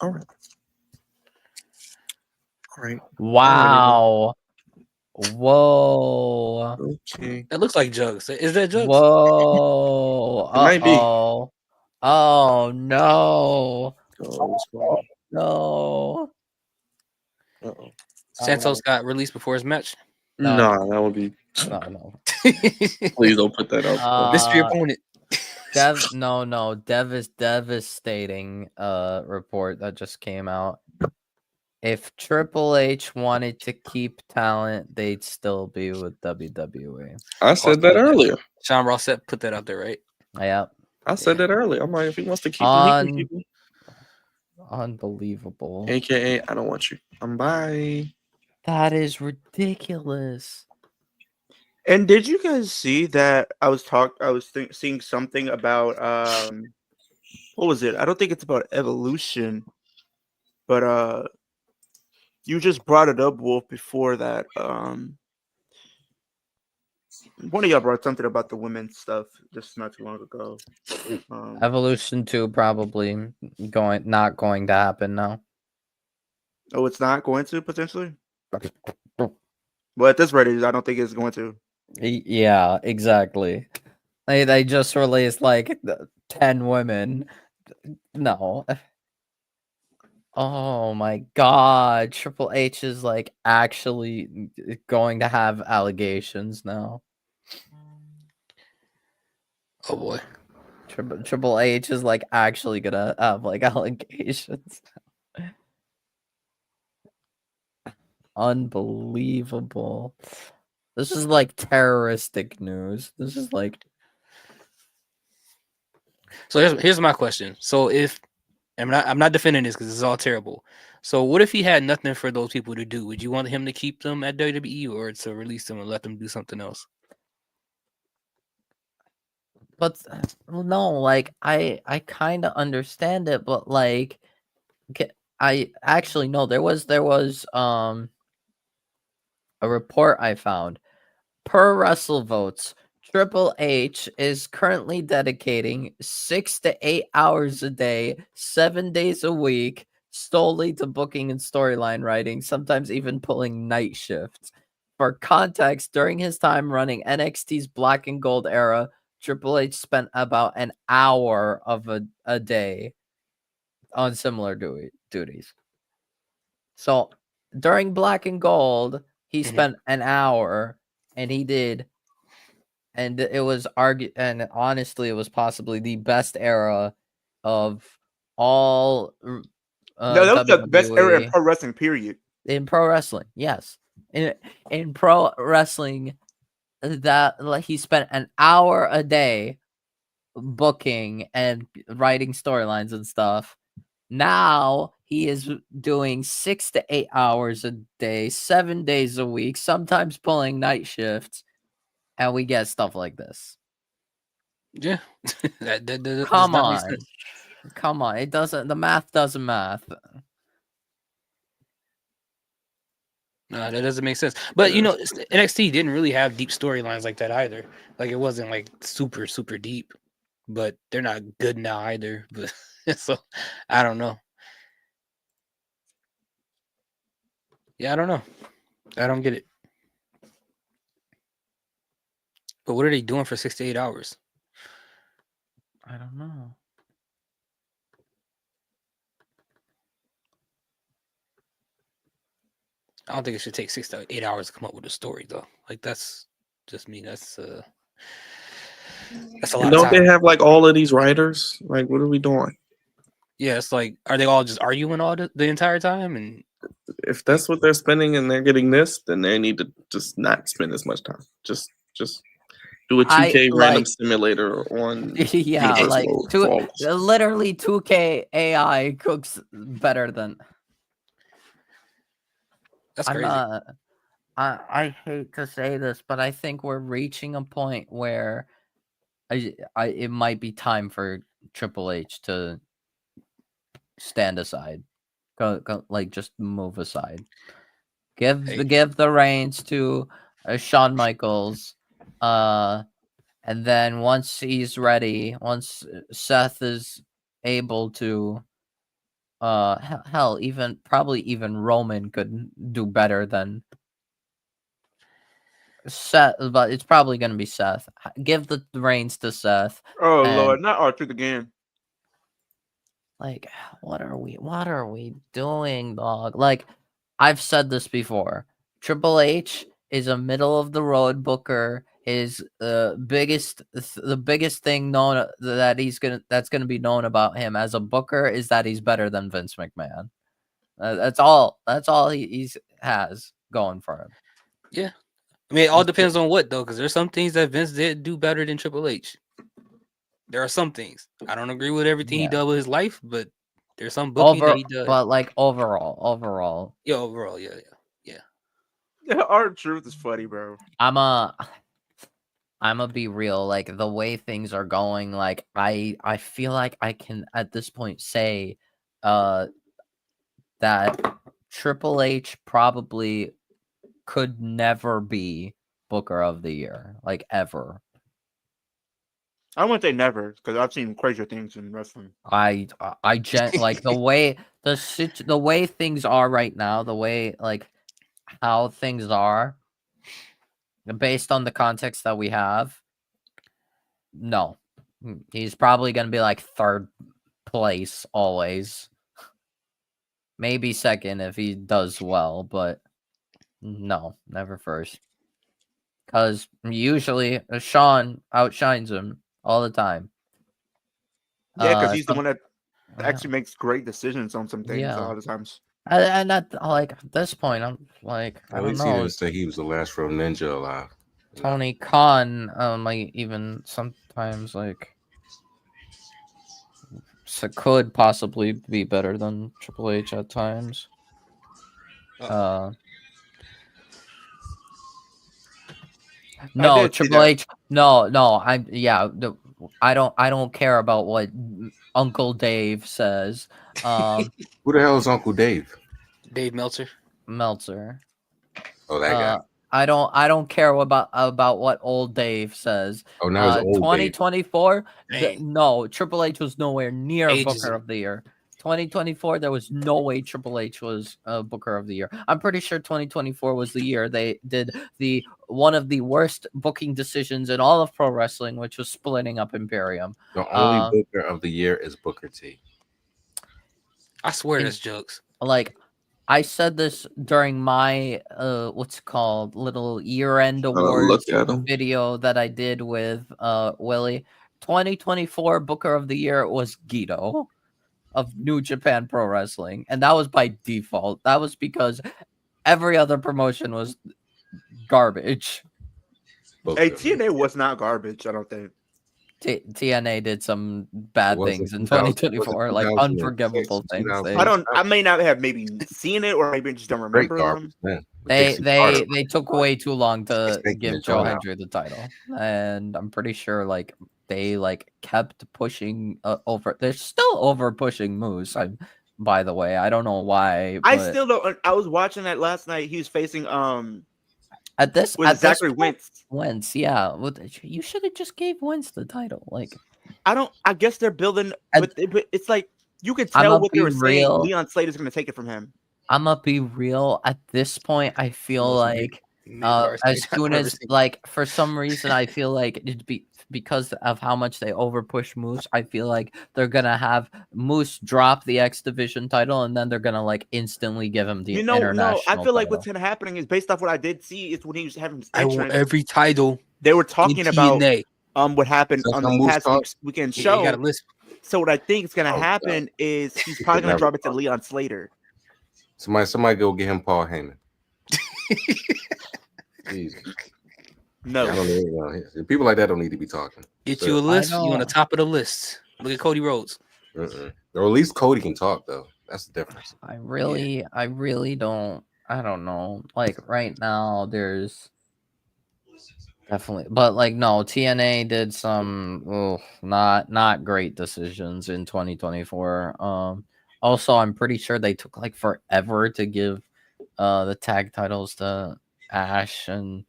All right. All right. Wow. Whoa. Okay. That looks like Jugs. Is that Jugs? Whoa. It might be. Uh-oh. Oh no. Oh, what's going on? No. Uh-oh. Santos got released before his match. No. Nah, that would be. No. Please don't put that out. Mystery opponent. Dev is devastating report that just came out. If Triple H wanted to keep talent, they'd still be with WWE. I said that earlier. Sean Rossett put that out there, right? Yep. I said that earlier. I'm like, if he wants to keep him, he can keep him. Unbelievable. AKA, I don't want you. Bye. That is ridiculous. And did you guys see that I was seeing something about what was it? I don't think it's about Evolution, but you just brought it up, Wolf, before that. One of y'all brought something about the women's stuff just not too long ago. Evolution 2 probably not going to happen now. Oh, it's not going to potentially? Well, at this rate, I don't think it's going to. Yeah, exactly. They just released like 10 women. No. Oh my god. Triple H is like actually going to have allegations now. Oh boy. Triple H is like actually gonna have like allegations. Unbelievable. This is like terroristic news. This is like. So here's my question. So if I'm not defending this because it's all terrible. So what if he had nothing for those people to do? Would you want him to keep them at WWE or to release them and let them do something else? But no, like I kind of understand it, but like I actually no, there was a report I found. Per WrestleVotes, Triple H is currently dedicating 6 to 8 hours a day, 7 days a week, solely to booking and storyline writing, sometimes even pulling night shifts. For context, during his time running NXT's Black and Gold era, Triple H spent about an hour of a day on similar duties. So during Black and Gold, he spent an hour, and he did, and it was and honestly, it was possibly the best era of all. No, that was the best era in pro wrestling. Period. In pro wrestling, yes. In pro wrestling, that like he spent an hour a day booking and writing storylines and stuff. Now he is doing 6 to 8 hours a day, 7 days a week, sometimes pulling night shifts, and we get stuff like this. Yeah. that Come on. Come on. It doesn't, the math doesn't math. No, that doesn't make sense. But you know, NXT didn't really have deep storylines like that either. Like it wasn't like super, super deep. But they're not good now either. But so I don't know. Yeah, I don't know. I don't get it. But what are they doing for 6 to 8 hours? I don't know. I don't think it should take 6 to 8 hours to come up with a story, though. Like that's just me. That's a lot. Don't they have like all of these writers? Like, what are we doing? Yeah, it's like, are they all just arguing all the entire time? And if that's what they're spending and they're getting this, then they need to just not spend as much time. Just Do a 2K random like simulator on yeah, Universe like mode. Flawless. literally 2K AI cooks better than That's I'm crazy. not. I hate to say this, but I think we're reaching a point where it might be time for Triple H to stand aside, like just move aside. Give Hey. the reins to Shawn Michaels, and then once he's ready, once Seth is able to, hell, even Roman could do better than Seth, but it's probably gonna be Seth. Give the reins to Seth. Oh And Lord, not R-Truth again. like, what are we doing, dog? Like, I've said this before. Triple H is a middle of the road booker. His the biggest thing known that's gonna be known about him as a booker is that he's better than Vince McMahon. That's all he has going for him. Yeah. I mean, it all depends on what though, because there's some things that Vince did do better than Triple H. There are some things. I don't agree with everything he Yeah. did with his life, but there's some booking that he does. But like overall, Yeah, overall, yeah. R-Truth is funny, bro. I'ma be real. Like the way things are going, like I feel like I can at this point say, that Triple H probably could never be Booker of the Year, like ever. I wouldn't say never, because I've seen crazier things in wrestling. Like the way things are right now, the way like how things are, based on the context that we have, no, he's probably gonna be like third place always. Maybe second if he does well, but no, never first. Because usually Sean outshines him all the time. Yeah, because he's the some- one that actually makes great decisions on some things a Yeah. lot of times. and at like at this point, I'm like, I At don't least he know. didn't say he was the last real ninja alive. You know? Tony Khan might even sometimes like could possibly be better than Triple H at times. No, did see Triple that. H. No. I don't care about what Uncle Dave says. Who the hell is Uncle Dave? Dave Meltzer. Meltzer. Oh, that guy. I don't care about what old Dave says. Oh, now it's old Dave. 2024. Dang. No, Triple H was nowhere near Ageism. Booker of the Year. 2024, there was no way Triple H was Booker of the Year. I'm pretty sure 2024 was the year they did one of the worst booking decisions in all of pro wrestling, which was splitting up Imperium. The only Booker of the Year is Booker T. I swear that's jokes. Like, I said this during my what's it called, little year-end awards video that I did with Willie. 2024 Booker of the Year was Guido of New Japan Pro Wrestling, and that was by default. That was because every other promotion was garbage. Hey, TNA was not garbage, I don't think. TNA did some bad Was it things in 2000 2024, like 2006, unforgivable things. 2000? I may not have maybe seen it, or maybe just don't Great remember garbage, them. man. They took way too long to Taking give it Joe all out. Hendry the title, and I'm pretty sure like they like kept pushing over. They're still over pushing Moose. By the way, I don't know why. I but still don't. I was watching that last night. He was facing at this Zachary Wentz. Wentz, yeah. You should have just gave Wentz the title. Like, I guess they're building. But it's like you can tell what they were saying. Leon Slater's going to take it from him. I'm gonna be real. At this point, I feel like as soon as like for some reason I feel like it'd be because of how much they overpush Moose. I feel like they're gonna have Moose drop the X Division title, and then they're gonna like instantly give him the international. No, I feel like title. what's gonna happen is based off what I did see is when he was having his I want entrance, every title. They were talking about TNA. What happened on the past weekend show. You got a list. So what I think is gonna happen is he's probably gonna drop it to Leon Slater. Somebody go get him Paul Heyman. Jesus. No. I don't know. People like that don't need to be talking. Get So, you a list. You on the know. top of the list. Look at Cody Rhodes. or at least Cody can talk though. That's the difference. I really don't. I don't know. Like right now, there's definitely, but like no, TNA did some not great decisions in 2024. Also, I'm pretty sure they took like forever to give the tag titles to Ash and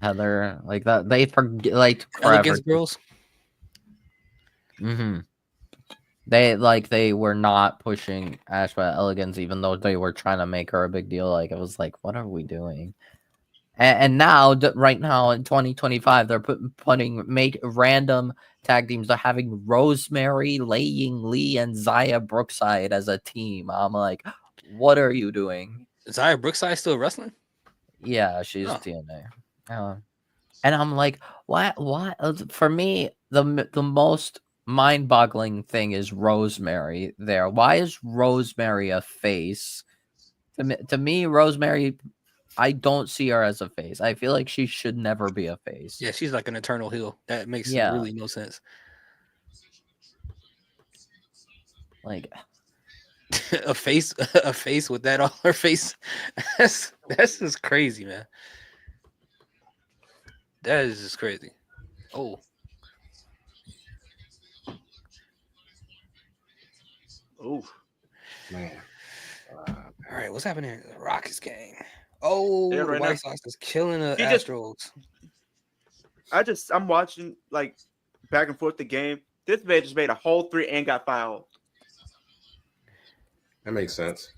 Heather. Like that, they forget like took forever. Elegance Girls. Mm-hmm. They were not pushing Ash by Elegance, even though they were trying to make her a big deal. Like it was like, what are we doing? And now, right now in 2025, they're putting random tag teams. They're having Rosemary, Lei Ying Lee, and Zaya Brookside as a team. I'm like, what are you doing? Zaya Brookside still wrestling? Yeah, she's Huh. TNA. And I'm like, what? For me, the most mind-boggling thing is Rosemary there. Why is Rosemary a face? To me, Rosemary, I don't see her as a face. I feel like she should never be a face. Yeah, she's like an eternal heel. That makes really no sense. Like a face with that on her face. That's just crazy, man. That is just crazy. Oh. Oh. Man. All right, what's happening here? The Rockets gang. Oh, Yeah, the right White now. Sox is killing the He just- Astros. I'm watching like back and forth the game. This man just made a whole 3 and got fouled. That makes sense.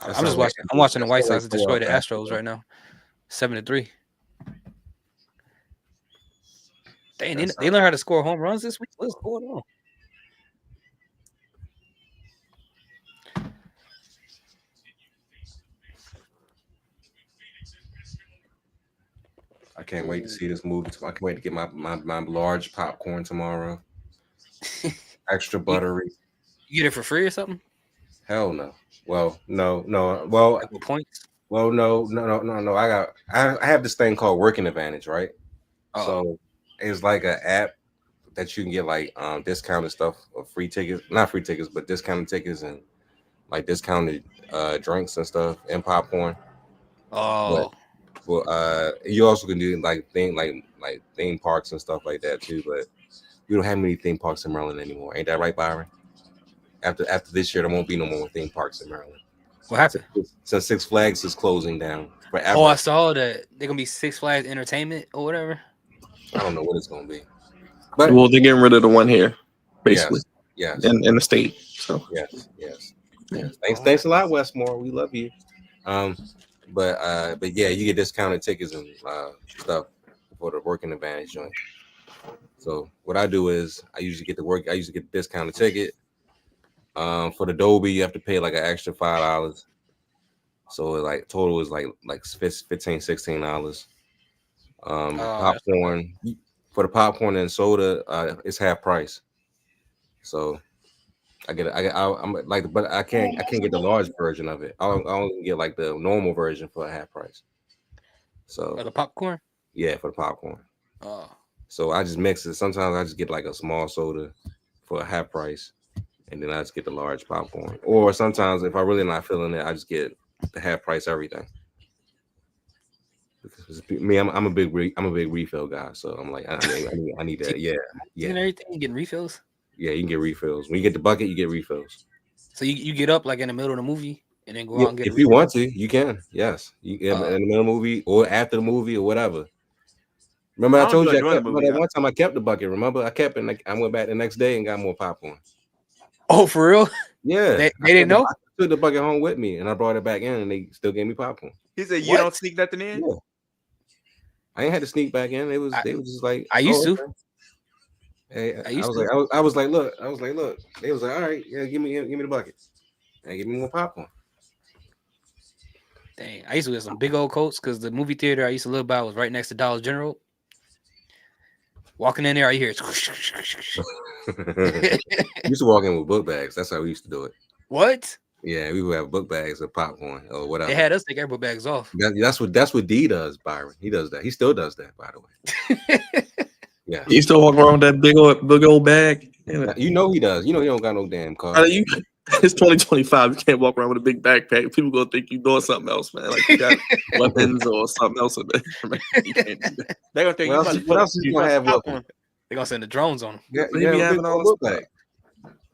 I'm watching the White Sox destroy the Astros right now. 7-3. Dang, they learn how to score home runs this week. What's going on? I can't wait to see this movie. I can't wait to get my large popcorn tomorrow. Extra buttery. You get it for free or something? Hell no. Well, no. Well, Like with points? well, no. I have this thing called Working Advantage, right? Oh. So it's like an app that you can get like discounted stuff or free tickets, not free tickets, but discounted tickets and like discounted drinks and stuff and popcorn. Oh. Well, you also can do like theme parks and stuff like that too. But we don't have many theme parks in Maryland anymore. Ain't that right, Byron? After this year, there won't be no more theme parks in Maryland. What happened? So Six Flags is closing down forever. Oh, I saw that. They're gonna be Six Flags Entertainment or whatever. I don't know what it's gonna be. But Well, they're getting rid of the one here, basically. Yes. In the state. So Yes. Thanks a lot, Westmore. We love you. But yeah, you get discounted tickets and stuff for the Working Advantage joint. So what I do is I usually get the discounted ticket. For the Dolby, you have to pay like an extra $5. So like total is like $15-$16. Popcorn for the popcorn and soda, it's half price. So I'm like, but I can't get the large version of it. I only get like the normal version for half price. So the popcorn? Yeah, for the popcorn. Oh. So I just mix it. Sometimes I just get like a small soda for a half price, and then I just get the large popcorn. Or sometimes if I'm really not feeling it, I just get the half price everything. Because me, I'm a big refill guy, so I'm like I need that. Yeah. And everything, you getting refills? Yeah, you can get refills. When you get the bucket, you get refills. So you get up like in the middle of the movie and then go out and get. If you want to, you can. Yes, you in the middle of the movie or after the movie or whatever. Remember, I told you one time I kept the bucket. Remember, I kept it. I went back the next day and got more popcorn. Oh, for real? Yeah, they didn't know. I took the bucket home with me and I brought it back in, and they still gave me popcorn. He said, "You don't sneak nothing in." Yeah. I ain't had to sneak back in. They was just like I used to. Okay. Hey, I was like, look. They was like, all right, yeah, give me the bucket. And give me more popcorn. Dang, I used to get some big old coats because the movie theater I used to live by was right next to Dollar General. Walking in there, I hear it. You used to walk in with book bags. That's how we used to do it. What? Yeah, we would have book bags of popcorn or whatever. They had us take our book bags off. That's what D does, Byron. He does that. He still does that, by the way. Yeah. You still walk around with that big old bag? You know he does. You know he don't got no damn car. It's 2025. You can't walk around with a big backpack. People gonna think you doing something else, man. Like you got weapons or something else in there. Man, you can't do that. They gonna think what else is you gonna have with him? They gonna send the drones on him. Yeah, He be having all this back.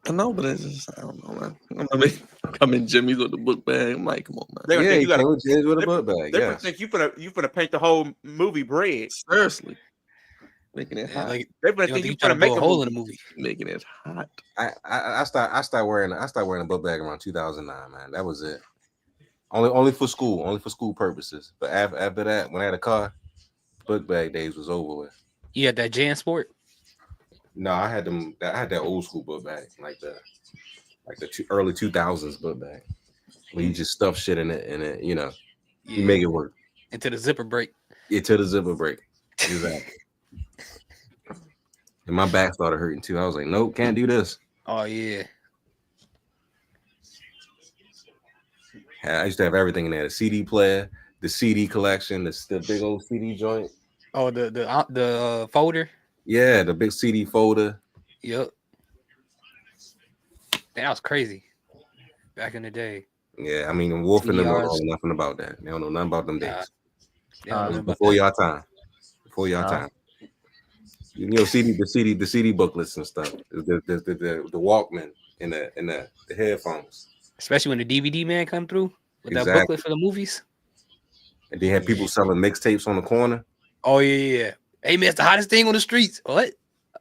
I know, but it's just I don't know, man. I mean, come in Jimmy's with the book bag. I'm like, come on, man. They gonna think you got with a book bag. They think you finna paint the whole movie bread. Seriously. Making it hot. Like, They think you trying finna to make make a hole in the movie. Making it hot. I started wearing a book bag around 2009, man. That was it. Only for school purposes. But after that, when I had a car, book bag days was over with. You had that Jan Sport? No, I had that old school book bag, like the early 2000s book bag, where you just stuff shit in it, you know, you make it work. Until the zipper break. Until the zipper break. Exactly. And my back started hurting too. I was like, nope, can't do this. Oh yeah. I used to have everything in there: the CD player, the CD collection, the big old CD joint. Oh, the folder. Yeah, the big CD folder. Yep. That was crazy. Back in the day. Yeah, I mean, Wolf and them don't know CDRs. nothing about that. They don't know nothing about them days. Before y'all time. Before y'all time. You know, the CD booklets and stuff. The Walkman and the headphones. Especially when the DVD man come through with that Exactly. booklet for the movies. And they had people selling mixtapes on the corner. Oh yeah. Hey man, it's the hottest thing on the streets. What?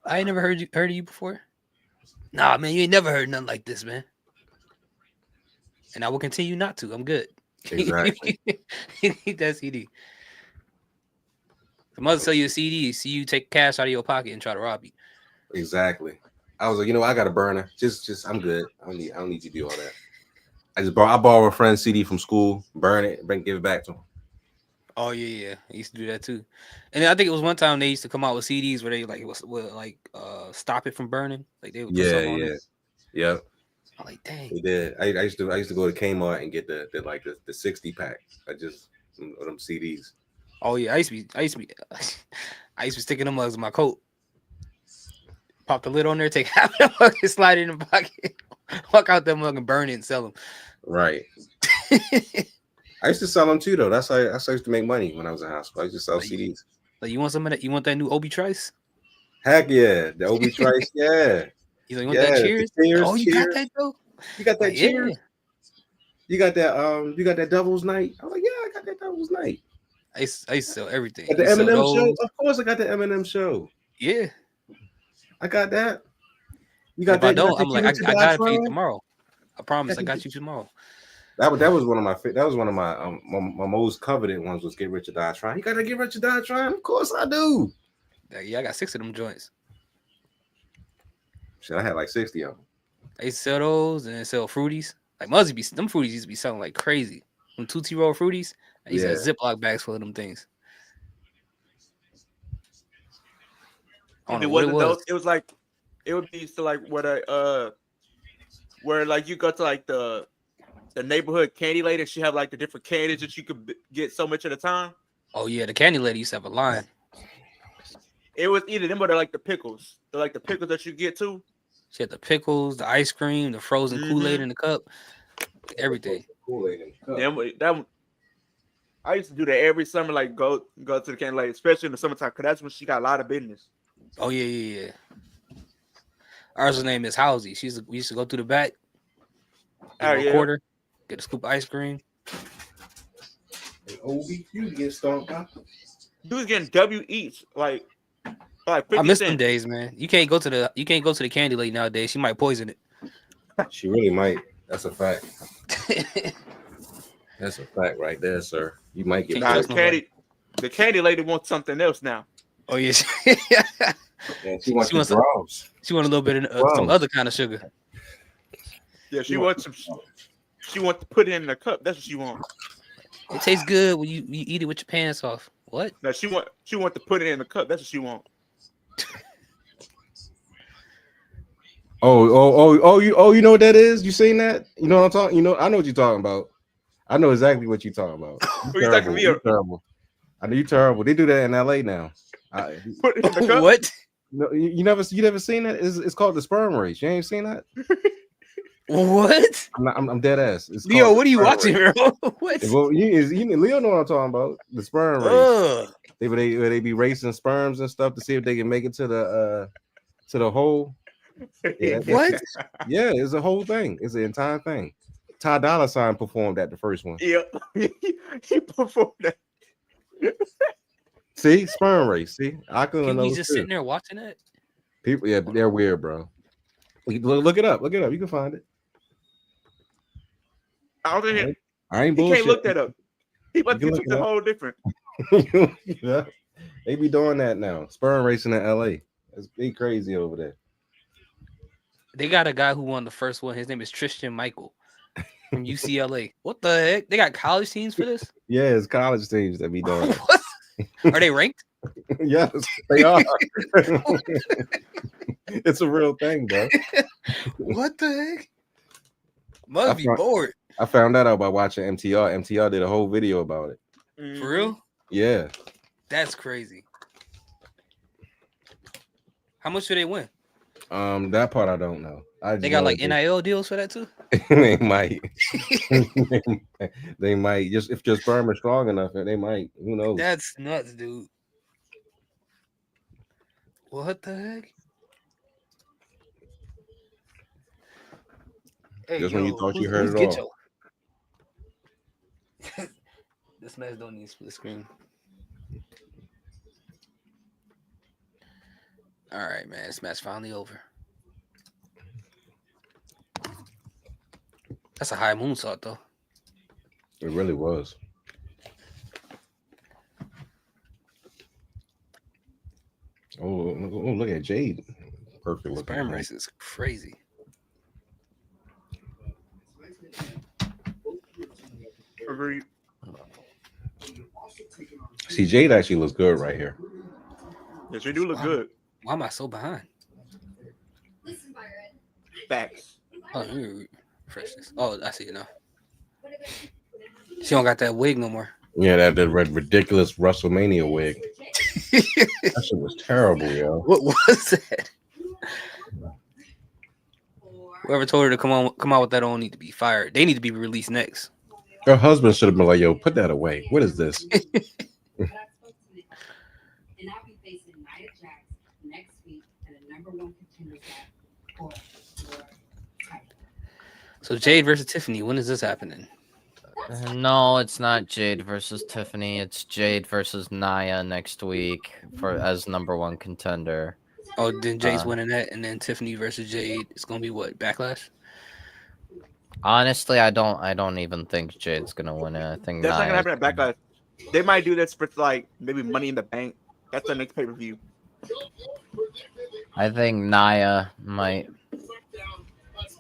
I ain't never heard of you before. Nah, man, you ain't never heard nothing like this, man. And I will continue not to. I'm good. Exactly. Eat that CD. The mother sell you a CD, see you take cash out of your pocket and try to rob you. Exactly. I was like, you know, I got a burner. Just I'm good. I don't need you to do all that. I borrow a friend's CD from school, burn it, give it back to him. Oh yeah. I used to do that too. And I think it was one time they used to come out with CDs where they stop it from burning. Like they would put something on it. Yep. I'm like, dang. They did. I used to go to Kmart and get the 60 pack. Of them CDs. Oh yeah, I used to be sticking them mugs in my coat. Pop the lid on there, take half of the mug and slide it in the pocket. Walk out that mug and burn it and sell them. Right. I used to sell them too, though. That's how I used to make money when I was in high school. I used to sell CDs. Like, you want some of that? You want that new Obi Trice? Heck yeah, the Obi Trice. Yeah. He's like, you want that Cheers? Oh, you got that though? You got that Cheers? Yeah. You got that you got that Devil's Night? I'm like, yeah, I got that Devil's Night. I used to sell everything. Got the Eminem show? Of course I got the Eminem show. Yeah. I got that. You got if that? I don't, I'm like, I got it for you from? tomorrow. I promise I got you tomorrow. That was one of my my most coveted ones was Get Rich or Die Trying. You gotta Get Rich or Die Trying? Of course I do. Yeah, I got 6 of them joints. Shit, I had like 60 of them. I used to sell those and then sell fruities. Like them fruities used to be selling like crazy. Them 2T roll fruities. I used to have Ziploc bags full of them things. It wasn't those. It was like it would be to like where like you go to like the neighborhood candy lady. She have like the different candies that you could get so much at a time. Oh yeah, the candy lady used to have a line. It was either them or they're like the pickles. They're like the pickles that you get too. She had the pickles, the ice cream, the frozen Kool-Aid in the cup, everything. Kool-Aid in the cup. I used to do that every summer. Like go to the candy lady, especially in the summertime, because that's when she got a lot of business. Oh yeah. Ours name is Housey. We used to go through the back, a quarter, get a scoop of ice cream. You get stomped out. Dude's getting W eats like 50 I miss cents. them days, man. You can't go to the candy lady nowadays. She might poison it. She really might. That's a fact. That's a fact right there, sir. You might get the candy lady wants something else now. Oh yeah. Yeah, she wants draws. She wants a little bit of some other kind of sugar. Yeah, she wants some. She wants to put it in the cup. That's what she wants. It tastes good when you eat it with your pants off. What? No, she want to put it in the cup. That's what she wants. You know what that is? You seen that? You know what I'm talking? You know, I know what you're talking about. I know exactly what you're talking about. Who you talking to me? You terrible. I know you terrible. They do that in LA now. Put it in the cup? What? No, you never seen that? It's called the sperm race. You ain't seen that? What? I'm dead ass. It's Leo, called what are you sperm watching, race. bro? What? Well, Leo know what I'm talking about. The sperm race. Ugh. They be racing sperms and stuff to see if they can make it to the hole. Yeah, What? yeah, it's a whole thing. It's an entire thing. Ty Dolla $ign performed at the first one. Yeah, he performed that. See, sperm race. See, I couldn't know. He's just sitting there watching it. People, yeah, they're weird, bro. Look it up. Look it up. You can find it. I don't think I ain't he bullshit. can't look that up. He must be something whole different. Yeah. They be doing that now. Sperm racing in LA. It's be crazy over there. They got a guy who won the first one. His name is Tristan Michael from UCLA. What the heck? They got college teams for this? Yeah, it's college teams that be doing it. Are they ranked? Yes, they are. It's a real thing, bro. What the heck? Must be bored. I found that out by watching MTR. MTR did a whole video about it. For real? Yeah. That's crazy. How much do they win? That part I don't know. They got like NIL deals for that too? They might. They might. Just if your sperm is strong enough, they might. Who knows? That's nuts, dude. What the heck? Hey, Just when you thought you heard it all. This mess don't need split screen. All right, man. This match finally over. That's a high moonsault, though. It really was. Oh, look at Jade. Perfect looking. Sperm race is crazy. Agreed. See, Jade actually looks good right here. Yes, they do look good. Why am I so behind? Facts. Oh, let me refresh this. Oh, I see it now. She don't got that wig no more. Yeah, that ridiculous WrestleMania wig. That shit was terrible, yo. What was that? Whoever told her to come out with that don't need to be fired. They need to be released next. Her husband should have been like, yo, put that away. What is this? So Jade versus Tiffany. When is this happening? No, it's not Jade versus Tiffany. It's Jade versus Nia next week as #1 contender. Oh, then Jade's winning that, and then Tiffany versus Jade. It's gonna be what? Backlash? Honestly, I don't even think Jade's gonna win it. I think that's Nia's not gonna happen at Backlash. They might do this for like maybe Money in the Bank. That's the next pay-per-view. I think Nia might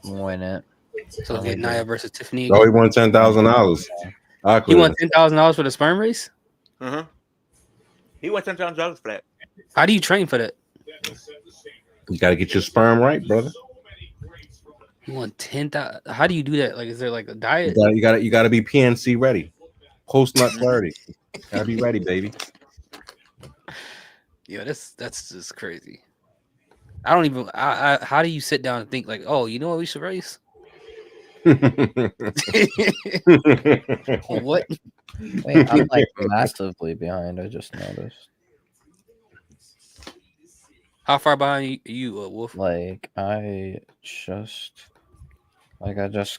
win it. So it'll be Nia versus Tiffany. Oh, he won $10,000. He won $10,000 for the sperm race. He won $10,000 for that. How do you train for that? You got to get your sperm right, brother. You want 10,000? How do you do that? Like, is there like a diet? You got to be PNC ready. Post nut clarity. Gotta be ready, baby. Yeah, that's just crazy. I don't even. How do you sit down and think like, oh, you know what we should race? What? Wait, I'm like massively behind. I just noticed. How far behind you, Wolf? Like I just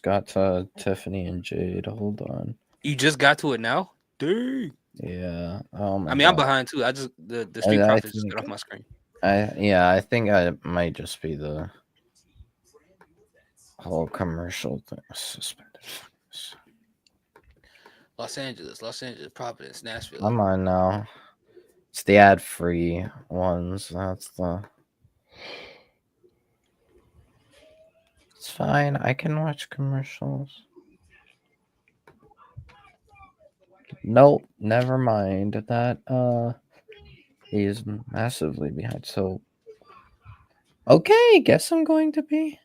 got to Tiffany and Jade. Hold on. You just got to it now? Dang. Yeah. I mean, I'm behind too. I just the Street Profits just got off my screen. I think I might just be the whole commercial thing suspended. Los Angeles, Providence, Nashville. I'm on now. It's the ad-free ones. That's the. It's fine. I can watch commercials. Nope, never mind. That he's massively behind. So Okay, guess I'm going to be.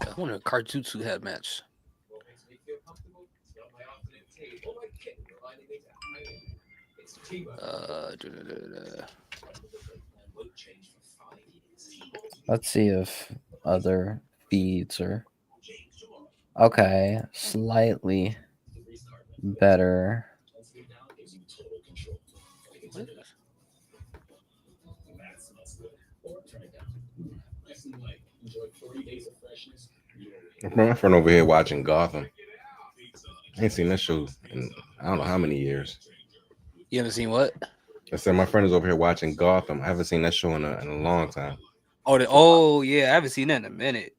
I wonder if Karjutsu had match. Let's see if other feeds are okay. Slightly better. What is this? My friend over here watching Gotham. I ain't seen that show in I don't know how many years. You haven't seen what? I said my friend is over here watching Gotham. I haven't seen that show in a long time. Oh yeah, I haven't seen that in a minute.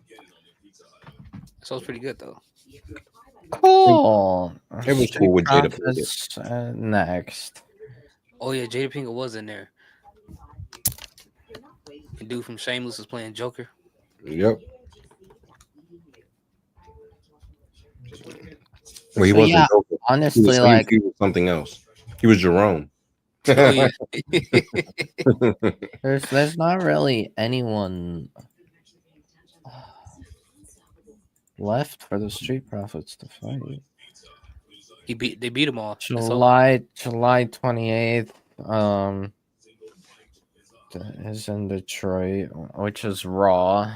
That show's pretty good though. Cool. It was cool with Jada Pinkett. Profits, next. Oh yeah, Jada Pinkett was in there. The dude from Shameless is playing Joker. Yep. Well, he So, wasn't yeah, Joker. honestly, like he was something else. He was Jerome. Oh yeah. there's not really anyone left for the Street Profits to fight. They beat them all. July 28th is in Detroit, which is Raw.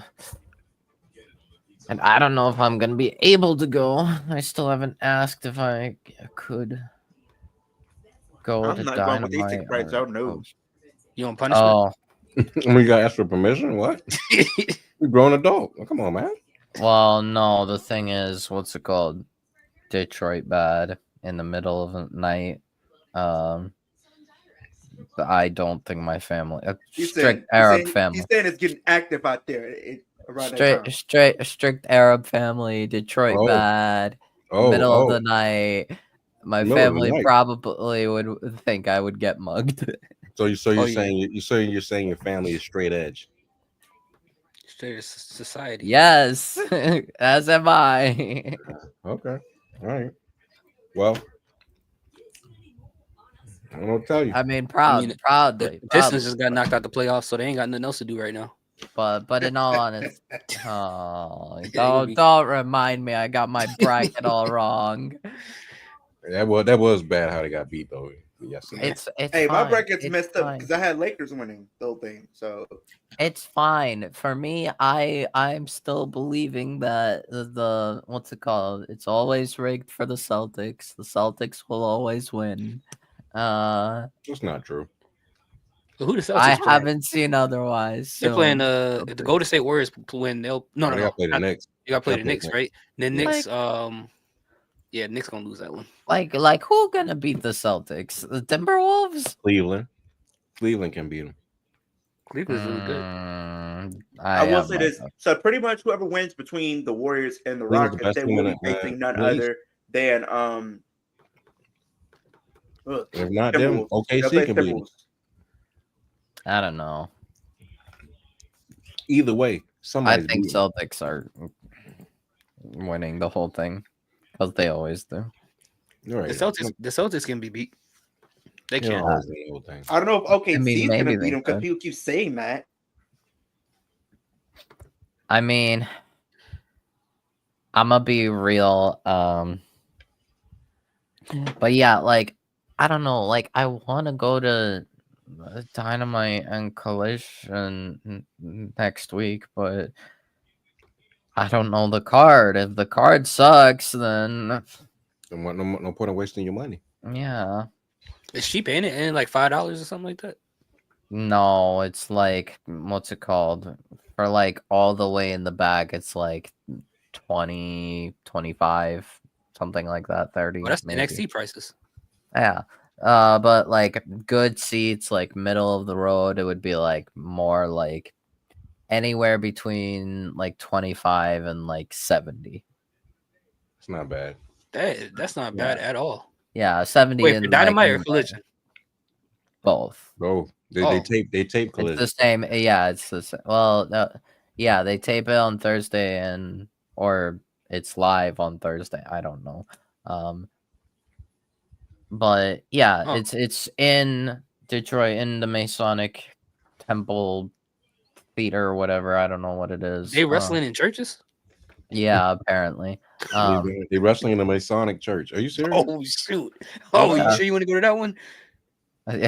And I don't know if I'm gonna be able to go. I still haven't asked if I could go I'm to not going with these Dynamite. ticket prices. I don't know. You on punishment? Oh, We got to ask for permission. What? We grown adult. Oh, come on, man. well, no. The thing is, what's it called? Detroit bad in the middle of the night. But I don't think my family, strict Arab family. He's saying it's getting active out there around that time. Strict Arab family, Detroit Oh. Oh, middle of oh. the night. My Middle of the family night. probably would think I would get mugged. So you're Oh, yeah. saying you're saying your family is straight edge. Straight society. Yes, as am I. Okay. All right. Well, I don't tell you. I mean, The proudly. Pistons just got knocked out the playoffs, so they ain't got nothing else to do right now. But in all honesty, oh, Yeah, don't remind me. I got my bracket all wrong. That was bad how they got beat though. Yesterday. It's Hey, my fine. bracket's It's messed up fine. because I had Lakers winning the whole thing. So It's fine for me. I'm still believing that the what's it called? It's always rigged for the Celtics. The Celtics will always win. That's not true. Who the Celtics I playing? haven't seen otherwise. They're playing soon. if the Golden State Warriors win, they'll They gotta play the Knicks. You gotta play Gotta the Knicks, right? Then Like- Knicks, yeah, Knicks gonna lose that one. Like who gonna beat the Celtics? The Timberwolves? Cleveland can beat them. Cleveland's really good. I will have say my this. doubts. So pretty much whoever wins between the Warriors and the Cleveland's the Rockets, best they team will in be the, facing none in the East. other than If not them, Timberwolves. OKC They'll play can beat them. Timberwolves. I don't know. Either way, I somebody's think beating them. Celtics are winning the whole thing because they always do. You're right. The Celtics can be beat. They You don't can't. always win the whole thing. I don't know if OKC is maybe going to they beat them because could. people keep saying that. I mean, I'm gonna be real. But yeah, like I don't know. Like I want to go to Dynamite and Collision next week, but I don't know the card. If the card sucks, then No point in wasting your money. yeah. Is she paying it in like $5 or something like that? No, it's like what's it called? For like all the way in the back, it's like 20, 25, something like that, 30. Well, that's maybe. NXT prices. Yeah. But like good seats, like middle of the road, it would be like more like anywhere between like 25 and like 70. It's not bad. That's not bad at all. Yeah, 70 Wait, in for Dynamite like, or Collision? both. Both. They Oh. tape It's Collision. the same. Yeah, it's the same. Well, yeah, they tape it on Thursday or it's live on Thursday. I don't know. But yeah, Oh. it's in Detroit in the Masonic temple theater or whatever. I don't know what it is. They wrestling in churches? Yeah, apparently. They wrestling in a Masonic church. Are you serious? Oh shoot! Oh, you sure you want to go to that one?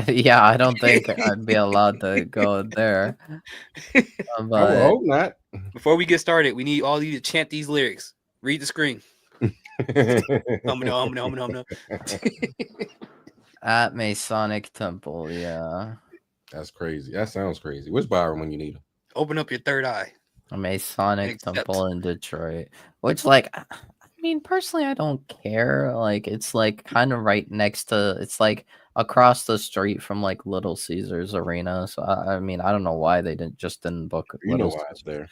Yeah, I don't think I'd be allowed to go there. I would But hope not. Before we get started, we need all of you to chant these lyrics. Read the screen. Hum. at Masonic Temple, yeah. That's crazy. That sounds crazy. Where's Byron when you need him? Open up your third eye. A Masonic Accept. Temple in Detroit. Which, like, I mean, personally, I don't care. Like, it's like kind of right next to, it's like across the street from like Little Caesars Arena. So I mean, I don't know why they didn't book You know Little why it's there.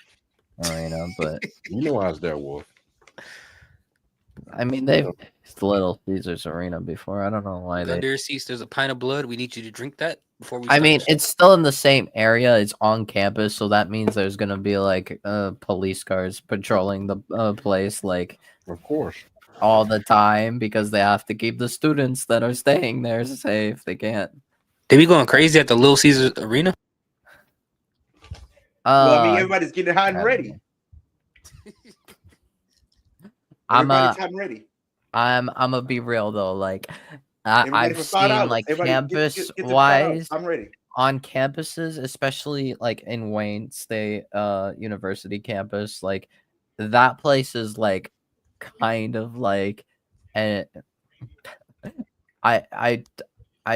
Arena, but You know why it's there, Wolf. I mean, they've used Little Caesars Arena before. I don't know why they. Under your seats, there's a pint of blood. We need you to drink that before we. I start. mean, it's still in the same area. It's on campus, so that means there's gonna be like police cars patrolling the place, like Of course. all the time, because they have to keep the students that are staying there safe. They can't. They be going crazy at the Little Caesars Arena. Well, I mean, everybody's getting hot and ready. Everybody's hot and ready. I'm gonna be real though. Like, Everybody I've for seen $5. like Everybody campus get the $5. wise I'm ready. on campuses, especially like in Wayne State University campus, like that place is like kind of like, and I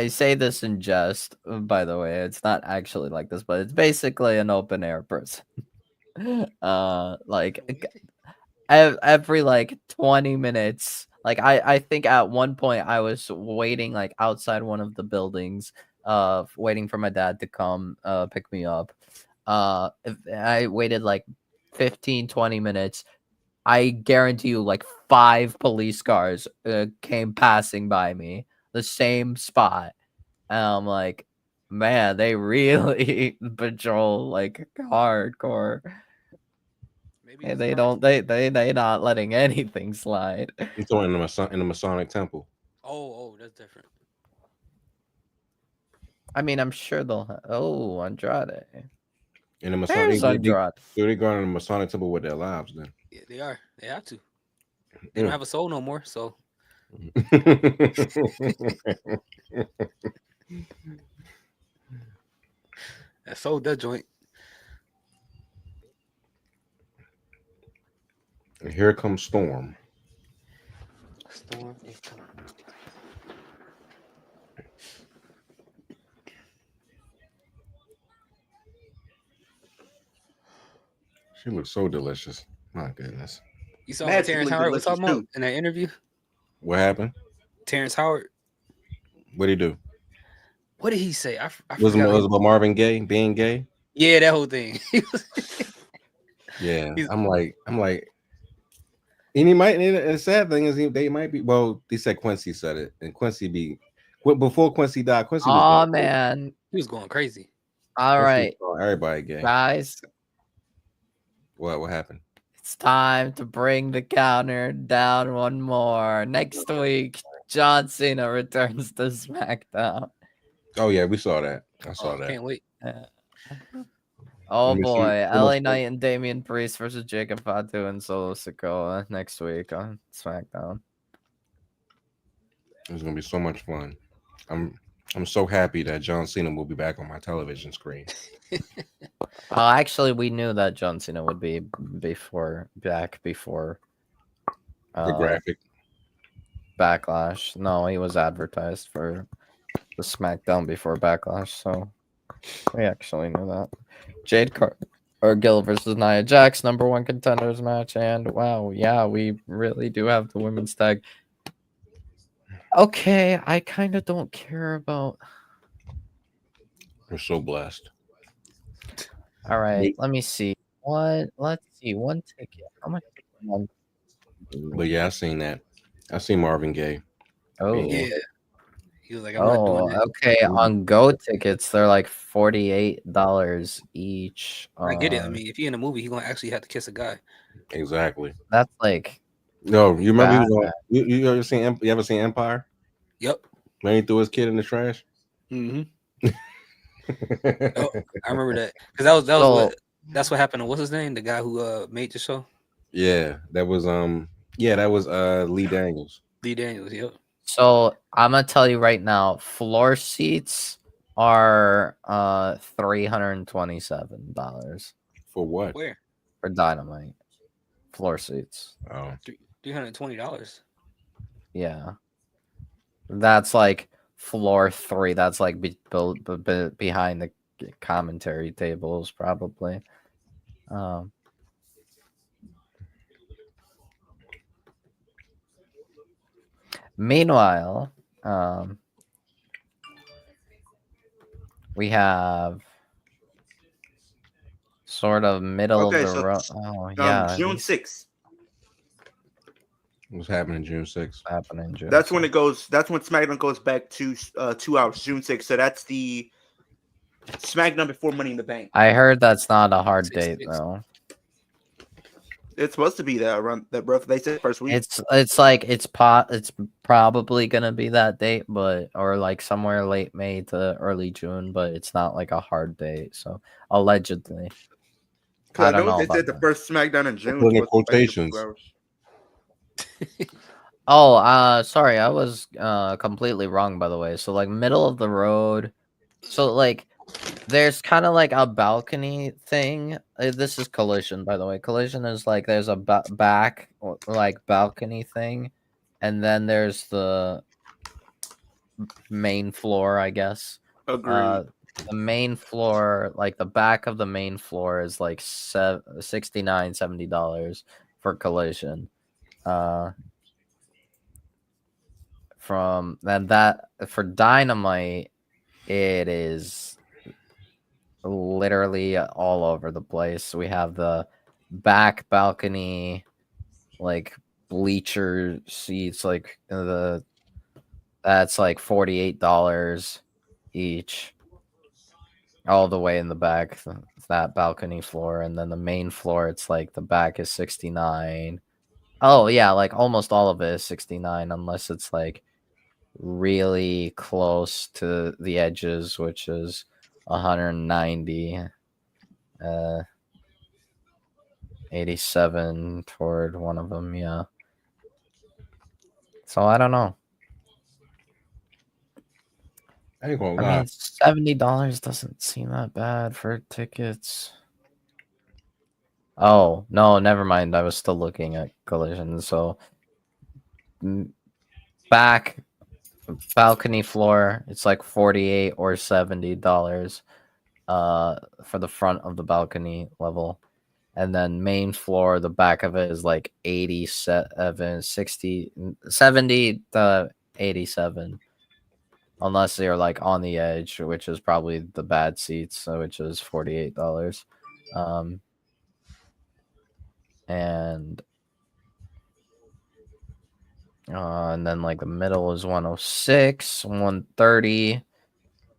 say this in jest, by the way. It's not actually like this, but it's basically an open air prison. Like every like 20 minutes, like I think at one point I was waiting like outside one of the buildings, waiting for my dad to come pick me up. I waited like 15-20 minutes. I guarantee you like 5 police cars came passing by me, the same spot. And I'm like, man, they really patrol like hardcore. And they not letting anything slide. He's going in the Masonic Temple. Oh, that's different. I mean, I'm sure they'll Andrade. In the There's Andrade. They're going in the Masonic Temple with their lives then. Yeah, they are. They have to. They don't have a soul no more, so. That sold that joint. And here comes Storm. Storm is coming. She looks so delicious. My goodness. You saw what Terrence Howard was talking about in that interview? What happened? Terrence Howard. What did he do? What did he say? I was it about Marvin Gaye being gay? Yeah, that whole thing. Yeah, I'm like, and he might. And the sad thing is, they might be. Well, they said Quincy said it, and Quincy before Quincy died. Quincy. Oh man, he was going crazy. All right, everybody gay, guys. What happened? It's time to bring the counter down one more. Next week, John Cena returns to SmackDown. Oh yeah, we saw that. I saw that. Can't wait. Oh boy, LA Knight and Damian Priest versus Jacob Fatu and Solo Sikoa next week on SmackDown. It's gonna be so much fun. I'm so happy that John Cena will be back on my television screen. Actually, we knew that John Cena would be before the graphic Backlash. No, he was advertised for the SmackDown before Backlash, so we actually knew that. Jade Cargill versus Nia Jax, #1 contenders match, and wow, yeah, we really do have the women's tag. Okay, I kind of don't care about. We're so blessed. All right, let me see. Let's see. One ticket. How much? But yeah, I seen that. I seen Marvin Gaye. Oh yeah. He was like, I'm not doing that. Okay. On Go tickets, they're like $48 each. I get it. I mean, if you're in a movie, he's gonna actually have to kiss a guy. Exactly. That's like. No, you remember he was on, you ever seen? You ever seen Empire? Yep. When he threw his kid in the trash. Mm-hmm. Oh, I remember that because that's what happened to what's his name, the guy who made the show, Yeah, that was Lee Daniels. Lee Daniels. Yep. So I'm gonna tell you right now, floor seats are $327 For what? Where? for Dynamite. Floor seats. Oh, $320. Yeah. That's like floor 3. That's like behind the commentary tables, probably. Meanwhile, we have sort of middle Okay, of the so road. Oh yeah, June 6th. what's happening June 6th? happening June. That's when 6th. it goes. That's when SmackDown goes back to 2 hours, June 6th. So that's the SmackDown before Money in the Bank. I heard that's not a hard 6-6. date though. It's supposed to be that around that rough. They said first week. It's like it's probably gonna be that date, but or like somewhere late May to early June, but it's not like a hard date. So allegedly, I don't know they about said the that. first SmackDown in June. Put in was supposed to be back to quotations. 2 hours. Oh, sorry, I was completely wrong by the way. So like middle of the road. So like there's kind of like a balcony thing. This is Collision, by the way. Collision is like there's a back like balcony thing, and then there's the main floor, I guess. Agreed. The main floor, like the back of the main floor, is like $70 for Collision. From then that for Dynamite, it is literally all over the place. We have the back balcony, like bleacher seats, like that's like $48 each, all the way in the back, that balcony floor, and then the main floor, it's like the back is $69. Oh yeah, like almost all of it is $69, unless it's like really close to the edges, which is $190. 87 toward one of them, yeah. So I don't know. I ain't gonna I lie. mean, $70 doesn't seem that bad for tickets. Oh no, never mind. I was still looking at Collision. So back balcony floor, it's like $48 or $70 for the front of the balcony level. And then main floor, the back of it is like 87, 60, 70 to 87. Unless you're like on the edge, which is probably the bad seats, which is $48. And then like the middle is 106, 130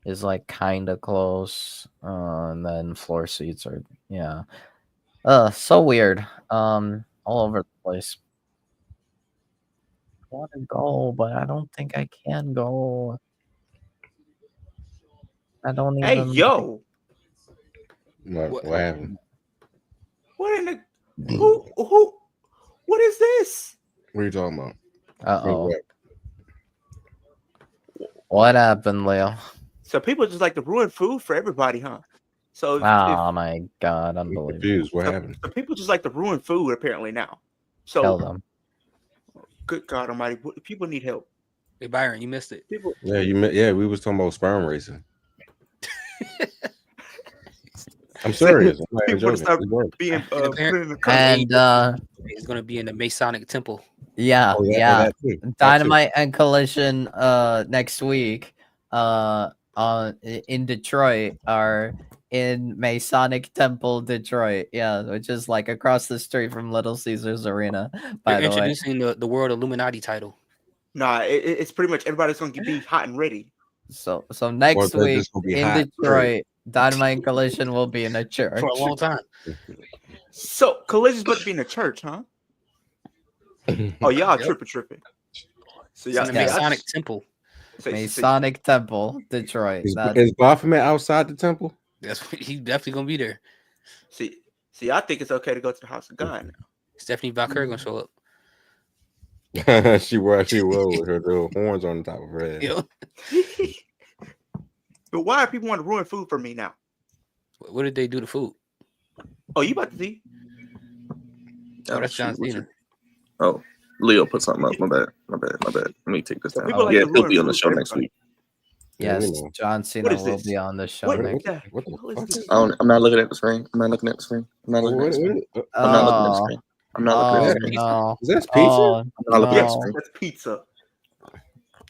is like kind of close. And then floor seats are, yeah. So weird. All over the place. I want to go, but I don't think I can go. I don't Hey even. yo, What happened? what in the who? What is this? What are you talking about? Uh-oh. What happened, Leo? So people just like to ruin food for everybody, huh? So Oh my god, I'm unbelievable. confused. What happened? so people just like to ruin food apparently now. So Tell them. good God Almighty, people need help. Hey Byron, you missed it. People, Yeah, we was talking about sperm racing. I'm serious. I'm not even people joking. start It worked. being put in the And He's gonna be in the Masonic Temple. yeah, Oh, yeah. that too. That too. Dynamite and Collision next week in Detroit are in Masonic Temple, Detroit. Yeah, which is like across the street from Little Caesars Arena, by They're the way. introducing the World Illuminati title. Nah, it's pretty much everybody's gonna be hot and ready. So next Or they're week just gonna be in hot, Detroit, Dynamite and Collision will be in a church. For a long time. So Collision's about to be in the church, huh? Oh, y'all Yep. tripping. So It's y'all, in the Yeah. Masonic Temple. Masonic Temple, Detroit. Is Baphomet outside the temple? He's definitely gonna be there. See, I think it's okay to go to the house of God now. Stephanie Valkyrie gonna show up. she was with her little horns on the top of her head. Yo, But why are people want to ruin food for me now? what did they do to food? Oh, you about to see? Oh, that's John Cena. Oh, Leo put something up. My bad. Let me take this down. people like Yeah, to he'll ruin be on the food show for next week. Yes, you know. John Cena What is will this? be on the show What next. the What the hell is fuck this? is I'm not looking at the screen. I'm not looking at the screen. I'm not looking at the screen. I'm not looking at the screen. I'm not looking at the screen. No. Is that pizza? Oh, I'm not looking at the Yes, screen. that's pizza.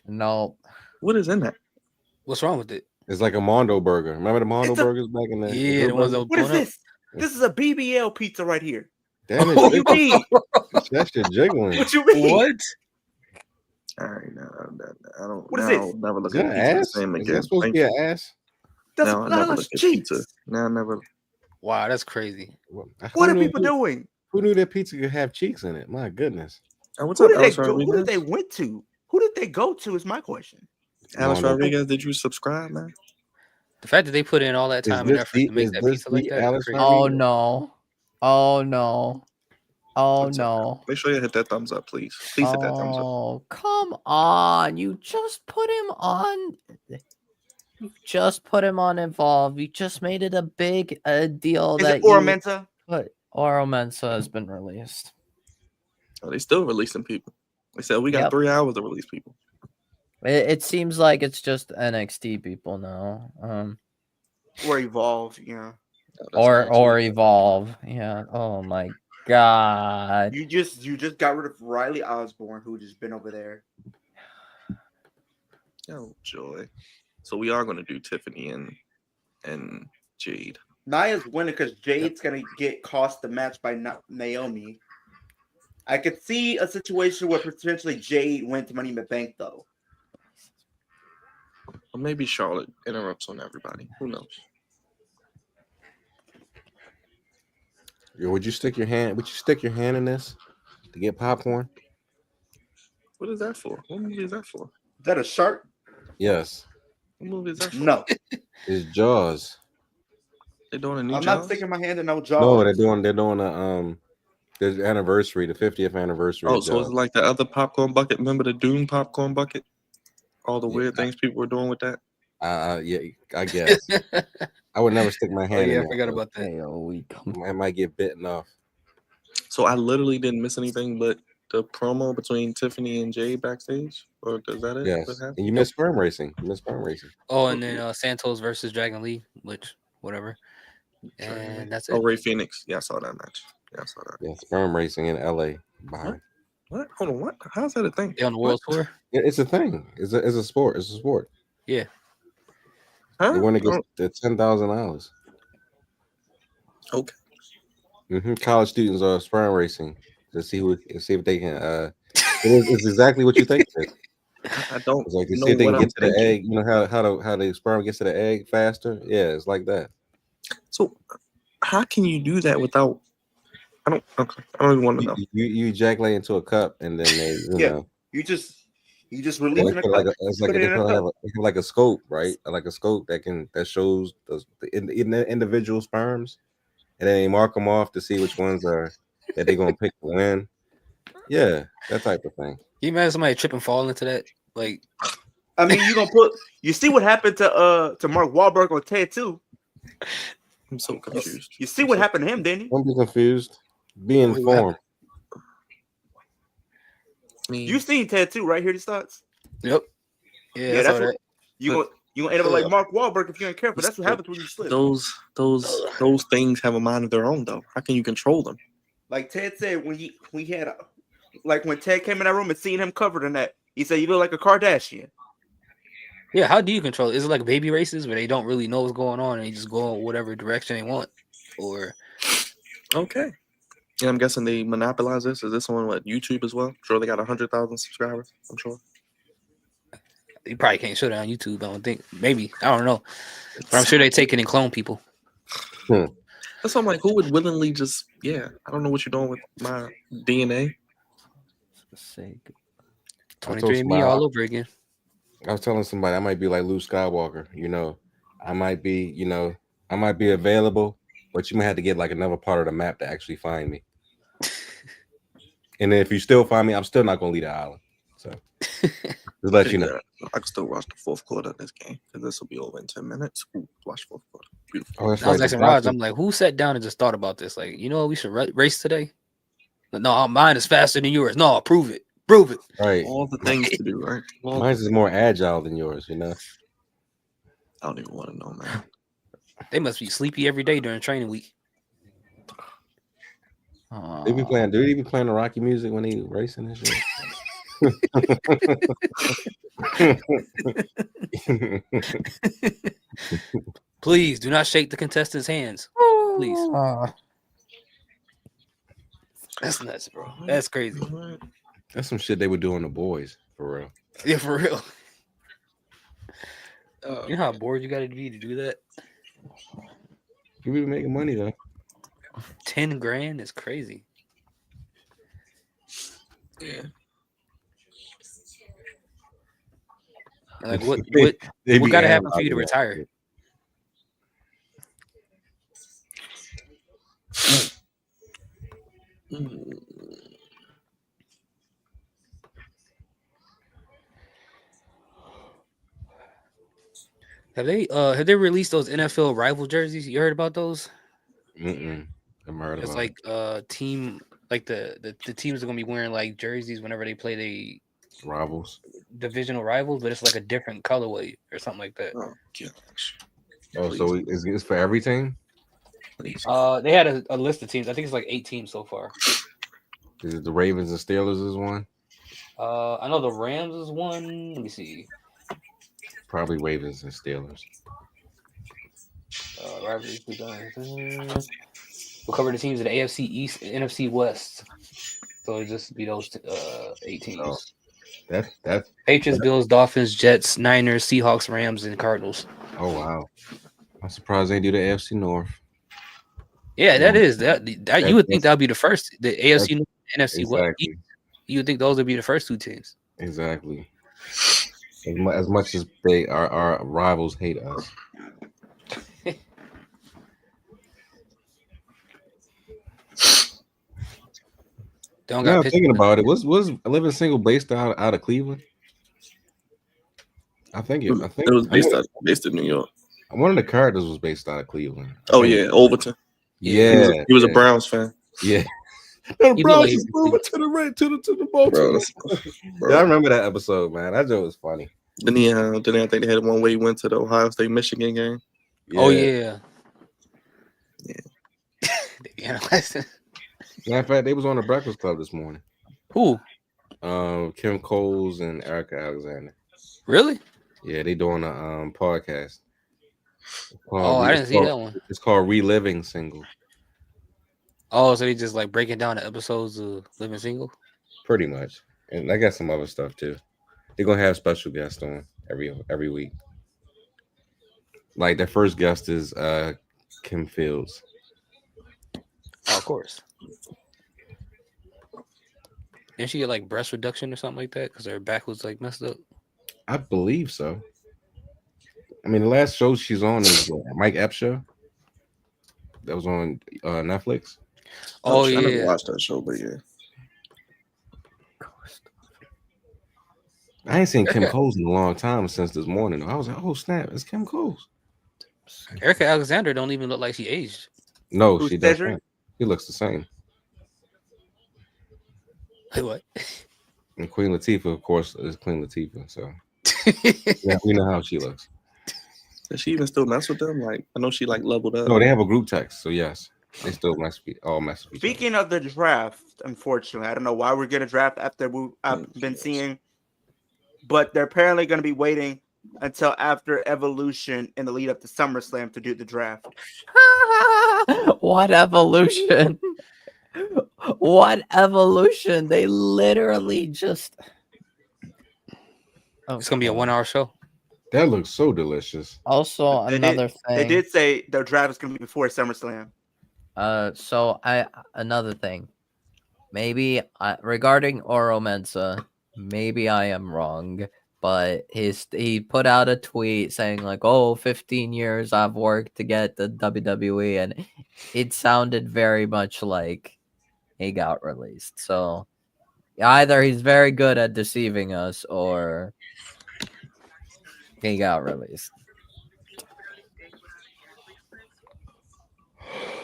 no. What is in that? What's wrong with it? It's like a Mondo burger. Remember the Mondo It's a- burgers back in the Yeah, the ones that What is this? This is a BBL pizza right here. Damn it, What you mean? that shit jiggling. What you mean? What? All right, no, I don't. What is now this? Never look Is that at an pizza the ass? same Is again. that supposed to Thank be you. an ass? That's Now I never flawless look at cheeks. pizza. Now I never. Wow, that's crazy. What are people doing? Who knew that pizza could have cheeks in it? My goodness. What's Who up, did they Alex go? Who did Rodriguez? they went to? Who did they go to? Is my question. Alex Mondo. Rodriguez, did you subscribe, man? The fact that they put in all that Is time and this effort to make that pizza like that. Alex Crazy. Oh Rodriguez? no. Oh no. Oh What's up? no. Make sure you hit that thumbs up, please. Please hit that thumbs up. Oh, come on. You just put him on. You just put him on Evolve. You just made it a big deal Is that it Oramenta? But Oro Mensa has been released. Oh, they still releasing people. They said we got Yep. 3 hours to release people. It seems like it's just NXT people now. Or Evolve? Yeah. Or Evolve. Yeah. Oh my god. You just got rid of Riley Osborne, who just been over there. Oh joy. So we are going to do Tiffany and Jade. Nia's winning because Jade's gonna get cost the match by Naomi. I could see a situation where potentially Jade went to Money in the Bank though. Or maybe Charlotte interrupts on everybody. Who knows? Yo, would you stick your hand in this to get popcorn? What is that for? What movie is that for? Is that a shark? Yes. What movie is that for? No. It's Jaws. They're doing a new I'm Jaws? not sticking my hand in no Jaws. No, they're doing a the anniversary, the 50th anniversary. Oh, of so it's Jaws. like the other popcorn bucket. Remember the Doom popcorn bucket? All the weird things people were doing with that. Yeah, I guess. I would never stick my hand in I there. forgot about that. I might get bitten off. So I literally didn't miss anything but the promo between Tiffany and Jay backstage, or is that it? Yes, What happened? and you missed sperm racing. Oh, and then Santos versus Dragon Lee, which whatever. And that's it. Oh, Ray Phoenix. Yeah, I saw that match. Yeah, I saw that. Yeah, sperm racing in LA. What? Hold on. What? How's that a thing? They on the world tour? Yeah, it's a thing. It's a sport. It's a sport. Yeah. Huh? You want to get the $10,000. Okay. College students are sperm racing to see if they can. It's exactly what you think it is. I don't It's like to know see if they what can I'm get to the thinking. egg. You know how the sperm gets to the egg faster. Yeah, it's like that. So, how can you do that without? I don't even want to know. You ejaculate into a cup and then they know. You just They release it in a put cup. it's like Put it they in a probably cup. have like a scope, right? Like a scope that shows the individual sperms, and then they mark them off to see which ones are that they're gonna pick to win. Yeah, that type of thing. Can you imagine somebody trip and fall into that? Like, I mean, you see what happened to Mark Wahlberg on Ted too. I'm so confused. You see what happened to him, didn't you? Don't be confused. Be informed. You seen Ted 2, right? Here, these thoughts. Yep. Yeah, that's what what you gonna end up like Mark Wahlberg if you ain't careful. That's what happens when you slip. Those things have a mind of their own, though. How can you control them? Like Ted said when he had like when Ted came in that room and seen him covered in that, he said you look like a Kardashian. Yeah, how do you control it? Is it like baby races where they don't really know what's going on and they just go in whatever direction they want? Or okay. Yeah, I'm guessing they monopolize this. Is this on YouTube as well? I'm sure they got 100,000 subscribers. I'm sure. you probably can't show that on YouTube. I don't think. Maybe. I don't know. But I'm sure they take it and clone people. That's why I'm like, who would willingly just, I don't know what you're doing with my DNA. 23andMe all over again. I was telling somebody I might be like Luke Skywalker. I might be, I might be available, but you might have to get like another part of the map to actually find me. And then if you still find me, I'm still not gonna leave the island. So just let you know. I can still watch the fourth quarter of this game because this will be over in 10 minutes. Ooh, watch fourth quarter. Beautiful. Oh, that's I was right. asking Raj, I'm like, who sat down and just thought about this? Like, you know, we should race today. No, mine is faster than yours. No, prove it. Prove it. Right. All the things to do, right? Mine's is more agile than yours, I don't even want to know, man. They must be sleepy every day during training week. They be playing. Do they be playing the Rocky music when they racing and shit? Please do not shake the contestants' hands. Please. That's nuts, bro. That's crazy. That's some shit they would do on The Boys, for real. Yeah, for real. You know how bored you got to be to do that? You be making money though. 10 grand is crazy. Yeah. Like what They what be got to happen for you to analyzing retire? Have they released those NFL rival jerseys? You heard about those? I'm heard It's about like team, like the teams are gonna be wearing like jerseys whenever they play the rivals, divisional rivals, but it's like a different colorway or something like that. Oh gosh. Oh, so it's for every team? Please. They had a list of teams. I think it's like 8 teams so far. Is it the Ravens and Steelers is one? I know the Rams is one. Let me see. Probably Ravens and Steelers. We'll cover the teams in the AFC East and NFC West. So it'll just be those 8 teams. Oh, that's Patriots, Bills, Dolphins, Jets, Niners, Seahawks, Rams, and Cardinals. Oh wow. I'm surprised they do the AFC North. Yeah, that is that you would think that would be the first. The AFC North, NFC West. Exactly. You would think those would be the first 2 teams. Exactly. As much as they our rivals hate us. Now I'm thinking about it. Was Living Single based out of Cleveland? I think it was based in New York. One of the characters was based out of Cleveland. Overton. Yeah, he was a Browns fan. Yeah. The Browns is moving to the right to the Baltimore. Yeah, I remember that episode, man. That joke was funny. Then I think they had one where he went to the Ohio State Michigan game. Yeah. Oh yeah. Matter of fact, they was on the Breakfast Club this morning. Who? Kim Coles and Erica Alexander. Really? Yeah, they doing a podcast. I didn't see that one. It's called Reliving Single. Oh, so they just like breaking down the episodes of Living Single? Pretty much. And I got some other stuff too. They're gonna have special guests on every week. Like their first guest is Kim Fields. Oh, of course. Didn't she get like breast reduction or something like that because her back was like messed up? I believe so. I mean, the last show she's on is Mike Epps show. That was on Netflix. Oh, I yeah. never watched that show, but yeah. I ain't seen Kim Coles in a long time since this morning. I was like, oh snap, it's Kim Coles. Erica Alexander don't even look like she aged. No, she doesn't. She looks the same. What? And Queen Latifah, of course, is Queen Latifah. So yeah, we know how she looks. Does she even still mess with them? Like, I know she like leveled up. No, they have a group text, so yes, they still mess with Speaking of the draft, unfortunately, I don't know why we're gonna draft after I've been seeing, but they're apparently going to be waiting until after Evolution in the lead up to SummerSlam to do the draft. What Evolution? What Evolution? They literally just. It's gonna be a 1-hour show. That looks so delicious. Also, another thing. They did say their draft is going to be before SummerSlam. Another thing. Maybe regarding Oro Mensa, maybe I am wrong, but he put out a tweet saying like, "Oh, 15 years I've worked to get the WWE," and it sounded very much like he got released. So either he's very good at deceiving us, or he got released.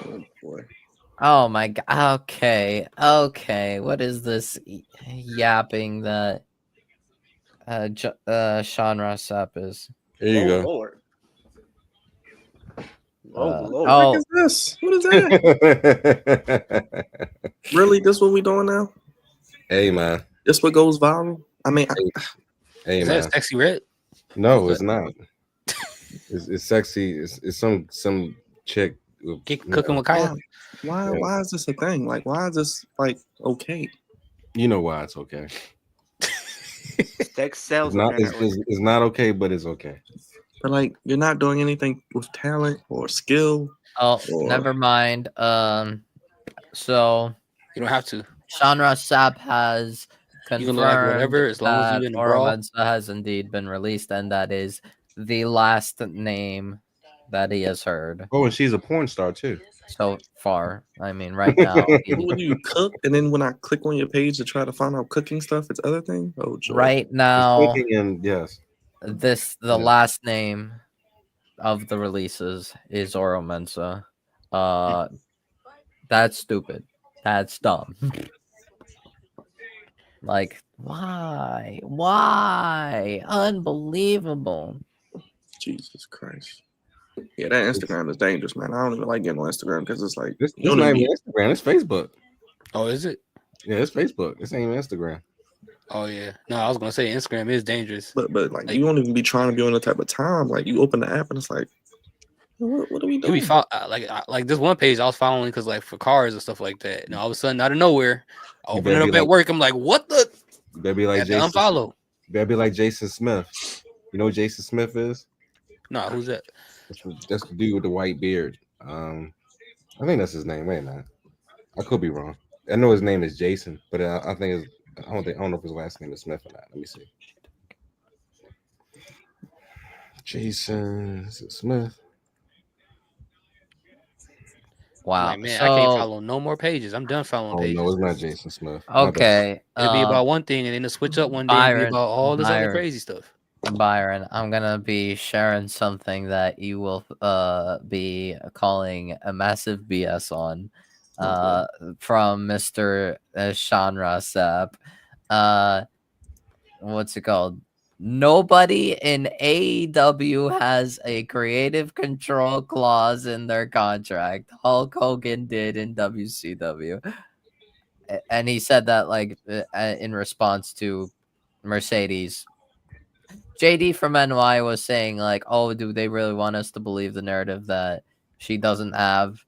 Oh boy. Oh my god. Okay. What is this yapping that Sean Ross Sapp is? Here you go. Lord. Oh Lord. What the heck is this? What is that? Really? This what we doing now? Hey man. This what goes viral? I mean, Hey Is man. that Sexy Red? No, it's not. It's sexy. It's some chick with, Cooking with Kaya? why is this a thing? Like, why is this like okay? You know why it's okay. Sex sells. It's not okay, but it's okay. But like, you're not doing anything with talent or skill. Oh, never mind. So You don't have to. Sean Ross Sapp has You can look like confirmed whatever as long as that you in the Oro brawl. Mensah has indeed been released, and that is the last name that he has heard Oh, and she's a porn star too. so far. I mean, right now. When you cook, and then when I click on your page to try to find out cooking stuff, it's other thing. Oh, joy. Right now, And yes, the last name of the releases is Oro Mensah. That's stupid. That's dumb. Like, why? Why? Unbelievable. Jesus Christ. Yeah, that Instagram is dangerous, man. I don't even like getting on Instagram because it's like this you not don't even even Instagram. It's Facebook. Oh, is it? Yeah, it's Facebook. This ain't even Instagram. Oh yeah. No, I was gonna say Instagram is dangerous. but like you don't even be trying to be on the type of time. Like you open the app and it's like, what are we You doing? be like this one page I was following because like for cars and stuff like that. And all of a sudden, out of nowhere, I You open it better up be at like- work. I'm like, what the? You better be I like had to Jason. unfollow. You better be like Jason Smith. You know who Jason Smith is? Nah, who's that? That's the dude with the white beard. I think that's his name. Wait a minute. I could be wrong. I know his name is Jason, but I think I don't know if his last name is Smith or not. Let me see. Jason is it Smith. Wow. Like, man, I can't follow no more pages. I'm done following Oh pages. no, it's not Jason Smith. My bad. Okay. It'll be about one thing, and then it'll switch up one day and be Byron, about all this other Byron. crazy stuff. Byron, I'm gonna be sharing something that you will be calling a massive BS on from Mr. Sean Ross Sapp. What's it called? Nobody in AEW has a creative control clause in their contract. Hulk Hogan did in WCW. And he said that like in response to Mercedes. JD from NY was saying like, oh, do they really want us to believe the narrative that she doesn't have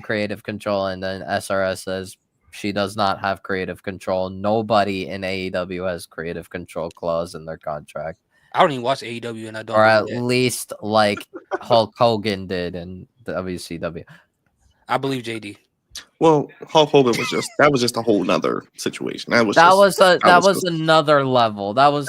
creative control? And then SRS says she does not have creative control. Nobody in AEW has creative control clause in their contract. I don't even watch AEW, and I don't. Or at believe that. least like Hulk Hogan did in WCW. I believe JD. Well, Hulk Hogan was just a whole nother situation. That was another level. That was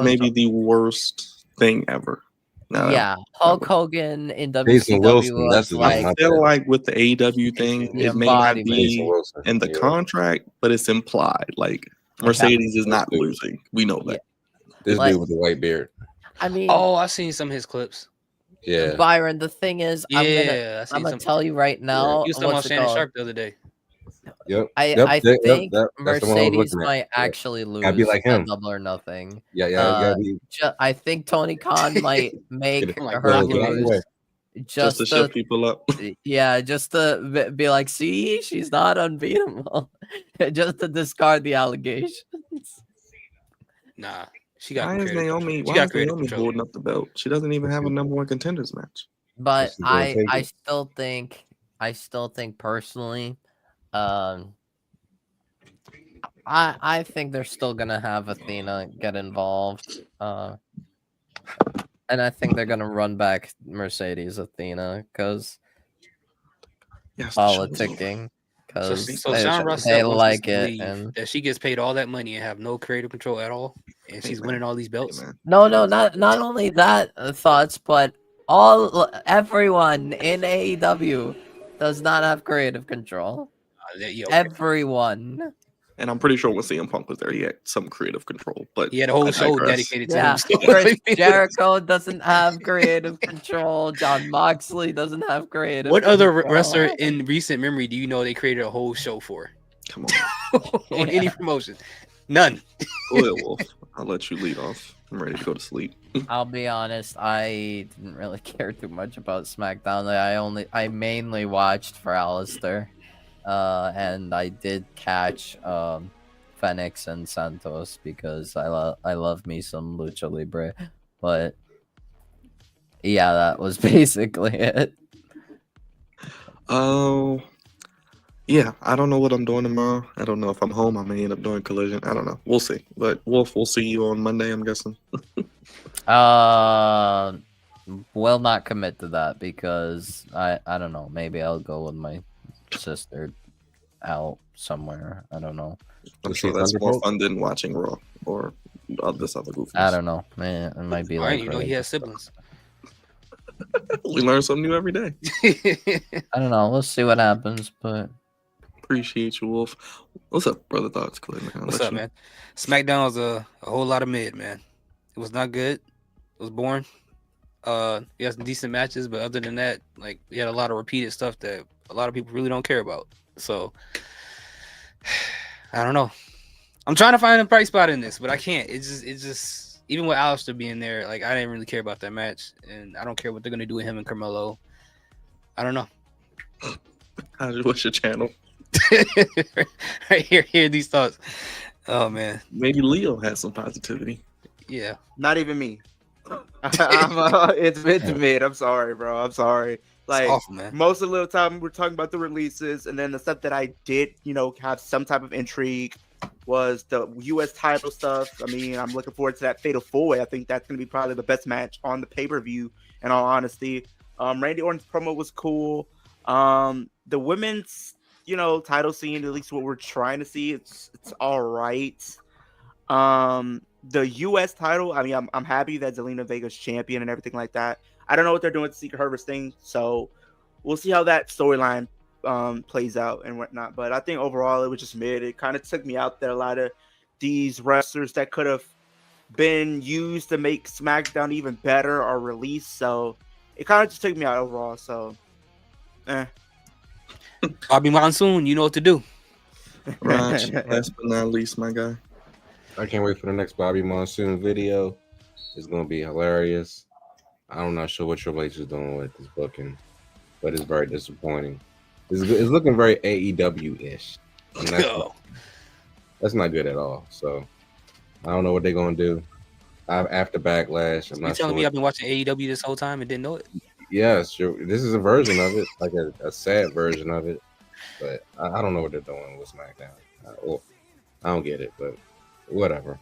maybe the worst thing ever. No, yeah, Hulk Hogan in Jason WCW Wilson, was that's his like name. I feel like with the AEW thing, the it may not embodiment. Jason be Wilson. in the Yeah. contract, but it's implied. Like Mercedes is not losing. We know that. This Like- dude with the white beard. I mean, Oh, I've seen some of his clips. Yeah. Byron, the thing is, I'm Yeah, gonna tell you right now. He was talking about what's it Shannon called? Sharp the other day. Yep. I Yep, think that's the one I was Mercedes looking at. might Yeah. actually lose Gotta be like him. at Double or Nothing. Yeah, you gotta be I think Tony Khan might make Get it- her Well, get out of the way. lose Just to shut people up. yeah, just to be like, see, she's not unbeatable. Just to discard the allegations. Nah, she got. Why is creative Naomi? control. She Why got is creative Naomi control. holding up the belt? She doesn't even have a number one contenders match. But she's gonna take I it. still think personally, I think they're still gonna have Athena get involved. And I think they're gonna run back Mercedes Athena because Yes, the show's over. politicking. because So they, Sean Ross they wants us like to it. believe And that she gets paid all that money and have no creative control at all, and Hey, she's man. winning all these Hey, belts. man. no, not only that thoughts, but everyone in AEW does not have creative control. Yeah, okay. Everyone. And I'm pretty sure when CM Punk was there, he had some creative control. But He had a whole I show digress. dedicated to Yeah, him. So, Chris Jericho doesn't have creative control. John Moxley doesn't have creative What other control. wrestler in recent memory do you know they created a whole show for? Come on. On any promotion? None. Go ahead, Wolf. I'll let you lead off. I'm ready to go to sleep. I'll be honest, I didn't really care too much about SmackDown. I mainly watched for Aleister. And I did catch Phoenix and Santos because I love me some Lucha Libre. But yeah, that was basically it. Oh, yeah. I don't know what I'm doing tomorrow. I don't know if I'm home. I may end up doing Collision. I don't know. We'll see. But Wolf, we'll see you on Monday, I'm guessing. Will not commit to that because I don't know. Maybe I'll go with my sister out somewhere. I don't know. I'm To sure see that's more Thunderbolt? fun than watching Raw or this other goofiness. I don't know. Man, it might be I like didn't even know he has siblings. We learn something new every day. I don't know. We'll see what happens, but Appreciate you, Wolf. What's up, brother? Thoughts, Clay? Man? What's up, man? SmackDown was a whole lot of mid, man. It was not good. It was boring. We had some decent matches, but other than that, like we had a lot of repeated stuff that a lot of people really don't care about. So I don't know. I'm trying to find a bright spot in this, but I can't. It's just even with Aleister being there, like I didn't really care about that match, and I don't care what they're gonna do with him and Carmelo. I don't know. What's your channel? Right here these thoughts. Oh man, Maybe Leo has some positivity. yeah. Not even me. It's mid. I'm sorry, bro. I'm sorry. It's Like awful, man. most of the time, we're talking about the releases, and then the stuff that I did, have some type of intrigue was the U.S. title stuff. I mean, I'm looking forward to that Fatal 4-Way. I think that's going to be probably the best match on the pay-per-view, in all honesty. Randy Orton's promo was cool. The women's, title scene, at least what we're trying to see, it's all right. The U.S. title, I mean, I'm happy that Zelina Vega's champion and everything like that. I don't know what they're doing with the Secret Harvest thing, so we'll see how that storyline plays out and whatnot. But I think overall it was just mid. It kind of took me out there. A lot of these wrestlers that could have been used to make SmackDown even better are released, so it kind of just took me out overall. So, Bobby Monsoon, you know what to do. Raj, last but not least, my guy. I can't wait for the next Bobby Monsoon video. It's gonna be hilarious. I'm not sure what Triple H is doing with this booking, but it's very disappointing. It's looking very AEW-ish. And that's not good at all. So I don't know what they're gonna do. After Backlash, I'm You not telling sure. me I've been watching AEW this whole time and didn't know it? Yes, this is a version of it, like a sad version of it. But I don't know what they're doing with SmackDown. I don't get it, but whatever.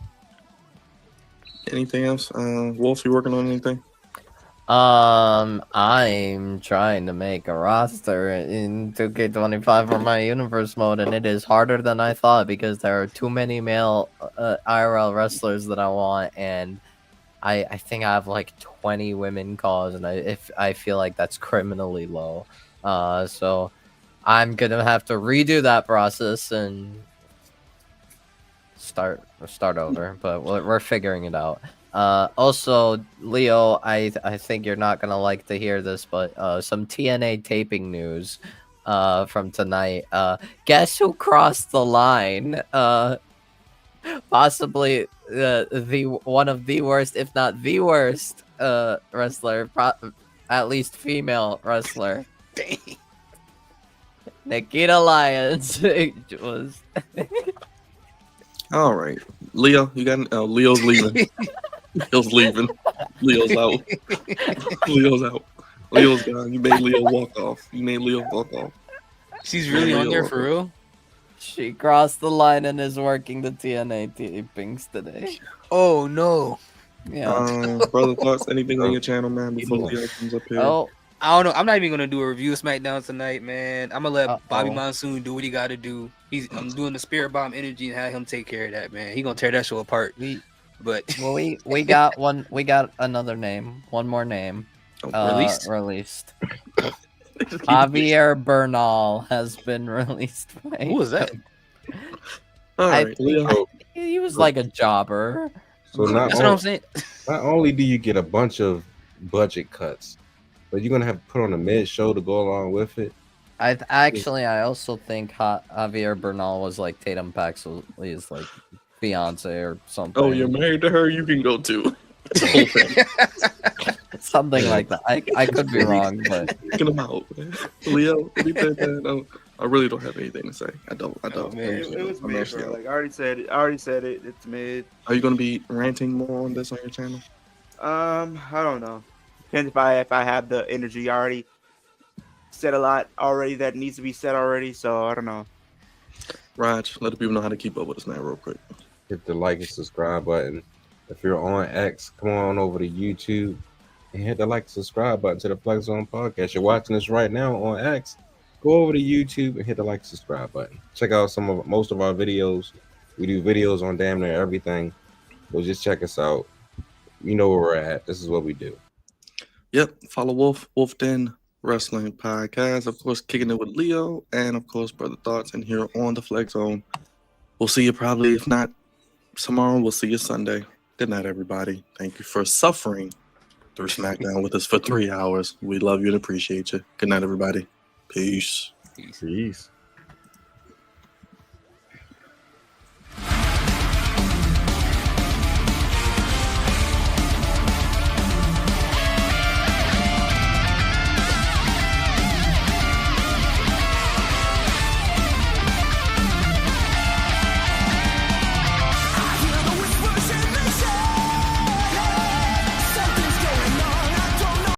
Anything else? Wolf, you working on anything? I'm trying to make a roster in 2K25 for my universe mode, and it is harder than I thought because there are too many male IRL wrestlers that I want, and I think I have like 20 women calls, and I feel like that's criminally low. So I'm gonna have to redo that process and start over, but we're figuring it out. Also, Leo, I think you're not gonna like to hear this, but some TNA taping news from tonight. Guess who crossed the line? Possibly the one of the worst, if not the worst, wrestler, at least female wrestler. Dang. Nikita Lyons was. All right, Leo, you got Leo's leaving. Leo's leaving. Leo's out. Leo's out. Leo's gone. You made Leo walk off. She's really on there for real? She crossed the line and is working the TNA tapings today. Oh no. Yeah. Brother, thoughts? Anything on your channel, man? Before Leo comes up here. Oh, I don't know. I'm not even gonna do a review of SmackDown tonight, man. I'm gonna let Bobby Uh-oh. Monsoon do what he got to do. I'm doing the Spirit Bomb energy and have him take care of that, man. He gonna tear that show apart. But Well, we got one. We got another name. One more name. Released? Released. Javier Bernal has been released. Who was that? All I right, think Leo. he was like a jobber. So not That's what I'm saying. not only do you get a bunch of budget cuts, but you're gonna have to put on a mid show to go along with it. I also think Javier Bernal was like Tatum Paxley's like fiance or something. Oh, you're married to her? You can go too. Something like that. I could be wrong, but Get him out, man. Leo, what do you think, man? I really don't have anything to say. I don't. Man, it was I'm mid, actually bro. out. Like I already said it. It's mid. Are you going to be ranting more on this on your channel? I don't know. Depends if I have the energy. I already said a lot already that needs to be said already. So I don't know. Raj, let the people know how to keep up with us, man, real quick. Hit the like and subscribe button. If you're on X, come on over to YouTube and hit the like and subscribe button to the Flex Zone Podcast. You're watching this right now on X. Go over to YouTube and hit the like and subscribe button. Check out most of our videos. We do videos on damn near everything. So just check us out. You know where we're at. This is what we do. Yep. Follow Wolf Den Wrestling Podcast. Of course, Kicking It with Leo. And, of course, Brother Thoughts in here on the Flex Zone. We'll see you probably, if not tomorrow, we'll see you Sunday. Good night, everybody. Thank you for suffering through SmackDown with us for 3 hours. We love you and appreciate you. Good night, everybody. Peace. Peace.